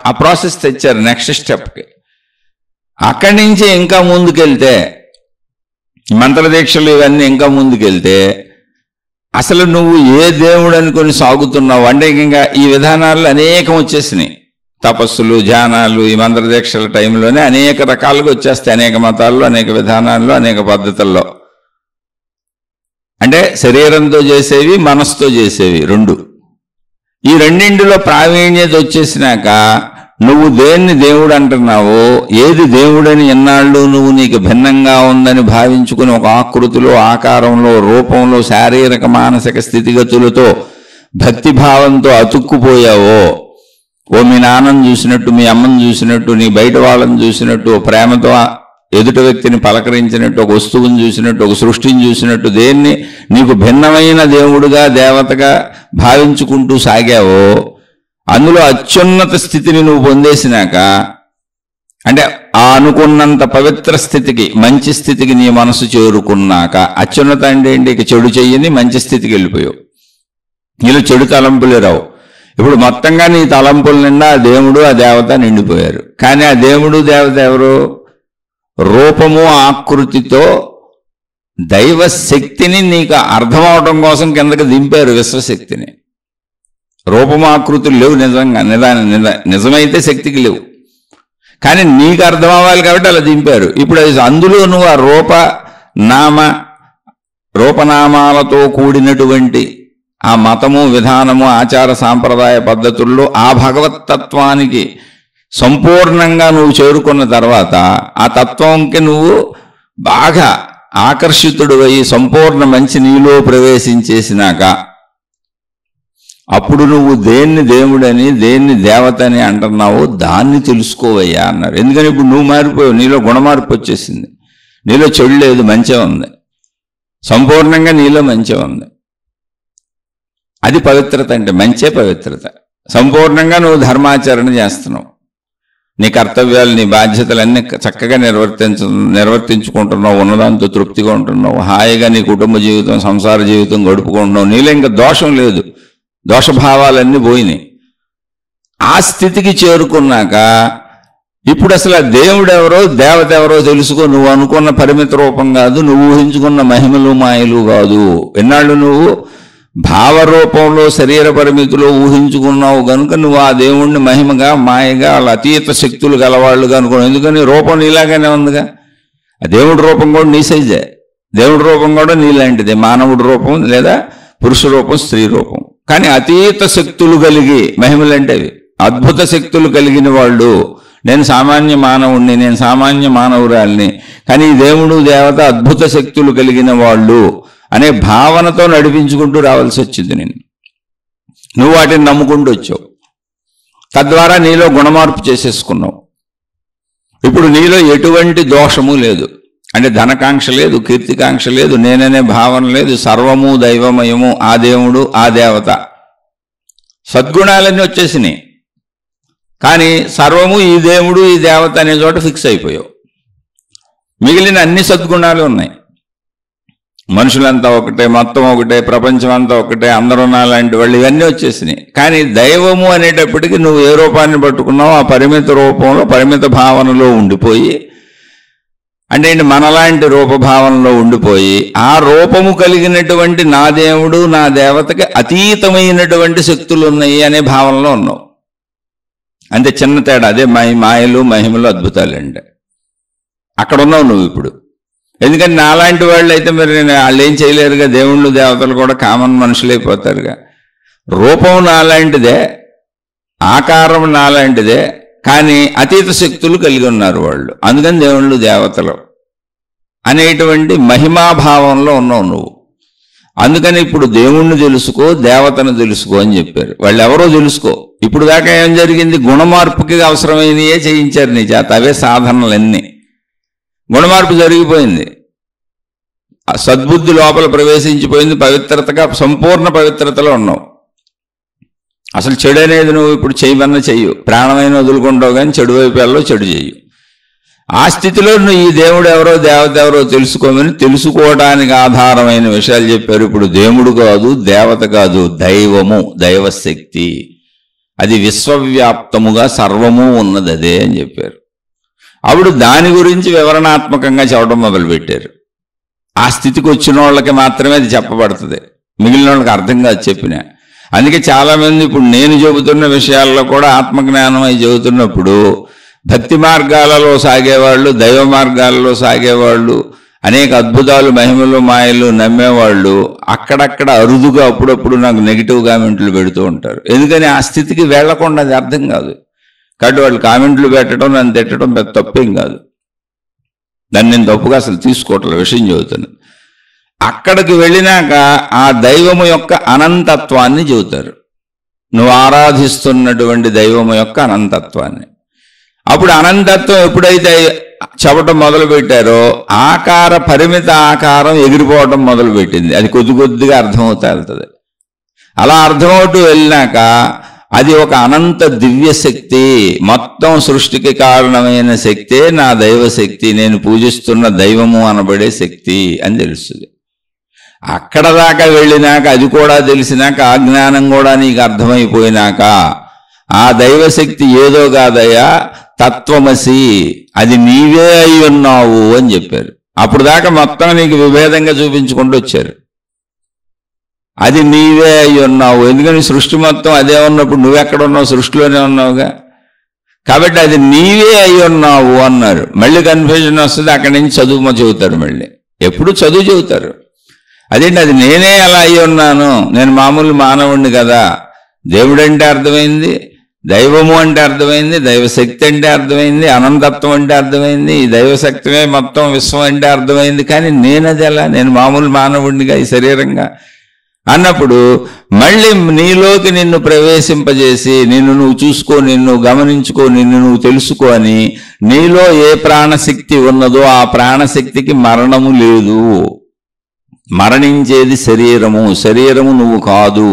ఆ ప్రాసెస్ తెచ్చారు నెక్స్ట్ స్టెప్కి. అక్కడి నుంచి ఇంకా ముందుకెళ్తే మంత్రదీక్షలు ఇవన్నీ ఇంకా ముందుకెళ్తే అసలు నువ్వు ఏ దేవుడు అనుకొని సాగుతున్నావు అంటే ఇంకా ఈ విధానాలు అనేకం వచ్చేసినాయి. తపస్సులు, ధ్యానాలు ఈ మంత్రదీక్షల టైంలోనే అనేక రకాలుగా వచ్చేస్తాయి. అనేక మతాల్లో, అనేక విధానాల్లో, అనేక పద్ధతుల్లో. అంటే శరీరంతో చేసేవి, మనస్సుతో చేసేవి రెండు. ఈ రెండింటిలో ప్రావీణ్యత వచ్చేసినాక నువ్వు దేన్ని దేవుడు అంటున్నావో, ఏది దేవుడని ఎన్నాళ్ళు నువ్వు నీకు భిన్నంగా ఉందని భావించుకుని ఒక ఆకృతిలో, ఆకారంలో, రూపంలో, శారీరక మానసిక స్థితిగతులతో భక్తిభావంతో అతుక్కుపోయావో, ఓ మీ నాన్నను చూసినట్టు, మీ అమ్మను చూసినట్టు, నీ బయట వాళ్ళని చూసినట్టు, ప్రేమతో ఎదుటి వ్యక్తిని పలకరించినట్టు, ఒక వస్తువుని చూసినట్టు, ఒక సృష్టిని చూసినట్టు, దేన్ని నీకు భిన్నమైన దేవుడుగా దేవతగా భావించుకుంటూ సాగావో, అందులో అత్యున్నత స్థితిని నువ్వు పొందేసినాక, అంటే ఆ అనుకున్నంత పవిత్ర స్థితికి, మంచి స్థితికి నీ మనసు చేరుకున్నాక, అత్యున్నత అంటే ఏంటి? ఇక చెడు చెయ్యని మంచి స్థితికి వెళ్ళిపోయావు. నీలో చెడు తలంపులే రావు. ఇప్పుడు మొత్తంగా నీ తలంపుల నిండా ఆ దేవుడు ఆ దేవత నిండిపోయారు. కానీ ఆ దేవుడు దేవత ఎవరు? రూపము ఆకృతితో దైవ శక్తిని నీకు అర్థమవటం కోసం కిందకి దింపారు, విశ్వశక్తిని. రూపము ఆకృతులు లేవు నిజంగా, నిజమైతే శక్తికి లేవు, కానీ నీకు అర్థం అవ్వాలి కాబట్టి అలా దింపారు. ఇప్పుడు అందులో నువ్వు ఆ రూపనామాలతో కూడినటువంటి ఆ మతము, విధానము, ఆచార సాంప్రదాయ పద్ధతుల్లో ఆ భగవత్తత్వానికి సంపూర్ణంగా నువ్వు చేరుకున్న తర్వాత, ఆ తత్వంకి నువ్వు బాగా ఆకర్షితుడు అయ్యి సంపూర్ణ మంచి నీలో ప్రవేశించేసినాక అప్పుడు నువ్వు దేన్ని దేవుడని, దేన్ని దేవతని అంటున్నావో దాన్ని తెలుసుకోవయ్యా అన్నారు. ఎందుకని ఇప్పుడు నువ్వు మారిపోయావు, నీలో గుణమార్పు వచ్చేసింది. నీలో చెడు లేదు, మంచే ఉంది, సంపూర్ణంగా నీలో మంచే ఉంది. అది పవిత్రత అంటే, మంచే పవిత్రత. సంపూర్ణంగా నువ్వు ధర్మాచరణ చేస్తున్నావు, నీ కర్తవ్యాలు, నీ బాధ్యతలన్నీ చక్కగా నిర్వర్తించుకుంటున్నావు, ఉన్నదాంతో తృప్తిగా ఉంటున్నావు, హాయిగా నీ కుటుంబ జీవితం, సంసార జీవితం గడుపుకుంటున్నావు. నీలో ఇంకా దోషం లేదు, దోషభావాలన్నీ పోయినాయి. ఆ స్థితికి చేరుకున్నాక ఇప్పుడు అసలు దేవుడు ఎవరో దేవత ఎవరో తెలుసుకో. నువ్వు అనుకున్న పరిమిత రూపం కాదు, నువ్వు ఊహించుకున్న మహిమలు మాయలు కాదు. ఎన్నాళ్ళు నువ్వు భావరూపంలో శరీర పరిమితిలో ఊహించుకున్నావు కనుక నువ్వు ఆ దేవుణ్ణి మహిమగా, మాయగా, వాళ్ళ అతీత శక్తులు గలవాళ్ళుగా అనుకున్నావు. ఎందుకని రూపం నీలాగానే ఉందిగా. ఆ దేవుడి రూపం కూడా నీ సైజే, దేవుడి రూపం కూడా నీలాంటిదే. మానవుడి రూపం లేదా పురుష రూపం, స్త్రీ రూపం. కానీ అతీత శక్తులు కలిగి, మహిమలంటే అవి అద్భుత శక్తులు కలిగిన వాళ్ళు. నేను సామాన్య మానవుణ్ణి, నేను సామాన్య మానవురాల్ని, కానీ ఈ దేవుడు దేవత అద్భుత శక్తులు కలిగిన వాళ్ళు అనే భావనతో నడిపించుకుంటూ రావాల్సి వచ్చింది. నువ్వు వాటిని నమ్ముకుంటూ వచ్చావు, తద్వారా నీలో గుణమార్పు చేసేసుకున్నావు. ఇప్పుడు నీలో ఎటువంటి దోషము లేదు. అంటే ధనకాంక్ష లేదు, కీర్తికాంక్ష లేదు, నేననే భావన లేదు, సర్వము దైవమయము, ఆ దేవుడు ఆ దేవత, సద్గుణాలన్నీ వచ్చేసినాయి. కానీ సర్వము ఈ దేవుడు ఈ దేవత అనే చోట ఫిక్స్ అయిపోయావు. మిగిలిన అన్ని సద్గుణాలు ఉన్నాయి. మనుషులంతా ఒకటే, మొత్తం ఒకటే, ప్రపంచం అంతా ఒకటే, అందరూ నాలాంటి వాళ్ళు, ఇవన్నీ వచ్చేసినాయి. కానీ దైవము అనేటప్పటికీ నువ్వు ఏ రూపాన్ని పట్టుకున్నావో ఆ పరిమిత రూపంలో, పరిమిత భావనలో ఉండిపోయి, అంటే మనలాంటి రూపభావనలో ఉండిపోయి, ఆ రూపము కలిగినటువంటి నా దేవుడు నా దేవతకి అతీతమైనటువంటి శక్తులు ఉన్నాయి అనే భావనలో ఉన్నావు. అంతే, చిన్న తేడా. అదే మాయలు, మహిమలు, అద్భుతాలు అంటే అక్కడ ఉన్నావు నువ్వు. ఎందుకని నాలాంటి వాళ్ళు అయితే మరి వాళ్ళు ఏం చేయలేరుగా, దేవుళ్ళు దేవతలు కూడా కామన్ మనుషులైపోతారుగా. రూపం నాలాంటిదే, ఆకారం నాలాంటిదే, కానీ అతీత శక్తులు కలిగి ఉన్నారు వాళ్ళు, అందుకని దేవుళ్ళు దేవతలు అనేటువంటి మహిమాభావంలో ఉన్నావు నువ్వు. అందుకని ఇప్పుడు దేవుణ్ణి తెలుసుకో, దేవతను తెలుసుకో అని చెప్పారు. వాళ్ళు ఎవరో తెలుసుకో. ఇప్పుడు దాకా ఏం జరిగింది? గుణమార్పుకి అవసరమైనయే చేయించారు నీ చేత, అవే సాధనలన్నీ. గుణమార్పు జరిగిపోయింది, సద్బుద్ధి లోపల ప్రవేశించిపోయింది, పవిత్రతగా సంపూర్ణ పవిత్రతలో ఉన్నావు. అసలు చెడు అనేది నువ్వు ఇప్పుడు చేయమన్నా చెయ్యు, ప్రాణమైన వదులుకుంటావు, కానీ చెడు వైపు వెళ్ళో చెడు చెయ్యు. ఆ స్థితిలో నువ్వు ఈ దేవుడు ఎవరో దేవత ఎవరో తెలుసుకోమని తెలుసుకోవడానికి ఆధారమైన విషయాలు చెప్పారు. ఇప్పుడు దేవుడు కాదు, దేవత కాదు, దైవము, దైవశక్తి, అది విశ్వవ్యాప్తముగా సర్వము ఉన్నది అదే అని చెప్పారు. అప్పుడు దాని గురించి వివరణాత్మకంగా చెప్పడం మొదలుపెట్టారు. ఆ స్థితికి వచ్చిన వాళ్ళకి మాత్రమే అది చెప్పబడుతుంది, మిగిలిన వాళ్ళకి అర్థం కాదు చెప్పిన. అందుకే చాలామంది ఇప్పుడు నేను చెబుతున్న విషయాల్లో కూడా ఆత్మజ్ఞానం అయి చెబుతున్నప్పుడు భక్తి మార్గాలలో సాగేవాళ్ళు, దైవ మార్గాలలో సాగేవాళ్ళు, అనేక అద్భుతాలు, మహిమలు, మాయలు నమ్మేవాళ్ళు అక్కడక్కడ అరుదుగా అప్పుడప్పుడు నాకు నెగిటివ్ కామెంట్లు పెడుతూ ఉంటారు. ఎందుకని ఆ స్థితికి వెళ్లకుండా అది అర్థం కాదు. కాబట్టి వాళ్ళు కామెంట్లు పెట్టడం, నన్ను తిట్టడం పెద్ద తప్పేం కాదు, దాన్ని నేను తప్పుగా అసలు తీసుకోవట్లే, విషయం చెబుతాను. అక్కడికి వెళ్ళినాక ఆ దైవము యొక్క అనంతత్వాన్ని చెబుతారు, నువ్వు ఆరాధిస్తున్నటువంటి దైవము యొక్క అనంతత్వాన్ని. అప్పుడు అనంతత్వం ఎప్పుడైతే చెప్పడం మొదలుపెట్టారో ఆకార పరిమిత ఆకారం ఎగిరిపోవడం మొదలుపెట్టింది. అది కొద్ది కొద్దిగా అర్థమవుతా వెళ్తుంది. అలా అర్థమవుతూ వెళ్ళినాక అది ఒక అనంత దివ్య శక్తి, మొత్తం సృష్టికి కారణమైన శక్తే నా దైవశక్తి, నేను పూజిస్తున్న దైవము అనబడే శక్తి అని తెలుస్తుంది. అక్కడ దాకా వెళ్ళినాక, అది కూడా తెలిసినాక, ఆ జ్ఞానం కూడా నీకు అర్థమైపోయినాక ఆ దైవశక్తి ఏదో కాదయ్యా, తత్వమసి, అది నీవే అయి ఉన్నావు అని చెప్పారు. అప్పుడు దాకా మొత్తం నీకు విభేదంగా చూపించుకుంటూ వచ్చారు. అది నీవే అయి ఉన్నావు, ఎందుకని సృష్టి మొత్తం అదే ఉన్నప్పుడు నువ్వెక్కడ ఉన్నావు? సృష్టిలోనే ఉన్నావుగా. కాబట్టి అది నీవే అయి ఉన్నావు అన్నారు. మళ్ళీ కన్ఫ్యూజన్ వస్తుంది, అక్కడి నుంచి చదువు చెబుతారు. మళ్ళీ ఎప్పుడు చదువు చెబుతారు. అదేంటి, అది నేనే అలా అయి ఉన్నాను, నేను మామూలు మానవుణ్ణి కదా. దేవుడు అంటే అర్థమైంది, దైవము అంటే అర్థమైంది, దైవశక్తి అంటే అర్థమైంది, అనంతత్వం అంటే అర్థమైంది, ఈ దైవశక్తిమే మొత్తం విశ్వం అంటే అర్థమైంది. కానీ నేనది ఎలా, నేను మామూలు మానవుడినిగా ఈ శరీరంగా అన్నప్పుడు మళ్ళీ నీలోకి నిన్ను ప్రవేశింపజేసి నిన్ను నువ్వు చూసుకో, నిన్ను గమనించుకో, నిన్ను నువ్వు తెలుసుకో అని, నీలో ఏ ప్రాణశక్తి ఉన్నదో ఆ ప్రాణశక్తికి మరణము లేదు. మరణించేది శరీరము, శరీరము నువ్వు కాదు.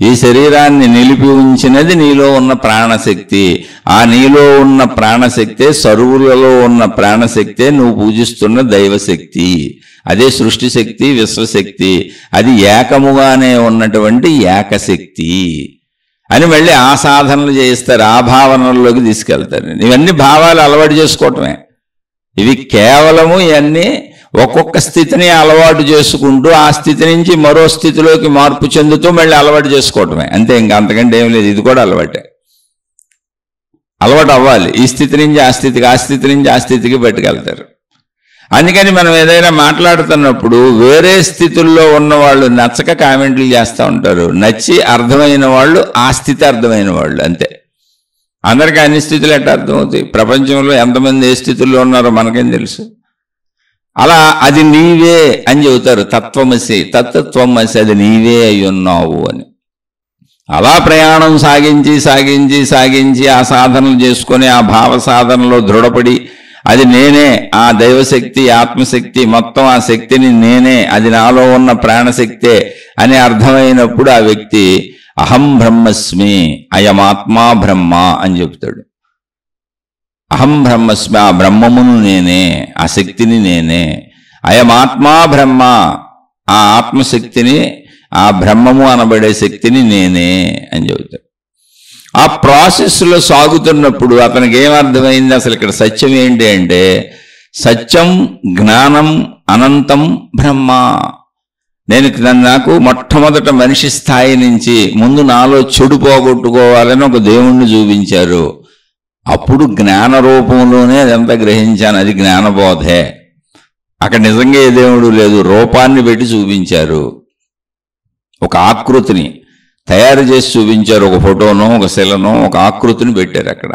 ఈ శరీరాన్ని నిలిపి ఉంచినది నీలో ఉన్న ప్రాణశక్తి. ఆ నీలో ఉన్న ప్రాణశక్తే, సర్వులలో ఉన్న ప్రాణశక్తే నువ్వు పూజిస్తున్న దైవశక్తి. అదే సృష్టి శక్తి, విశ్వశక్తి. అది ఏకముగానే ఉన్నటువంటి ఏకశక్తి అని మళ్ళీ ఆ సాధనలు చేయిస్తారు, ఆ భావనల్లోకి తీసుకెళ్తారు. ఇవన్నీ భావాలు అలవాటు చేసుకోవటమే. ఇవి కేవలము ఇవన్నీ ఒక్కొక్క స్థితిని అలవాటు చేసుకుంటూ ఆ స్థితి నుంచి మరో స్థితిలోకి మార్పు చెందుతూ మళ్ళీ అలవాటు చేసుకోవటమే, అంతే. ఇంకా అంతకంటే ఏం లేదు. ఇది కూడా అలవాటే, అలవాటు అవ్వాలి. ఈ స్థితి నుంచి ఆ స్థితికి, ఆ స్థితి నుంచి ఆ స్థితికి పట్టుకెళ్తారు. అందుకని మనం ఏదైనా మాట్లాడుతున్నప్పుడు వేరే స్థితుల్లో ఉన్న వాళ్ళు నచ్చక కామెంట్లు చేస్తూ ఉంటారు, నచ్చి అర్థమైన వాళ్ళు ఆ స్థితి అర్థమైన వాళ్ళు, అంతే. అందరికీ అన్ని స్థితులు ఎట్లా అర్థమవుతాయి? ప్రపంచంలో ఎంతమంది ఏ స్థితుల్లో ఉన్నారో మనకేం తెలుసు? అలా అది నీవే అని చెబుతారు. తత్వమసి, తత్వమసి, అది నీవే అయి ఉన్నావు అని. అలా ప్రయాణం సాగించి సాగించి సాగించి ఆ సాధనలు చేసుకొని ఆ భావ సాధనలో దృఢపడి అది నేనే, ఆ దైవశక్తి, ఆత్మశక్తి, మొత్తం ఆ శక్తిని నేనే, అది నాలో ఉన్న ప్రాణశక్తే అని అర్థమైనప్పుడు ఆ వ్యక్తి అహం బ్రహ్మస్మి, అయమాత్మా బ్రహ్మ అని చెప్తాడు. అహం బ్రహ్మస్మి, ఆ బ్రహ్మమును నేనే, ఆ శక్తిని నేనే. అయమాత్మా బ్రహ్మ, ఆ ఆత్మశక్తిని, ఆ బ్రహ్మము అనబడే శక్తిని నేనే అని చెబుతాడు. ఆ ప్రాసెస్లో సాగుతున్నప్పుడు అతనికి ఏమర్థమైంది? అసలు ఇక్కడ సత్యం ఏంటి అంటే, సత్యం జ్ఞానం అనంతం బ్రహ్మ. నాకు మొట్టమొదట మనిషి స్థాయి నుంచి ముందు నాలో చెడు పోగొట్టుకోవాలని ఒక దేవుణ్ణి చూపించారు. అప్పుడు జ్ఞాన రూపంలోనే అదంతా గ్రహించాను, అది జ్ఞానబోధే. అక్కడ నిజంగా ఏ దేవుడు లేదు, రూపాన్ని పెట్టి చూపించారు. ఒక ఆకృతిని తయారు చేసి చూపించారు. ఒక ఫోటోనో ఒక శిలనో ఒక ఆకృతిని పెట్టారు అక్కడ.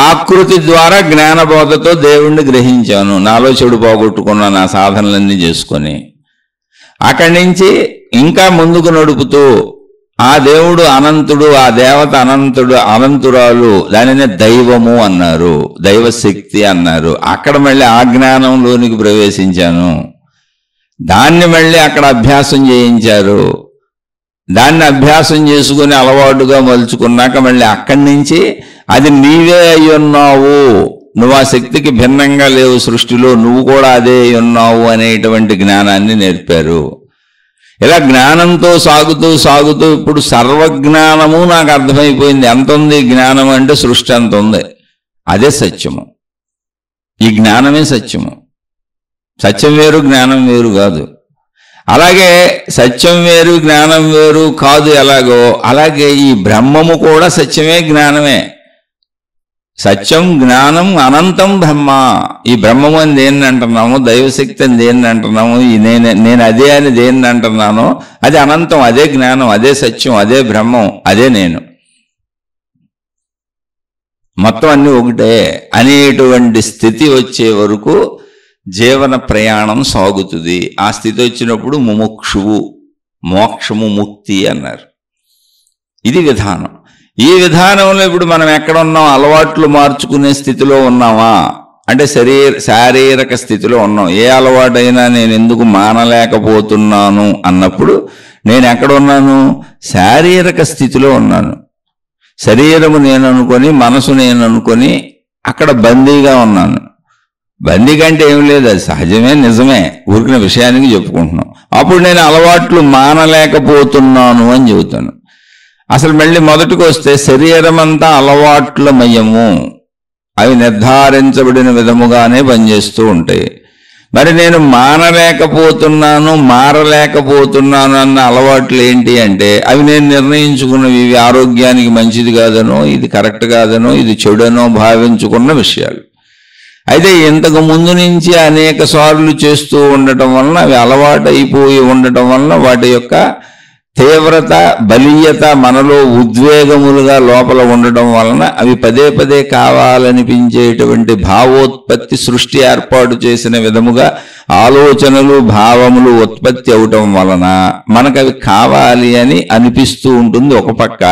ఆకృతి ద్వారా జ్ఞానబోధతో దేవుణ్ణి గ్రహించాను, నాలో చెడు పోగొట్టుకున్నాను ఆ సాధనలన్నీ చేసుకొని. అక్కడి నుంచి ఇంకా ముందుకు నడుపుతూ ఆ దేవుడు అనంతుడు, ఆ దేవత అనంతుడు, అనంతురాలు, దానినే దైవము అన్నారు, దైవశక్తి అన్నారు. అక్కడ మళ్ళీ ఆ జ్ఞానంలోనికి ప్రవేశించాను. దాన్ని మళ్ళీ అక్కడ అభ్యాసం చేయించారు. దాన్ని అభ్యాసం చేసుకుని అలవాటుగా మలుచుకున్నాక మళ్ళీ అక్కడి నుంచి అది నీవే అయ్యున్నావు, నువ్వు ఆ శక్తికి భిన్నంగా లేవు, సృష్టిలో నువ్వు కూడా అదే అయ్యున్నావు అనేటువంటి జ్ఞానాన్ని నేర్పారు. ఇలా జ్ఞానంతో సాగుతూ సాగుతూ ఇప్పుడు సర్వజ్ఞానము నాకు అర్థమైపోయింది. ఎంత ఉంది జ్ఞానం అంటే సృష్టి అంత ఉంది, అదే సత్యము. ఈ జ్ఞానమే సత్యము. సత్యం వేరు జ్ఞానం వేరు కాదు. అలాగే సత్యం వేరు జ్ఞానం వేరు కాదు ఎలాగో, అలాగే ఈ బ్రహ్మము కూడా సత్యమే జ్ఞానమే. సత్యం జ్ఞానం అనంతం బ్రహ్మ. ఈ బ్రహ్మము అని దేన్ని అంటున్నాము, దైవశక్తి అని దేన్ని అంటున్నాము, నేను అదే అని దేన్ని అంటున్నానో అది అనంతం, అదే జ్ఞానం, అదే సత్యం, అదే బ్రహ్మం, అదే నేను. మొత్తం అన్నీ ఒకటే అనేటువంటి స్థితి వచ్చే వరకు జీవన ప్రయాణం సాగుతుంది. ఆ స్థితి వచ్చినప్పుడు ముముక్షువు, మోక్షము, ముక్తి అన్నారు. ఇది విధానం. ఈ విధానంలో ఇప్పుడు మనం ఎక్కడ ఉన్నాం? అలవాట్లు మార్చుకునే స్థితిలో ఉన్నామా అంటే శారీరక స్థితిలో ఉన్నాం. ఏ అలవాటైనా నేను ఎందుకు మానలేకపోతున్నాను అన్నప్పుడు నేను ఎక్కడ ఉన్నాను? శారీరక స్థితిలో ఉన్నాను. శరీరము నేను అనుకొని, మనసు నేను అనుకొని అక్కడ బందీగా ఉన్నాను. బందీ కంటే ఏం లేదు, అది సహజమే, నిజమే, ఊరికిన విషయానికి చెప్పుకుంటున్నాం. అప్పుడు నేను అలవాట్లు మానలేకపోతున్నాను అని చెబుతాను. అసలు మళ్ళీ మొదటికి వస్తే శరీరం అంతా అలవాట్లమయము, అవి నిర్ధారించబడిన విధముగానే పనిచేస్తూ ఉంటాయి. మరి నేను మానలేకపోతున్నాను, మారలేకపోతున్నాను అన్న అలవాట్లు ఏంటి అంటే అవి నేను నిర్ణయించుకున్నవి. ఇవి ఆరోగ్యానికి మంచిది కాదనో, ఇది కరెక్ట్ కాదనో, ఇది చెడునో భావించుకున్న విషయాలు. అయితే ఇంతకు ముందు నుంచి అనేక సార్లు చేస్తూ ఉండటం వలన అవి అలవాటు అయిపోయి ఉండటం వలన వాటి యొక్క తీవ్రత, బలీయత మనలో ఉద్వేగములుగా లోపల ఉండటం వలన అవి పదే పదే కావాలనిపించేటువంటి భావోత్పత్తి, సృష్టి ఏర్పాటు చేసిన విధముగా ఆలోచనలు, భావములు ఉత్పత్తి అవటం వలన మనకు అవి కావాలి అని అనిపిస్తూ ఉంటుంది ఒక పక్క,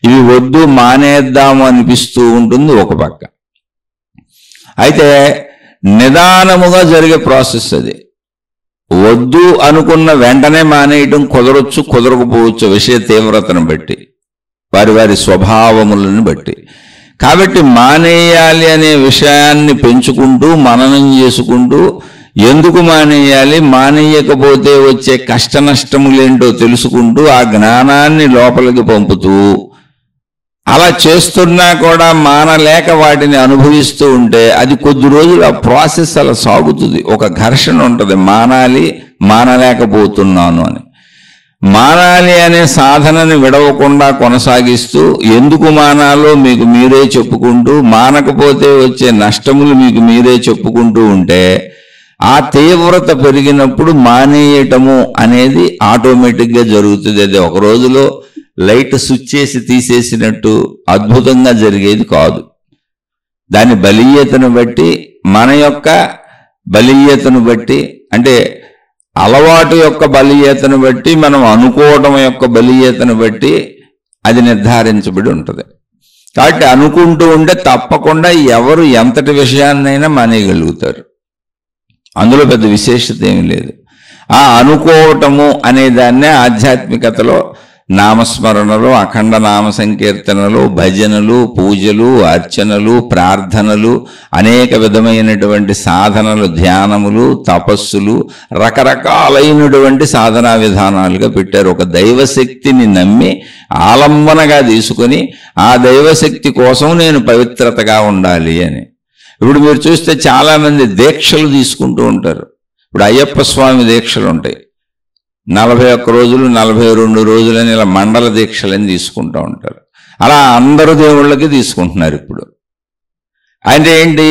ఇవి వద్దు మానేద్దాము అనిపిస్తూ ఉంటుంది ఒక పక్క. అయితే నిదానముగా జరిగే ప్రాసెస్ అది. వద్దు అనుకున్న వెంటనే మానేయటం కుదరొచ్చు, కుదరకపోవచ్చు, విషయ తీవ్రతను బట్టి, వారి వారి స్వభావములను బట్టి. కాబట్టి మానేయాలి అనే విషయాన్ని పెంచుకుంటూ మననం చేసుకుంటూ ఎందుకు మానేయాలి, మానేయకపోతే వచ్చే కష్ట నష్టములేంటో తెలుసుకుంటూ ఆ జ్ఞానాన్ని లోపలికి పంపుతూ అలా చేస్తున్నా కూడా మానలేక వాటిని అనుభవిస్తూ ఉంటే అది కొద్ది రోజులు ఆ ప్రాసెస్ అలా సాగుతుంది. ఒక ఘర్షణ ఉంటుంది, మానాలి, మానలేకపోతున్నాను అని. మానాలి అనే సాధనని విడవకుండా కొనసాగిస్తూ ఎందుకు మానాలో మీకు మీరే చెప్పుకుంటూ, మానకపోతే వచ్చే నష్టములు మీకు మీరే చెప్పుకుంటూ ఉంటే ఆ తీవ్రత పెరిగినప్పుడు మానేయటము అనేది ఆటోమేటిక్గా జరుగుతుంది. అది ఒక రోజులో లైట్ స్విచ్ చేసి తీసేసినట్టు అద్భుతంగా జరిగేది కాదు. దాని బలీయతను బట్టి, మన యొక్క బలీయతను బట్టి, అంటే అలవాటు యొక్క బలీయతను బట్టి, మనం అనుకోవటం యొక్క బలీయతను బట్టి అది నిర్ధారించబడి ఉంటుంది. కాబట్టి అనుకుంటూ ఉంటే తప్పకుండా ఎవరు ఎంతటి విషయాన్నైనా మానేయగలుగుతారు. అందులో పెద్ద విశేషత ఏమీ లేదు. ఆ అనుకోవటము అనే దాన్నే ఆధ్యాత్మికతలో నామస్మరణలు, అఖండ నామ సంకీర్తనలు, భజనలు, పూజలు, అర్చనలు, ప్రార్థనలు, అనేక విధమైనటువంటి సాధనలు, ధ్యానములు, తపస్సులు, రకరకాలైనటువంటి సాధనా విధానాలుగా పెట్టారు. ఒక దైవశక్తిని నమ్మి ఆలంబనగా తీసుకొని ఆ దైవశక్తి కోసం నేను పవిత్రతగా ఉండాలి అని. ఇప్పుడు మీరు చూస్తే చాలామంది దీక్షలు తీసుకుంటూ ఉంటారు. ఇప్పుడు అయ్యప్ప స్వామి దీక్షలు ఉంటాయి, 41 రోజులు, 42 రోజులని ఇలా మండల దీక్షలని తీసుకుంటూ ఉంటారు. అలా అందరు దేవుళ్ళకి తీసుకుంటున్నారు ఇప్పుడు. అంటే ఏంటి?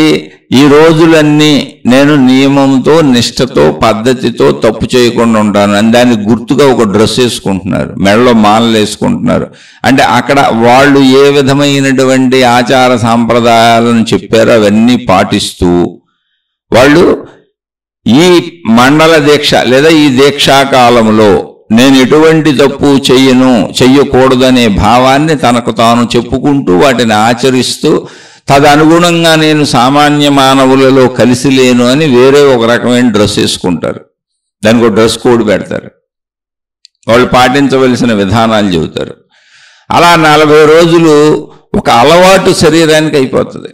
ఈ రోజులన్నీ నేను నియమంతో నిష్ఠతో పద్ధతితో తప్పు చేయకుండా ఉంటాను అని దానికి గుర్తుగా ఒక డ్రెస్ వేసుకుంటున్నారు, మెడలో మాలలు వేసుకుంటున్నారు. అంటే అక్కడ వాళ్ళు ఏ విధమైనటువంటి ఆచార సాంప్రదాయాలను చెప్పారో అవన్నీ పాటిస్తూ వాళ్ళు ఈ మండల దీక్ష లేదా ఈ దీక్షాకాలంలో నేను ఎటువంటి తప్పు చెయ్యకూడదనే భావాన్ని తనకు తాను చెప్పుకుంటూ వాటిని ఆచరిస్తూ తదనుగుణంగా నేను సామాన్య మానవులలో కలిసి లేను అని వేరే ఒక రకమైన డ్రెస్ వేసుకుంటారు. దానికి ఒక డ్రెస్ కోడ్ పెడతారు, వాళ్ళు పాటించవలసిన విధానాలు చెబుతారు. అలా 40 రోజులు ఒక అలవాటు శరీరానికి అయిపోతుంది.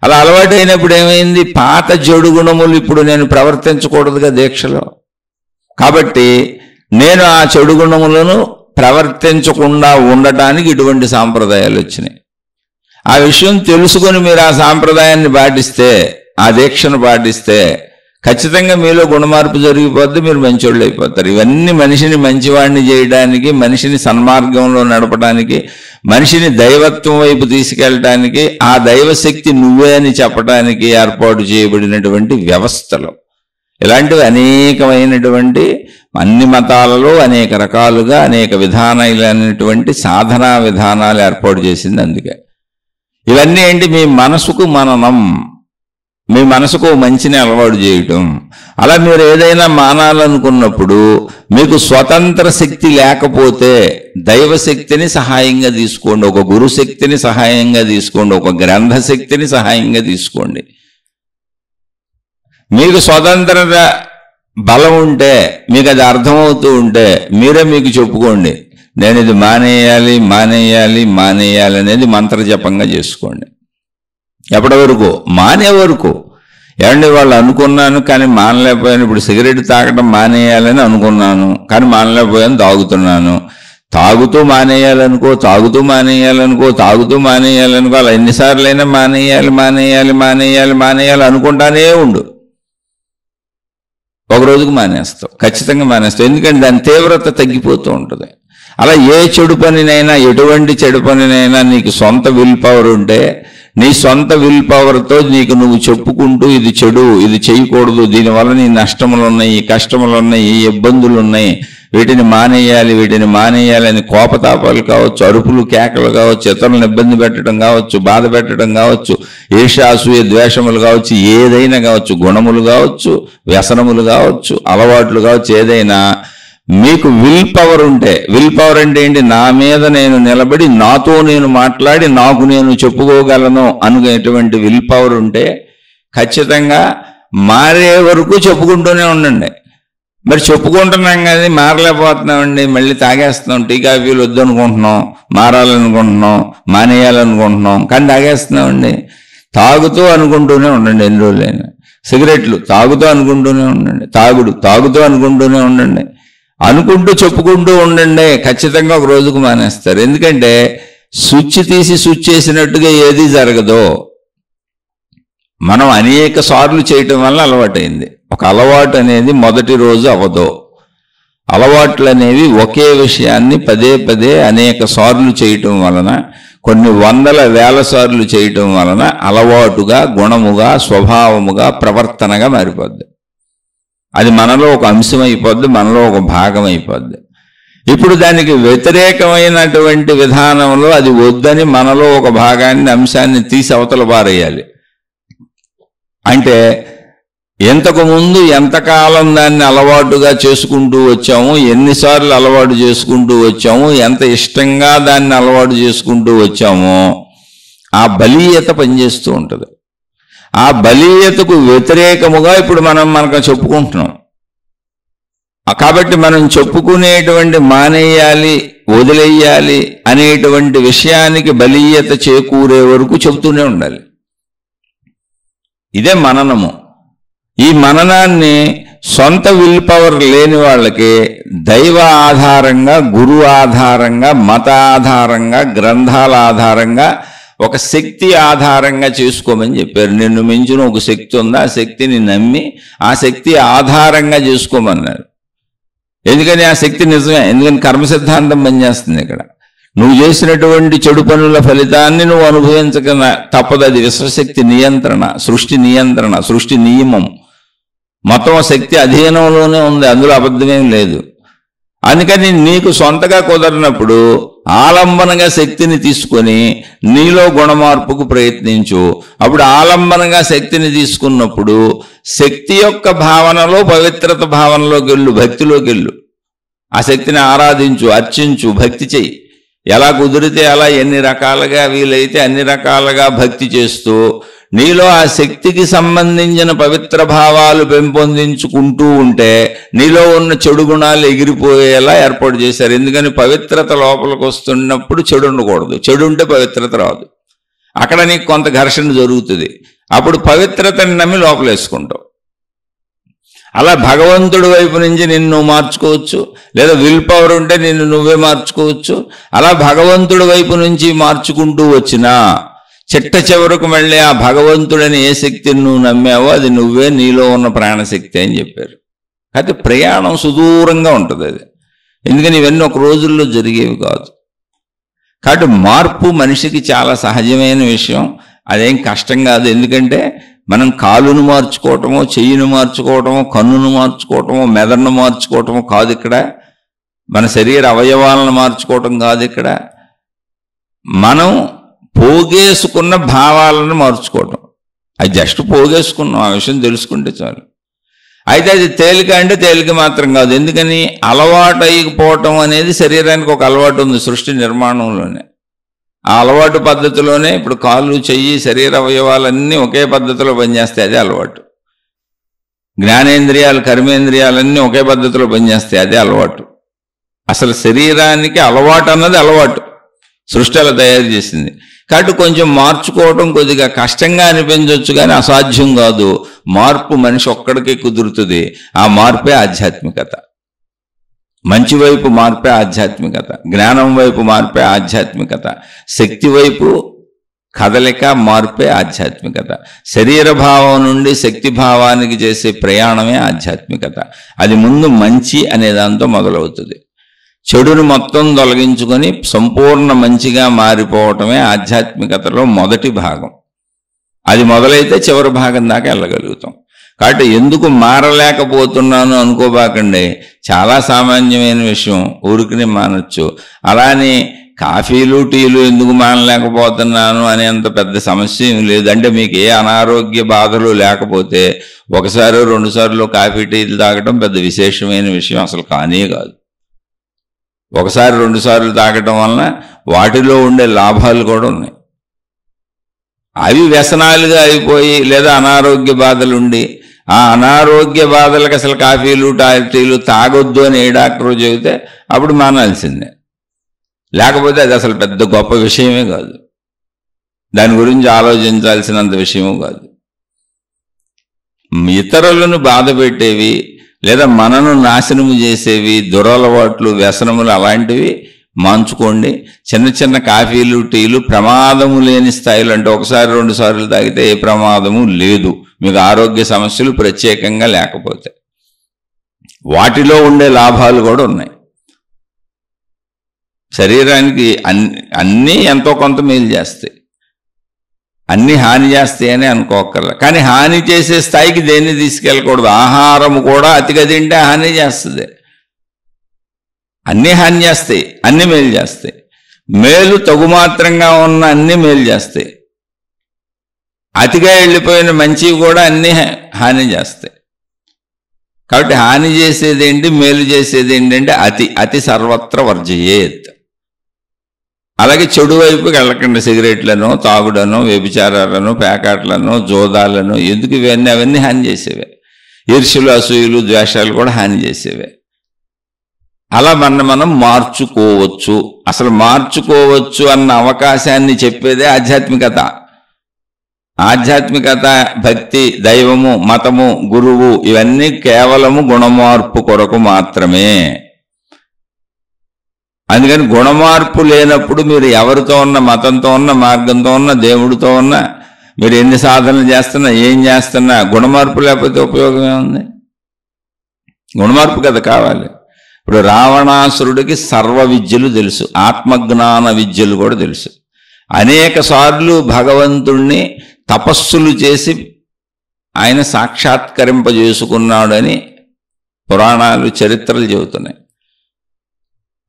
అలా అలవాటు అయినప్పుడు ఏమైంది, పాత చెడు గుణములు ఇప్పుడు నేను ప్రవర్తించకూడదుగా దీక్షలో. కాబట్టి నేను ఆ చెడు గుణములను ప్రవర్తించకుండా ఉండటానికి ఇటువంటి సాంప్రదాయాలు వచ్చినాయి. ఆ విషయం తెలుసుకొని మీరు ఆ సాంప్రదాయాన్ని పాటిస్తే, ఆ దీక్షను పాటిస్తే ఖచ్చితంగా మీలో గుణమార్పు జరిగిపోద్ది, మీరు మంచోళ్ళు అయిపోతారు. ఇవన్నీ మనిషిని మంచివాడిని చేయడానికి, మనిషిని సన్మార్గంలో నడపడానికి, మనిషిని దైవత్వం వైపు తీసుకెళ్ళటానికి, ఆ దైవశక్తి నువ్వే అని చెప్పడానికి ఏర్పాటు చేయబడినటువంటి వ్యవస్థలు. ఇలాంటివి అనేకమైనటువంటి అన్ని మతాలలో అనేక రకాలుగా అనేక విధానాలైనటువంటి సాధనా విధానాలు ఏర్పాటు చేసింది. అందుకే ఇవన్నీ ఏంటి, మీ మనసుకు మననం, మీ మనసుకు మంచిని అలవాటు చేయటం. అలా మీరు ఏదైనా మానాలనుకున్నప్పుడు మీకు స్వతంత్ర శక్తి లేకపోతే దైవశక్తిని సహాయంగా తీసుకోండి, ఒక గురు శక్తిని సహాయంగా తీసుకోండి, ఒక గ్రంథ శక్తిని సహాయంగా తీసుకోండి. మీకు స్వతంత్ర బలం ఉంటే, మీకు అది అర్థమవుతూ ఉంటే మీరే మీకు చెప్పుకోండి, నేను ఇది మానేయాలి మానేయాలి మానేయాలి అనేది మంత్రజపంగా చేసుకోండి. ఎప్పటి వరకు? మానే వరకు. ఏమండి వాళ్ళు అనుకున్నాను కానీ మానలేకపోయాను, ఇప్పుడు సిగరెట్ తాగడం మానేయాలని అనుకున్నాను కానీ మానలేకపోయాను, తాగుతున్నాను. తాగుతూ మానేయాలనుకో, తాగుతూ మానేయాలనుకో, తాగుతూ మానేయాలనుకో, అలా ఎన్నిసార్లైనా మానేయాలి మానేయాలి మానేయాలి మానేయాలి అనుకుంటానే ఉండు. ఒక రోజుకు మానేస్తావు, ఖచ్చితంగా మానేస్తావు. ఎందుకంటే దాని తీవ్రత తగ్గిపోతూ ఉంటుంది. అలా ఏ చెడు పనినైనా, ఎటువంటి చెడు పనినైనా నీకు సొంత విల్ పవర్ ఉంటే, నీ సొంత విల్ పవర్తో నీకు నువ్వు చెప్పుకుంటూ ఇది చెడు, ఇది చేయకూడదు, దీనివల్ల నీ నష్టములు ఉన్నాయి, కష్టములు ఉన్నాయి, ఇబ్బందులు ఉన్నాయి, వీటిని మానేయాలి వీటిని మానేయాలి అని కోపతాపాలు కావచ్చు, అరుపులు కేకలు కావచ్చు, ఇతరులను ఇబ్బంది పెట్టడం కావచ్చు, బాధ పెట్టడం కావచ్చు, ఈర్ష్యాసూయ ద్వేషములు కావచ్చు, ఏదైనా కావచ్చు, గుణములు కావచ్చు, వ్యసనములు కావచ్చు, అలవాట్లు కావచ్చు, ఏదైనా మీకు విల్ పవర్ ఉంటే, విల్ పవర్ అంటే ఏంటి, నా మీద నేను నిలబడి నాతో నేను మాట్లాడి నాకు నేను చెప్పుకోగలను అనుకునేటువంటి విల్ పవర్ ఉంటే ఖచ్చితంగా మారే వరకు చెప్పుకుంటూనే ఉండండి. మరి చెప్పుకుంటున్నాం కానీ మారలేకపోతున్నామండి, మళ్ళీ తాగేస్తున్నాం, టీ కాఫీలు వద్దనుకుంటున్నాం, మారాలనుకుంటున్నాం, మానేయాలనుకుంటున్నాం, కానీ తాగేస్తున్నామండి. తాగుతూ అనుకుంటూనే ఉండండి, ఎన్ని రోజులైనా. సిగరెట్లు తాగుతూ అనుకుంటూనే ఉండండి, తాగుతూ అనుకుంటూనే ఉండండి, అనుకుంటూ చెప్పుకుంటూ ఉండండి. ఖచ్చితంగా ఒక రోజుకు మానేస్తారు. ఎందుకంటే స్విచ్ తీసి స్విచ్ చేసినట్టుగా ఏది జరగదో. మనం అనేక సార్లు చేయటం వల్ల అలవాటైంది. ఒక అలవాటు అనేది మొదటి రోజు అవ్వదు. అలవాట్లు అనేవి ఒకే విషయాన్ని పదే పదే అనేక సార్లు చేయటం వలన, కొన్ని వందల వేల సార్లు చేయటం వలన అలవాటుగా, గుణముగా, స్వభావముగా, ప్రవర్తనగా మారిపోద్ది. అది మనలో ఒక అంశం అయిపోద్ది, మనలో ఒక భాగం అయిపోద్ది. ఇప్పుడు దానికి వ్యతిరేకమైనటువంటి విధానంలో అది వద్దని మనలో ఒక భాగాన్ని, అంశాన్ని తీసి అవతల పారేయాలి. అంటే ఇంతకు ముందు ఎంతకాలం దాన్ని అలవాటుగా చేసుకుంటూ వచ్చాము, ఎన్నిసార్లు అలవాటు చేసుకుంటూ వచ్చాము, ఎంత ఇష్టంగా దాన్ని అలవాటు చేసుకుంటూ వచ్చామో ఆ బలీయత పనిచేస్తూ ఉంటుంది. ఆ బలీయతకు వ్యతిరేకముగా ఇప్పుడు మనకు చెప్పుకుంటున్నాం. కాబట్టి మనం చెప్పుకునేటువంటి మానేయాలి, వదిలేయాలి అనేటువంటి విషయానికి బలీయత చేకూరే వరకు చెబుతూనే ఉండాలి. ఇదే మననము. ఈ మననాన్ని సొంత విల్ పవర్ లేని వాళ్ళకి దైవ ఆధారంగా, గురు ఆధారంగా, మత ఆధారంగా, గ్రంథాల ఆధారంగా, ఒక శక్తి ఆధారంగా చేసుకోమని చెప్పారు. నిన్ను మించిన ఒక శక్తి ఉంది, ఆ శక్తిని నమ్మి ఆ శక్తి ఆధారంగా చేసుకోమన్నారు. ఎందుకని ఆ శక్తి నిజమే, ఎందుకని కర్మ సిద్ధాంతం పనిచేస్తుంది ఇక్కడ. నువ్వు చేసినటువంటి చెడు పనుల ఫలితాన్ని నువ్వు అనుభవించక తప్పదు. అది విశ్వశక్తి నియంత్రణ, సృష్టి నియంత్రణ, సృష్టి నియమం. మొత్తం శక్తి అధీనంలోనే ఉంది, అందులో అబద్ధమేం లేదు. అందుకని నీకు సొంతగా కుదరినప్పుడు ఆలంబనగా శక్తిని తీసుకొని నీలో గుణమార్పుకు ప్రయత్నించు. అప్పుడు ఆలంబనగా శక్తిని తీసుకున్నప్పుడు శక్తి యొక్క భావనలో పవిత్రత భావనలోకి వెళ్ళు, భక్తిలోకి వెళ్ళు. ఆ శక్తిని ఆరాధించు, అర్చించు, భక్తి చెయ్యి. ఎలా కుదిరితే అలా, ఎన్ని రకాలుగా వీలైతే అన్ని రకాలుగా భక్తి చేస్తూ నీలో ఆ శక్తికి సంబంధించిన పవిత్ర భావాలు పెంపొందించుకుంటూ ఉంటే నీలో ఉన్న చెడు గుణాలు ఎగిరిపోయేలా ఏర్పాటు చేశారు. ఎందుకని పవిత్రత లోపలికి వస్తున్నప్పుడు చెడు ఉండకూడదు, చెడు ఉంటే పవిత్రత రాదు. అక్కడ నీకు కొంత ఘర్షణ జరుగుతుంది. అప్పుడు పవిత్రతని నమ్మి లోపలేసుకుంటావు. అలా భగవంతుడి వైపు నుంచి నిన్ను మార్చుకోవచ్చు, లేదా విల్ పవర్ ఉంటే నిన్ను నువ్వే మార్చుకోవచ్చు. అలా భగవంతుడి వైపు నుంచి మార్చుకుంటూ వచ్చినా చిట్ట చివరకు మళ్ళీ ఆ భగవంతుడని ఏ శక్తిని నువ్వు నమ్మావో అది నువ్వే, నీలో ఉన్న ప్రాణశక్తి అని చెప్పారు. అయితే ప్రయాణం సుదూరంగా ఉంటుంది అది. ఎందుకని ఇవన్నీ ఒక రోజుల్లో జరిగేవి కాదు. కాబట్టి మార్పు మనిషికి చాలా సహజమైన విషయం, అదేం కష్టం కాదు. ఎందుకంటే మనం కాలును మార్చుకోవటమో, చెయ్యిని మార్చుకోవటమో, కన్నును మార్చుకోవటమో, మెదడును మార్చుకోవటమో కాదు ఇక్కడ. మన శరీర అవయవాలను మార్చుకోవటం కాదు ఇక్కడ. మనం పోగేసుకున్న భావాలను మార్చుకోవటం. అది జస్ట్ పోగేసుకున్నాం, ఆ విషయం తెలుసుకుంటే చాలు. అయితే అది తేలిక అంటే తేలిక మాత్రం కాదు. ఎందుకని అలవాటు అయిపోవటం అనేది శరీరానికి ఒక అలవాటు ఉంది సృష్టి నిర్మాణంలోనే. ఆ అలవాటు పద్ధతిలోనే ఇప్పుడు కాళ్ళు, చెయ్యి, శరీర అవయవాలన్నీ ఒకే పద్ధతిలో పనిచేస్తాయి, అదే అలవాటు. జ్ఞానేంద్రియాలు, కర్మేంద్రియాలన్నీ ఒకే పద్ధతిలో పనిచేస్తాయి, అదే అలవాటు. అసలు శరీరానికి అలవాటు అన్నది అలవాటు, సృష్టి అలా తయారు చేసింది. కాబట్టి కొంచెం మార్చుకోవటం కొద్దిగా కష్టంగా అనిపించవచ్చు, కానీ అసాధ్యం కాదు. మార్పు మనిషి ఒక్కడికే కుదురుతుంది. ఆ మార్పే ఆధ్యాత్మికత. మంచి వైపు మార్పే ఆధ్యాత్మికత, జ్ఞానం వైపు మార్పే ఆధ్యాత్మికత, శక్తి వైపు కదలిక మార్పే ఆధ్యాత్మికత. శరీర భావం నుండి శక్తి భావానికి చేసే ప్రయాణమే ఆధ్యాత్మికత. అది ముందు మంచి అనే దాంతో మొదలవుతుంది. చెడును మొత్తం తొలగించుకొని సంపూర్ణ మంచిగా మారిపోవటమే ఆధ్యాత్మికతలో మొదటి భాగం. అది మొదలైతే చివరి భాగం దాకా వెళ్ళగలుగుతాం. కాబట్టి ఎందుకు మారలేకపోతున్నాను అనుకోబాకండి, చాలా సామాన్యమైన విషయం, ఊరికినే మానొచ్చు. అలానే కాఫీలు, టీలు ఎందుకు మానలేకపోతున్నాను అనేంత పెద్ద సమస్య ఏం లేదు. అంటే మీకు ఏ అనారోగ్య బాధలు లేకపోతే ఒకసారి రెండుసార్లు కాఫీ, టీలు తాగటం పెద్ద విశేషమైన విషయం అసలు కానే కాదు. ఒకసారి రెండుసార్లు తాగటం వలన వాటిలో ఉండే లాభాలు కూడా ఉన్నాయి. అవి వ్యసనాలుగా అయిపోయి లేదా అనారోగ్య బాధలుండి ఆ అనారోగ్య బాధలకు అసలు కాఫీలు, టీలు తాగొద్దు అని ఏ డాక్టరు చెబితే అప్పుడు మానాల్సిందే. లేకపోతే అది అసలు పెద్ద గొప్ప విషయమే కాదు, దాని గురించి ఆలోచించాల్సినంత విషయము కాదు. ఇతరులను బాధ పెట్టేవి లేదా మనను నాశనము చేసేవి దురలవాట్లు, వ్యసనములు అలాంటివి మాంచుకోండి. చిన్న చిన్న కాఫీలు, టీలు ప్రమాదము లేని స్థాయిలో, అంటే ఒకసారి రెండుసార్లు తాగితే ఏ ప్రమాదము లేదు, మీకు ఆరోగ్య సమస్యలు ప్రత్యేకంగా లేకపోతే. వాటిలో ఉండే లాభాలు కూడా ఉన్నాయి. శరీరానికి అన్నీ ఎంతో కొంత మేలు చేస్తాయి, అన్నీ హాని చేస్తాయని అనుకోకర్లా. కానీ హాని చేసే స్థాయికి దేన్ని తీసుకెళ్ళకూడదు. ఆహారము కూడా అతిగా తింటే హాని చేస్తుంది. అన్నీ హాని చేస్తాయి, అన్నీ మేలు చేస్తాయి. మేలు తగుమాత్రంగా ఉన్న అన్నీ మేలు చేస్తాయి. అతిగా వెళ్ళిపోయిన మంచివి కూడా అన్నీ హాని చేస్తాయి. కాబట్టి హాని చేసేది ఏంటి, మేలు చేసేది ఏంటంటే అతి సర్వత్ర వర్జయేత్. అలాగే చెడు వైపుకి వెళ్ళకండి. సిగరెట్లను, తాగుడను, వ్యభిచారాలను, పేకాట్లను, జోదాలను, ఎందుకు ఇవన్నీ? అవన్నీ హాని చేసేవే. ఈర్ష్యలు, అసూయలు, ద్వేషాలు కూడా హాని చేసేవే. అలా మనం మార్చుకోవచ్చు. అసలు మార్చుకోవచ్చు అన్న అవకాశాన్ని చెప్పేదే ఆధ్యాత్మికత. ఆధ్యాత్మికత, భక్తి, దైవము, మతము, గురువు ఇవన్నీ కేవలము గుణమార్పు కొరకు మాత్రమే. అందుకని గుణమార్పు లేనప్పుడు మీరు ఎవరితో ఉన్న, మతంతో ఉన్న, మార్గంతో ఉన్న, దేవుడితో ఉన్న, మీరు ఎన్ని సాధనలు చేస్తున్నా, ఏం చేస్తున్నా, గుణమార్పు లేకపోతే ఉపయోగం ఏముంది? గుణమార్పు కదా కావాలి. ఇప్పుడు రావణాసురుడికి సర్వ విద్యలు తెలుసు, ఆత్మజ్ఞాన విద్యలు కూడా తెలుసు. అనేక సార్లు భగవంతుణ్ణి తపస్సులు చేసి ఆయన సాక్షాత్కరింపజేసుకున్నాడని పురాణాలు చరిత్రలు చెబుతున్నాయి.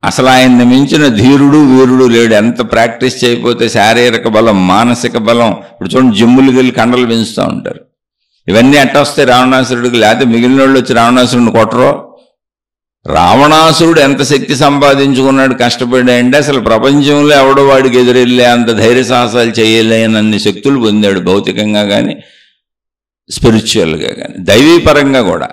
అసలు ఆయన్ని మించిన ధీరుడు వీరుడు లేడు. ఎంత ప్రాక్టీస్ చేయకపోతే శారీరక బలం, మానసిక బలం. ఇప్పుడు చూడండి, జిమ్ములకి వెళ్ళి కండలు పెంచుతూ ఉంటారు. ఇవన్నీ అట్ట వస్తాయి రావణాసురుడికి. లేకపోతే మిగిలిన వాళ్ళు వచ్చి రావణాసురుడిని కొట్టరో. రావణాసురుడు ఎంత శక్తి సంపాదించుకున్నాడు కష్టపడి అంటే, అసలు ప్రపంచంలో ఎవడో వాడికి ఎదురెళ్ళే అంత ధైర్య సాహసాలు చేయలేనన్ని శక్తులు పొందాడు, భౌతికంగా కానీ స్పిరిచువల్గా కానీ దైవీపరంగా కూడా.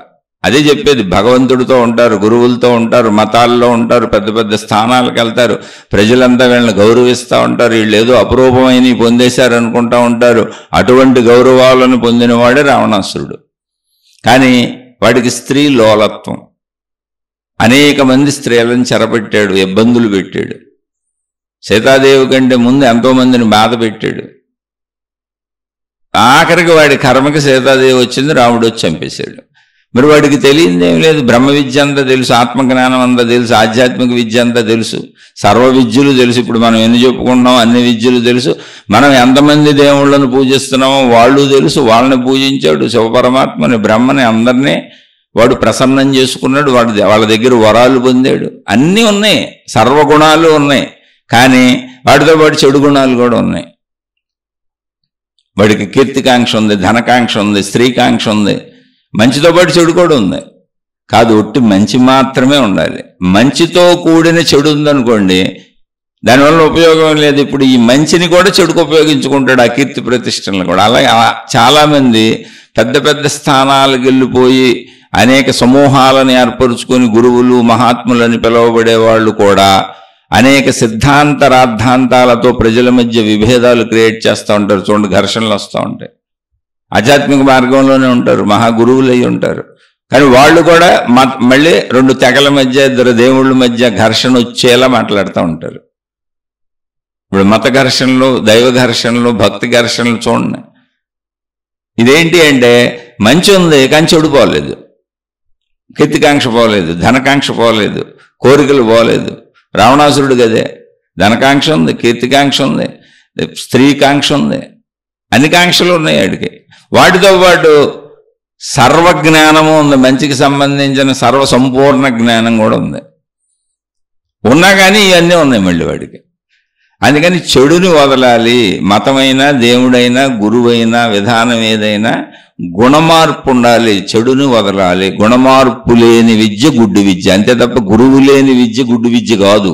అదే చెప్పేది, భగవంతుడితో ఉంటారు, గురువులతో ఉంటారు, మతాల్లో ఉంటారు, పెద్ద పెద్ద స్థానాలకు వెళ్తారు, ప్రజలంతా వీళ్ళని గౌరవిస్తూ ఉంటారు. వీళ్ళు ఏదో అపరూపమైన పొందేశారు అనుకుంటూ ఉంటారు. అటువంటి గౌరవాలను పొందినవాడే రావణాసురుడు. కానీ వాడికి స్త్రీ లోలత్వం. అనేక మంది స్త్రీలను చెరపెట్టాడు, ఇబ్బందులు పెట్టాడు. సీతాదేవి కంటే ముందు ఎంతోమందిని బాధ పెట్టాడు. ఆఖరికి వాడి కర్మకి సీతాదేవి వచ్చింది, రాముడు వచ్చి చంపేశాడు. మరి వాడికి తెలియదేం లేదు. బ్రహ్మ విద్య అంతా తెలుసు, ఆత్మజ్ఞానం అంతా తెలుసు, ఆధ్యాత్మిక విద్య అంతా తెలుసు, సర్వ విద్యలు తెలుసు. ఇప్పుడు మనం ఎన్ని చెప్పుకుంటున్నాం, అన్ని విద్యలు తెలుసు. మనం ఎంతమంది దేవుళ్ళను పూజిస్తున్నామో వాళ్ళు తెలుసు. వాళ్ళని పూజించాడు, శివపరమాత్మని, బ్రహ్మని, అందరినీ వాడు ప్రసన్నం చేసుకున్నాడు. వాళ్ళ దగ్గర వరాలు పొందాడు. అన్నీ ఉన్నాయి, సర్వగుణాలు ఉన్నాయి. కానీ వాటితో పాటు చెడు గుణాలు కూడా ఉన్నాయి. వాడికి కీర్తికాంక్ష ఉంది, ధనకాంక్ష ఉంది, స్త్రీకాంక్ష ఉంది. మంచితో పాటు చెడు కూడా ఉంది. కాదు, ఒట్టి మంచి మాత్రమే ఉండాలి. మంచితో కూడిన చెడు ఉందనుకోండి, దానివల్ల ఉపయోగం లేదు. ఇప్పుడు ఈ మంచిని కూడా చెడుకు ఉపయోగించుకుంటాడు, ఆ కీర్తి ప్రతిష్టలను కూడా. అలాగే చాలామంది పెద్ద పెద్ద స్థానాలకు వెళ్ళిపోయి అనేక సమూహాలను ఏర్పరుచుకొని గురువులు, మహాత్ములని పిలువబడే వాళ్ళు కూడా అనేక సిద్ధాంత రాద్ధాంతాలతో ప్రజల మధ్య విభేదాలు క్రియేట్ చేస్తూ ఉంటారు. చూడండి, ఘర్షణలు వస్తూ ఉంటాయి. ఆధ్యాత్మిక మార్గంలోనే ఉంటారు, మహాగురువులు అయి ఉంటారు. కానీ వాళ్ళు కూడా మళ్ళీ రెండు తెగల మధ్య, ఇద్దరు దేవుళ్ళ మధ్య ఘర్షణ వచ్చేలా మాట్లాడుతూ ఉంటారు. ఇప్పుడు మత ఘర్షణలు, దైవ ఘర్షణలు, భక్తి ఘర్షణలు చూడండి. ఇదేంటి అంటే, మంచి ఉంది కానీ చెడు పోలేదు, కీర్తికాంక్ష పోలేదు, ధనకాంక్ష పోలేదు, కోరికలు పోలేదు. రావణాసురుడు గదే, ధనకాంక్ష ఉంది, కీర్తికాంక్ష ఉంది, స్త్రీకాంక్ష ఉంది, అన్ని కాంక్షలు ఉన్నాయి వాడికి. వాటితో పాటు సర్వజ్ఞానము ఉంది, మంచికి సంబంధించిన సర్వ సంపూర్ణ జ్ఞానం కూడా ఉంది. ఉన్నా కానీ ఇవన్నీ ఉన్నాయి మళ్ళీ వాడికి. అందుకని చెడుని వదలాలి. మతమైనా, దేవుడైనా, గురువైనా, విధానం ఏదైనా గుణమార్పు ఉండాలి. చెడుని వదలాలి. గుణమార్పు లేని విద్య గుడ్డి విద్య, అంతే తప్ప గురువు లేని విద్య గుడ్డి విద్య కాదు.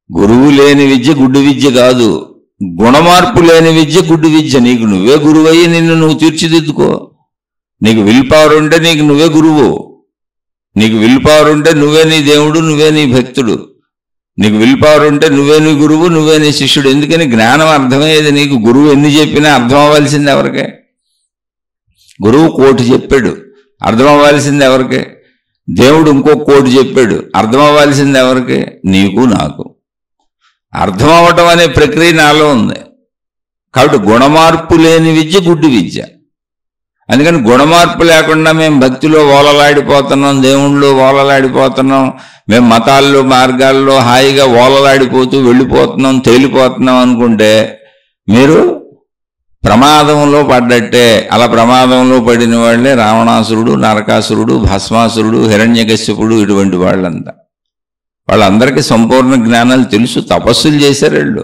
గురువు లేని విద్య గుడ్డి విద్య కాదు. గుణమార్పు లేని విద్య గుడ్డి విద్య. నీకు నువ్వే గురువయ్యి నిన్ను నువ్వు తీర్చిదిద్దుకో. నీకు విల్ పవర్ ఉంటే నీకు నువ్వే గురువు. నీకు విల్ పవర్ ఉంటే నువ్వే నీ దేవుడు, నువ్వే నీ భక్తుడు. నీకు విల్ పవర్ ఉంటే నువ్వే నీ గురువు, నువ్వే నీ శిష్యుడు. ఎందుకని జ్ఞానం అర్థమయ్యేది నీకు. గురువు ఎన్ని చెప్పినా అర్థం అవ్వాల్సింది ఎవరికే? గురువు 1,000 చెప్పాడు, అర్థం అవ్వాల్సింది ఎవరికే? దేవుడు ఇంకో 1,000 చెప్పాడు, అర్థం అవ్వాల్సింది ఎవరికి? నీకు, నాకు. అర్థం అవ్వటం అనే ప్రక్రియ నాలో ఉంది. కాబట్టి గుణమార్పు లేని విద్య గుడ్డి విద్య. అందుకని గుణమార్పు లేకుండా మేము భక్తిలో ఓలలాడిపోతున్నాం, దేవుళ్ళు ఓలలాడిపోతున్నాం, మేము మతాల్లో మార్గాల్లో హాయిగా ఓలలాడిపోతూ వెళ్ళిపోతున్నాం, తేలిపోతున్నాం అనుకుంటే మీరు ప్రమాదంలో పడ్డట్టే. అలా ప్రమాదంలో పడిన వాళ్ళే రావణాసురుడు, నరకాసురుడు, భస్మాసురుడు, హిరణ్యకశ్యపుడు, ఇటువంటి వాళ్ళంతా. వాళ్ళందరికీ సంపూర్ణ జ్ఞానాలు తెలుసు, తపస్సులు చేశారు వాళ్ళు.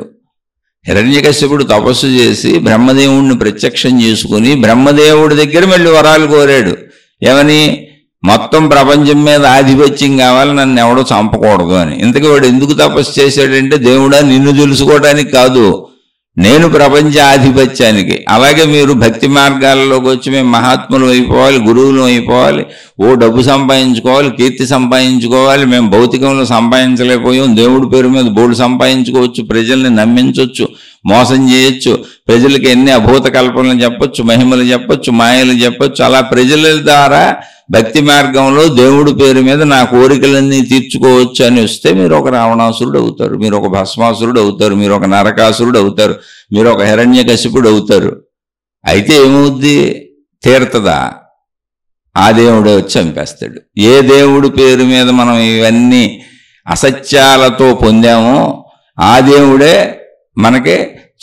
హిరణ్యకశ్యపుడు తపస్సు చేసి బ్రహ్మదేవుడిని ప్రత్యక్షం చేసుకుని బ్రహ్మదేవుడి దగ్గర మళ్ళీ వరాలు కోరాడు. ఏమని? మొత్తం ప్రపంచం మీద ఆధిపత్యం కావాలి, నన్ను ఎవడో చంపకూడదు అని. ఇంతకీ వాడు ఎందుకు తపస్సు చేశాడంటే, దేవుడా నిన్ను తెలుసుకోవడానికి కాదు, నేను ప్రపంచ ఆధిపత్యానికి. అలాగే మీరు భక్తి మార్గాల్లోకి వచ్చి మేము మహాత్ములు అయిపోవాలి, గురువులు అయిపోవాలి, ఓ డబ్బు సంపాదించుకోవాలి, కీర్తి సంపాదించుకోవాలి, మేము భౌతికంలో సంపాదించలేకపోయాం, దేవుడి పేరు మీద బోర్డు సంపాదించుకోవచ్చు, ప్రజల్ని నమ్మించవచ్చు, మోసం చేయొచ్చు, ప్రజలకి ఎన్ని అభూత కల్పనలు చెప్పొచ్చు, మహిమలు చెప్పొచ్చు, మాయలు చెప్పొచ్చు. అలా ప్రజల ద్వారా భక్తి మార్గంలో దేవుడి పేరు మీద నా కోరికలన్నీ తీర్చుకోవచ్చు అని వస్తే మీరు ఒక రావణాసురుడు అవుతారు, మీరు ఒక భస్మాసురుడు అవుతారు, మీరు ఒక నరకాసురుడు అవుతారు, మీరు ఒక హిరణ్యకశిపుడు అవుతారు. అయితే ఏమవుద్ది? తీరుతుందా? ఆ దేవుడే వచ్చి చంపేస్తాడు. ఏ దేవుడి పేరు మీద మనం ఇవన్నీ అసత్యాలతో పొందామో ఆ దేవుడే మనకి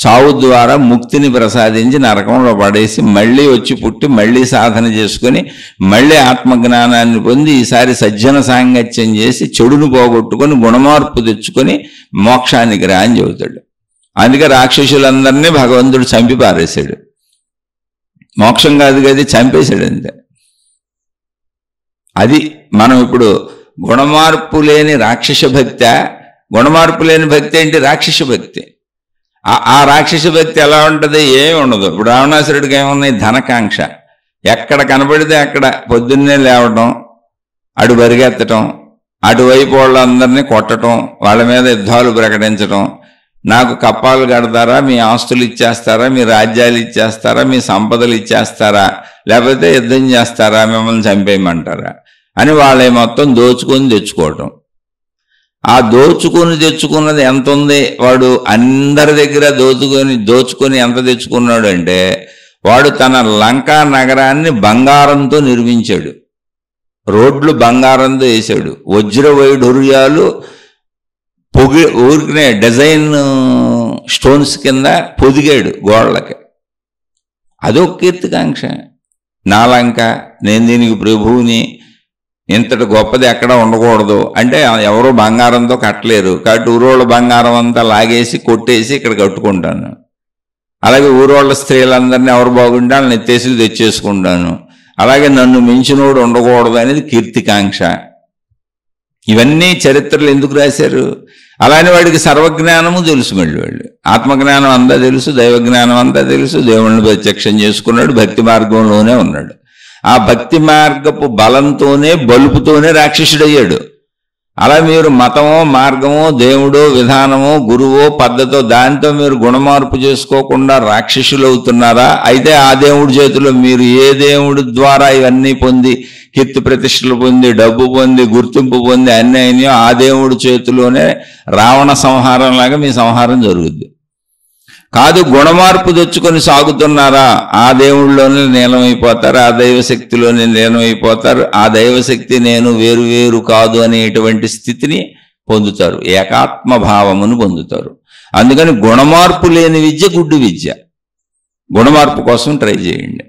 చావు ద్వారా ముక్తిని ప్రసాదించి నరకంలో పడేసి మళ్ళీ వచ్చి పుట్టి మళ్ళీ సాధన చేసుకొని మళ్ళీ ఆత్మజ్ఞానాన్ని పొంది ఈసారి సజ్జన సాంగత్యం చేసి చెడును పోగొట్టుకొని గుణమార్పు తెచ్చుకొని మోక్షానికి రా అని చెబుతాడు. అందుకే రాక్షసులందరినీ భగవంతుడు చంపి పారేశాడు. మోక్షం కాదు కదా, చంపేశాడు అంతే. అది మనం ఇప్పుడు గుణమార్పు లేని రాక్షస భక్తి, గుణమార్పు లేని భక్తి ఏంటి? రాక్షస భక్తి. ఆ రాక్షస భక్తి ఎలా ఉంటుంది? ఏమి ఉండదు. ఇప్పుడు రావణాసురుడికి ఏమున్నాయి? ధనకాంక్ష. ఎక్కడ కనబడితే అక్కడ పొద్దున్నే లేవటం, అటు బరిగెత్తటం, అటువైపు వాళ్ళందరినీ కొట్టడం, వాళ్ళ మీద యుద్ధాలు ప్రకటించడం, నాకు కప్పాలు కడతారా, మీ ఆస్తులు ఇచ్చేస్తారా, మీ రాజ్యాలు ఇచ్చేస్తారా, మీ సంపదలు ఇచ్చేస్తారా, లేకపోతే యుద్ధం చేస్తారా, మిమ్మల్ని చంపేయమంటారా అని వాళ్ళే మొత్తం దోచుకొని తెచ్చుకోవటం. ఆ దోచుకొని తెచ్చుకున్నది ఎంత ఉంది? వాడు అందరి దగ్గర దోచుకొని ఎంత తెచ్చుకున్నాడు అంటే, వాడు తన లంకా నగరాన్ని బంగారంతో నిర్మించాడు. రోడ్లు బంగారంతో వేశాడు. వజ్ర వైఢూర్యాలు ఊరికనే డిజైన్ స్టోన్స్ కింద పొదిగాడు గోడలకి. అదొక కీర్తికాంక్ష. నా లంక, నేను దీనికి ప్రభువుని, ఇంతటి గొప్పది ఎక్కడ ఉండకూడదు అంటే ఎవరో బంగారంతో కట్టలేరు కాబట్టి ఊరోళ్ళ బంగారం అంతా లాగేసి కొట్టేసి ఇక్కడ కట్టుకుంటాను. అలాగే ఊరోళ్ళ స్త్రీలందరినీ ఎవరు బాగుంటే వాళ్ళని ఎత్తేసి తెచ్చేసుకుంటాను. అలాగే నన్ను మించినోడు ఉండకూడదు అనేది కీర్తికాంక్ష. ఇవన్నీ చరిత్రలు ఎందుకు రాశారు? అలానే వాడికి సర్వజ్ఞానము తెలుసు. మళ్ళీ వాళ్ళు ఆత్మజ్ఞానం అంతా తెలుసు, దైవజ్ఞానం అంతా తెలుసు. దేవుణ్ణి ప్రత్యక్షం చేసుకున్నాడు, భక్తి మార్గంలోనే ఉన్నాడు. ఆ భక్తి మార్గపు బలంతోనే బలుపుతోనే రాక్షసుడయ్యాడు. అలా మీరు మతమో మార్గమో దేవుడో విధానమో గురువో పద్ధతో దాంతో మీరు గుణమార్పు చేసుకోకుండా రాక్షసులు అవుతున్నారా? అయితే ఆ దేవుడి చేతిలో మీరు ఏ దేవుడి ద్వారా ఇవన్నీ పొంది కీర్తి ప్రతిష్టలు పొంది డబ్బు పొంది గుర్తింపు పొంది అన్నీ అయినాయో ఆ దేవుడి చేతిలోనే రావణ సంహారం లాగా మీ సంహారం జరుగుద్ది. కాదు, గుణమార్పు తెచ్చుకొని సాగుతున్నారా? ఆ దేవుళ్ళలోనే లీనమైపోతారు, ఆ దైవశక్తిలోనే లీనమైపోతారు. ఆ దైవశక్తి నేను వేరు వేరు కాదు అనేటువంటి స్థితిని పొందుతారు, ఏకాత్మభావమును పొందుతారు. అందుకని గుణమార్పు లేని విద్య గుడ్డు విద్య. గుణమార్పు కోసం ట్రై చేయండి.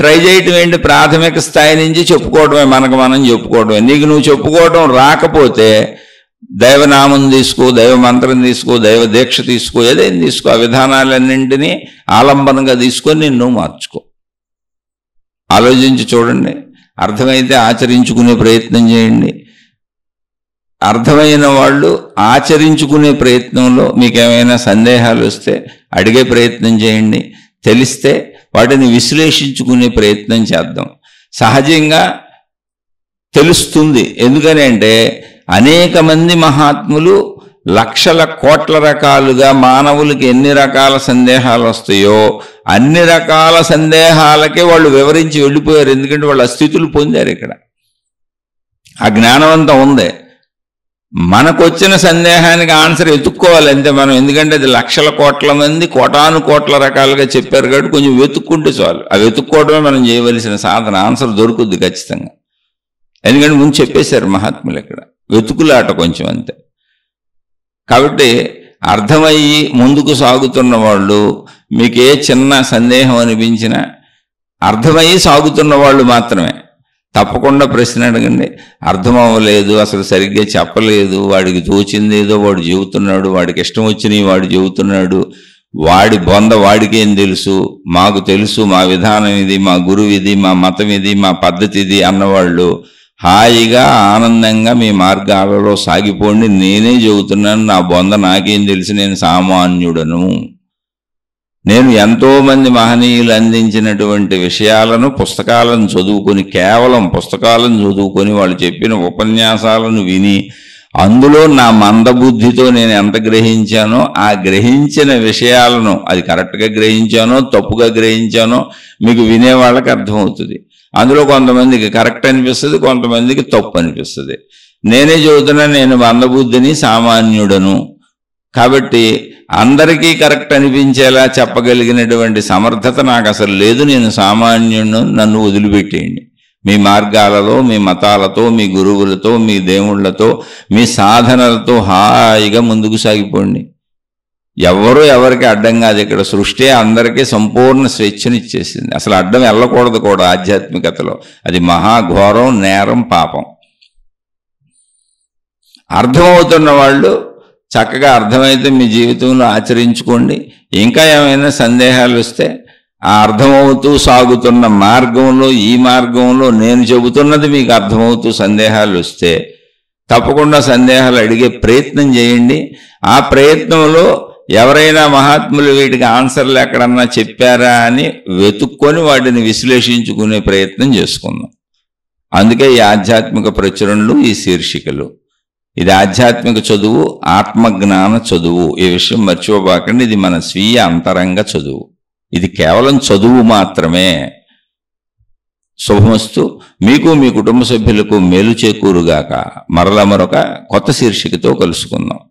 ట్రై చేయటం ఏంటి? ప్రాథమిక స్థాయి నుంచి చెప్పుకోవడమే, మనకు మనం చెప్పుకోవడమే. నీకు నువ్వు చెప్పుకోవడం రాకపోతే దైవనామం తీసుకో, దైవ మంత్రం తీసుకో, దైవ దీక్ష తీసుకో, ఏదైనా తీసుకో. ఆ విధానాలన్నింటినీ ఆలంబనంగా తీసుకొని నిన్ను మార్చుకో. ఆలోచించి చూడండి. అర్థమైతే ఆచరించుకునే ప్రయత్నం చేయండి. అర్థమైన వాళ్ళు ఆచరించుకునే ప్రయత్నంలో మీకేమైనా సందేహాలు వస్తే అడిగే ప్రయత్నం చేయండి. తెలిస్తే వాటిని విశ్లేషించుకునే ప్రయత్నం చేద్దాం. సహజంగా తెలుస్తుంది. ఎందుకని అంటే అనేక మంది మహాత్ములు లక్షల కోట్ల రకాలుగా మానవులకి ఎన్ని రకాల సందేహాలు వస్తాయో అన్ని రకాల సందేహాలకే వాళ్ళు వివరించి వెళ్ళిపోయారు. ఎందుకంటే వాళ్ళు ఆ స్థితులు పొందారు. ఇక్కడ ఆ జ్ఞానం అంతా ఉంది. మనకు వచ్చిన సందేహానికి ఆన్సర్ ఎత్తుక్కోవాలి అంతే మనం. ఎందుకంటే అది లక్షల కోట్ల మంది కోటాను కోట్ల రకాలుగా చెప్పారు కాబట్టి కొంచెం వెతుక్కుంటే చాలు. ఆ వెతుక్కోవడమే మనం చేయవలసిన సాధన. ఆన్సర్ దొరుకుద్ది ఖచ్చితంగా. ఎందుకంటే ముందు చెప్పేశారు మహాత్ములు. ఇక్కడ వెతుకులాట కొంచెం అంతే. కాబట్టి అర్థమయ్యి ముందుకు సాగుతున్న వాళ్ళు, మీకు ఏ చిన్న సందేహం అనిపించినా అర్థమయ్యి సాగుతున్న వాళ్ళు మాత్రమే తప్పకుండా ప్రశ్న అడగండి. అర్థం అవ్వలేదు, అసలు సరిగ్గా చెప్పలేదు, వాడికి తోచింది ఏదో వాడు చెబుతున్నాడు, వాడికి ఇష్టం వచ్చినవి వాడు చెబుతున్నాడు, వాడి బొంద వాడికేం తెలుసు, మాకు తెలుసు, మా విధానం ఇది, మా గురువు ఇది, మా మతం ఇది, మా పద్ధతి ఇది అన్నవాళ్ళు హాయిగా ఆనందంగా మీ మార్గాలలో సాగిపోండి. నేనే చెబుతున్నాను, నా బొంద నాకేం తెలుసు, నేను సామాన్యుడను. నేను ఎంతోమంది మహనీయులు అందించినటువంటి విషయాలను పుస్తకాలను చదువుకొని, కేవలం పుస్తకాలను చదువుకొని వాళ్ళు చెప్పిన ఉపన్యాసాలను విని అందులో నా మందబుద్ధితో నేను ఎంత గ్రహించానో ఆ గ్రహించిన విషయాలను, అది కరెక్ట్గా గ్రహించానో తప్పుగా గ్రహించానో మీకు వినేవాళ్ళకి అర్థమవుతుంది. అందులో కొంతమందికి కరెక్ట్ అనిపిస్తుంది, కొంతమందికి తప్పు అనిపిస్తుంది. నేనే చెబుతున్నాను, నేను మందబుద్ధిని, సామాన్యుడను. కాబట్టి అందరికీ కరెక్ట్ అనిపించేలా చెప్పగలిగినటువంటి సమర్థత నాకు అసలు లేదు. నేను సామాన్యుడు, నన్ను వదిలిపెట్టేయండి. మీ మార్గాలలో, మీ మతాలతో, మీ గురువులతో, మీ దేవుళ్లతో, మీ సాధనలతో హాయిగా ముందుకు సాగిపోండి. ఎవరు ఎవరికి అడ్డం కాదు. ఇక్కడ సృష్టి అందరికీ సంపూర్ణ స్వేచ్ఛనిచ్చేసింది. అసలు అడ్డం వెళ్ళకూడదు కూడా ఆధ్యాత్మికతలో. అది మహాఘోరం, నేరం, పాపం. అర్థమవుతున్న వాళ్ళు చక్కగా అర్థమైతే మీ జీవితంలో ఆచరించుకోండి. ఇంకా ఏమైనా సందేహాలు వస్తే ఆ అర్థమవుతూ సాగుతున్న మార్గంలో, ఈ మార్గంలో నేను చెబుతున్నది మీకు అర్థమవుతూ సందేహాలు వస్తే తప్పకుండా సందేహాలు అడిగే ప్రయత్నం చేయండి. ఆ ప్రయత్నంలో ఎవరైనా మహాత్ములు వీటికి ఆన్సర్లు ఎక్కడన్నా చెప్పారా అని వెతుక్కొని వాటిని విశ్లేషించుకునే ప్రయత్నం చేసుకుందాం. అందుకే ఈ ఆధ్యాత్మిక ప్రచురణలు, ఈ శీర్షికలు. ఇది ఆధ్యాత్మిక చదువు, ఆత్మజ్ఞాన చదువు. ఈ విషయం మర్చిపోబాకండి. ఇది మన స్వీయ అంతరంగ చదువు. ఇది కేవలం చదువు మాత్రమే. శుభమస్తు. మీకు, మీ కుటుంబ సభ్యులకు మేలు చేకూరుగాక. మరలా మరొక కొత్త శీర్షికతో కలుసుకుందాం.